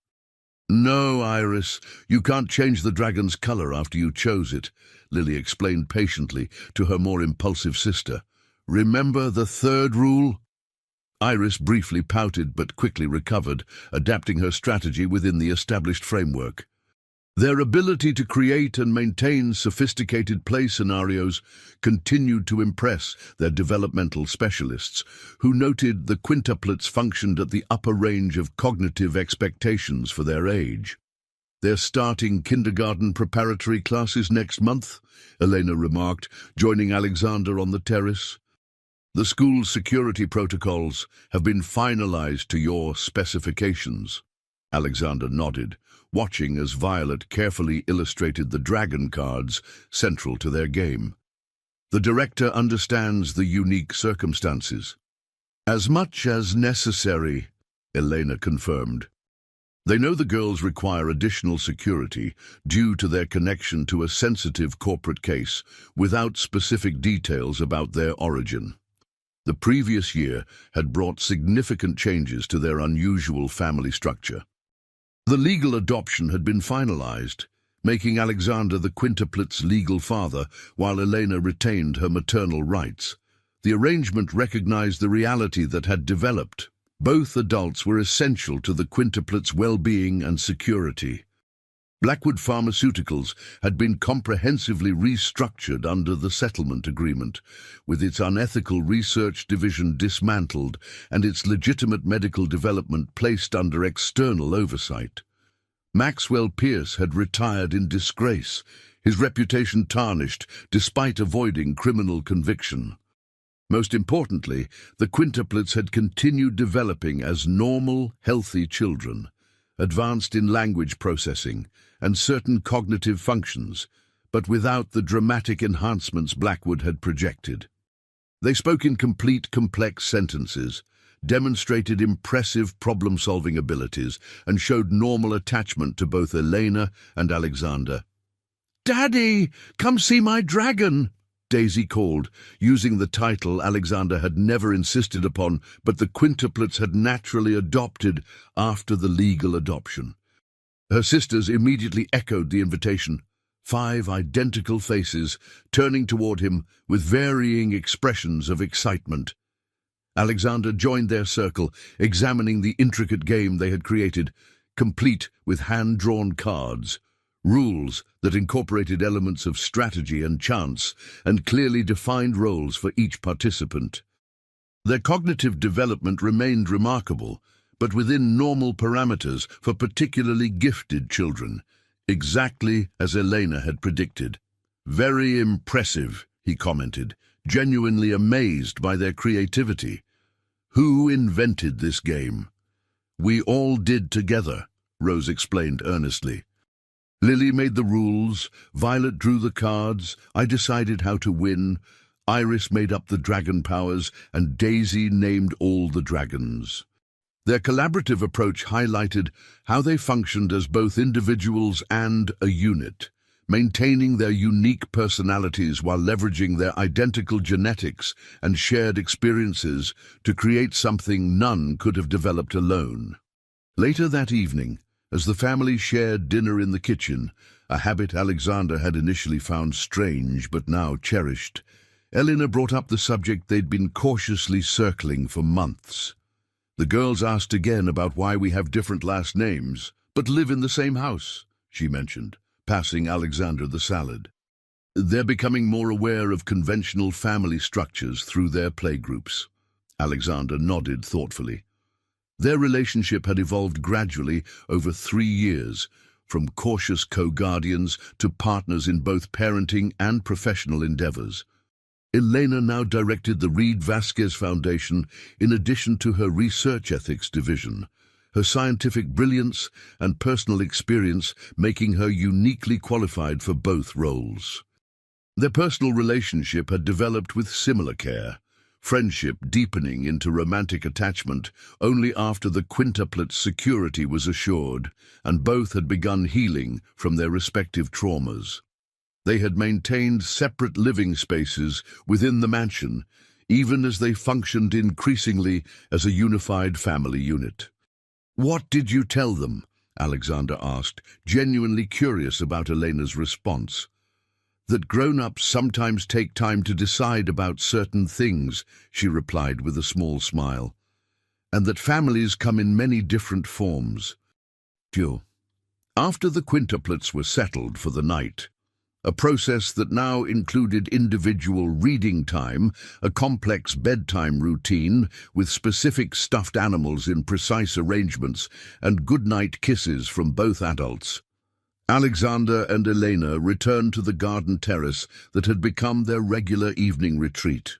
Speaker 2: "No, Iris, you can't change the dragon's color after you chose it," Lily explained patiently to her more impulsive sister. "Remember the 3rd rule?" Iris briefly pouted but quickly recovered, adapting her strategy within the established framework. Their ability to create and maintain sophisticated play scenarios continued to impress their developmental specialists, who noted the quintuplets functioned at the upper range of cognitive expectations for their age. "They're starting kindergarten preparatory classes next month," Elena remarked, joining Alexander on the terrace. "The school's security protocols have been finalized to your specifications." Alexander nodded, watching as Violet carefully illustrated the dragon cards central to their game. "The director understands the unique circumstances." "As much as necessary," Elena confirmed. They know the girls require additional security due to their connection to a sensitive corporate case, without specific details about their origin. The previous year had brought significant changes to their unusual family structure. The legal adoption had been finalized, making Alexander the quintuplets' legal father, while Elena retained her maternal rights. The arrangement recognized the reality that had developed. Both adults were essential to the quintuplets' well-being and security. Blackwood Pharmaceuticals had been comprehensively restructured under the settlement agreement, with its unethical research division dismantled and its legitimate medical development placed under external oversight. Maxwell Pierce had retired in disgrace, his reputation tarnished despite avoiding criminal conviction. Most importantly, the quintuplets had continued developing as normal, healthy children, advanced in language processing and certain cognitive functions, but without the dramatic enhancements Blackwood had projected. They spoke in complete, complex sentences, demonstrated impressive problem-solving abilities, and showed normal attachment to both Elena and Alexander. "Daddy, come see my dragon!" Daisy called, using the title Alexander had never insisted upon, but the quintuplets had naturally adopted after the legal adoption. Her sisters immediately echoed the invitation, 5 identical faces turning toward him with varying expressions of excitement. Alexander joined their circle, examining the intricate game they had created, complete with hand-drawn cards, rules that incorporated elements of strategy and chance, and clearly defined roles for each participant. Their cognitive development remained remarkable, but within normal parameters for particularly gifted children, exactly as Elena had predicted. "Very impressive," he commented, genuinely amazed by their creativity. "Who invented this game?" "We all did together," Rose explained earnestly. "Lily made the rules, Violet drew the cards, I decided how to win, Iris made up the dragon powers, and Daisy named all the dragons." Their collaborative approach highlighted how they functioned as both individuals and a unit, maintaining their unique personalities while leveraging their identical genetics and shared experiences to create something none could have developed alone. Later that evening, as the family shared dinner in the kitchen, a habit Alexander had initially found strange but now cherished, Elena brought up the subject they'd been cautiously circling for months. The girls asked again about why we have different last names, but live in the same house, she mentioned, passing Alexander the salad. They're becoming more aware of conventional family structures through their playgroups. Alexander nodded thoughtfully. Their relationship had evolved gradually over 3 years, from cautious co-guardians to partners in both parenting and professional endeavors. Elena now directed the Reed Vasquez Foundation in addition to her research ethics division, her scientific brilliance and personal experience making her uniquely qualified for both roles. Their personal relationship had developed with similar care, friendship deepening into romantic attachment only after the quintuplets' security was assured, and both had begun healing from their respective traumas. They had maintained separate living spaces within the mansion, even as they functioned increasingly as a unified family unit. "What did you tell them?" Alexander asked, genuinely curious about Elena's response. "That grown-ups sometimes take time to decide about certain things," she replied with a small smile, "and that families come in many different forms." After the quintuplets were settled for the night, a process that now included individual reading time, a complex bedtime routine with specific stuffed animals in precise arrangements, and goodnight kisses from both adults, Alexander and Elena returned to the garden terrace that had become their regular evening retreat.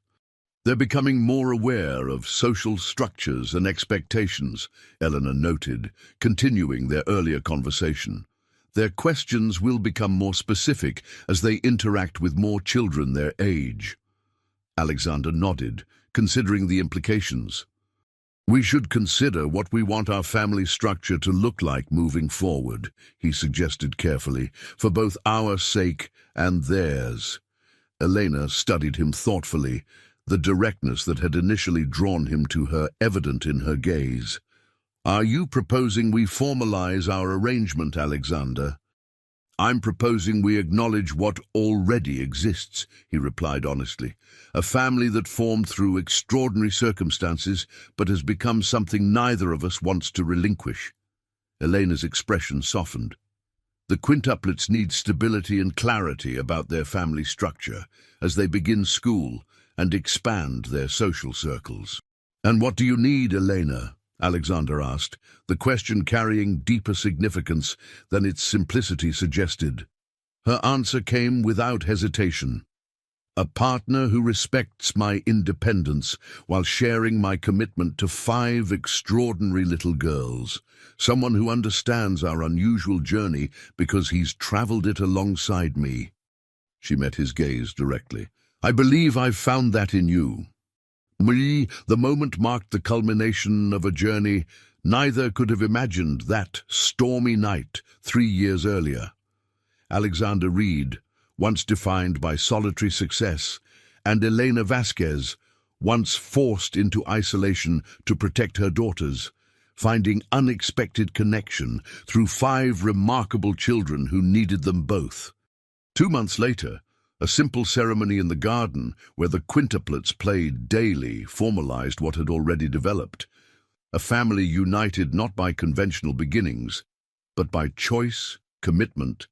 Speaker 2: "They're becoming more aware of social structures and expectations," Elena noted, continuing their earlier conversation. "Their questions will become more specific as they interact with more children their age." Alexander nodded, considering the implications. "We should consider what we want our family structure to look like moving forward," he suggested carefully, "for both our sake and theirs." Elena studied him thoughtfully, the directness that had initially drawn him to her evident in her gaze. "Are you proposing we formalize our arrangement, Alexander?" "I'm proposing we acknowledge what already exists," he replied honestly. "A family that formed through extraordinary circumstances, but has become something neither of us wants to relinquish." Elena's expression softened. "The quintuplets need stability and clarity about their family structure as they begin school and expand their social circles." "And what do you need, Elena?" Alexander asked, the question carrying deeper significance than its simplicity suggested. Her answer came without hesitation. "A partner who respects my independence while sharing my commitment to 5 extraordinary little girls. Someone who understands our unusual journey because he's traveled it alongside me." She met his gaze directly. "I believe I've found that in you." The moment marked the culmination of a journey neither could have imagined that stormy night 3 years earlier. Alexander Reed, once defined by solitary success, and Elena Vasquez, once forced into isolation to protect her daughters, finding unexpected connection through 5 remarkable children who needed them both. 2 months later, a simple ceremony in the garden where the quintuplets played daily formalized what had already developed. A family united not by conventional beginnings, but by choice, commitment,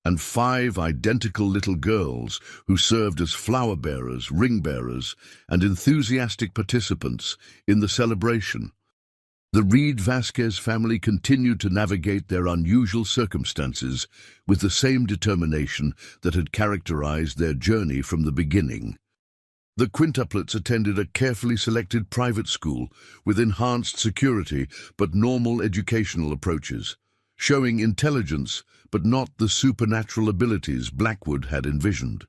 Speaker 2: and 5 identical little girls who served as flower bearers, ring bearers, and enthusiastic participants in the celebration. The Reed Vasquez family continued to navigate their unusual circumstances with the same determination that had characterized their journey from the beginning. The quintuplets attended a carefully selected private school with enhanced security but normal educational approaches, showing intelligence but not the supernatural abilities Blackwood had envisioned.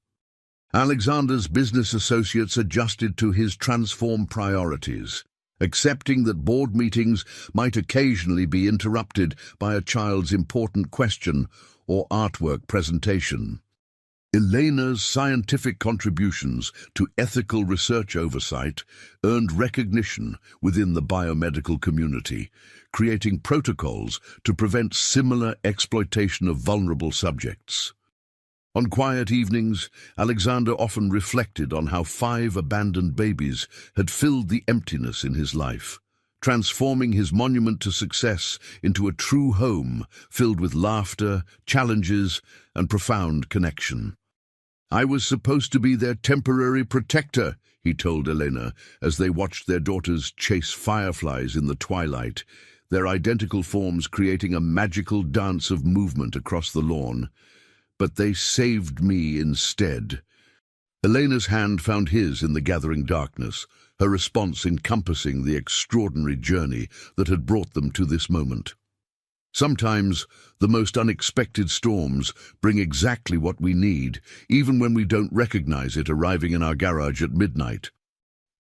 Speaker 2: Alexander's business associates adjusted to his transformed priorities, accepting that board meetings might occasionally be interrupted by a child's important question or artwork presentation. Elena's scientific contributions to ethical research oversight earned recognition within the biomedical community, creating protocols to prevent similar exploitation of vulnerable subjects. On quiet evenings, Alexander often reflected on how 5 abandoned babies had filled the emptiness in his life, transforming his monument to success into a true home filled with laughter, challenges, and profound connection. "I was supposed to be their temporary protector," he told Elena, as they watched their daughters chase fireflies in the twilight, their identical forms creating a magical dance of movement across the lawn. "But they saved me instead." Elena's hand found his in the gathering darkness, her response encompassing the extraordinary journey that had brought them to this moment. Sometimes, the most unexpected storms bring exactly what we need, even when we don't recognize it arriving in our garage at midnight.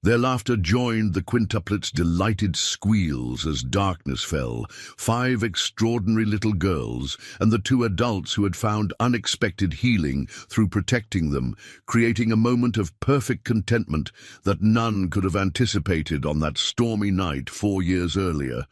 Speaker 2: Their laughter joined the quintuplet's delighted squeals as darkness fell, 5 extraordinary little girls and the 2 adults who had found unexpected healing through protecting them, creating a moment of perfect contentment that none could have anticipated on that stormy night 4 years earlier.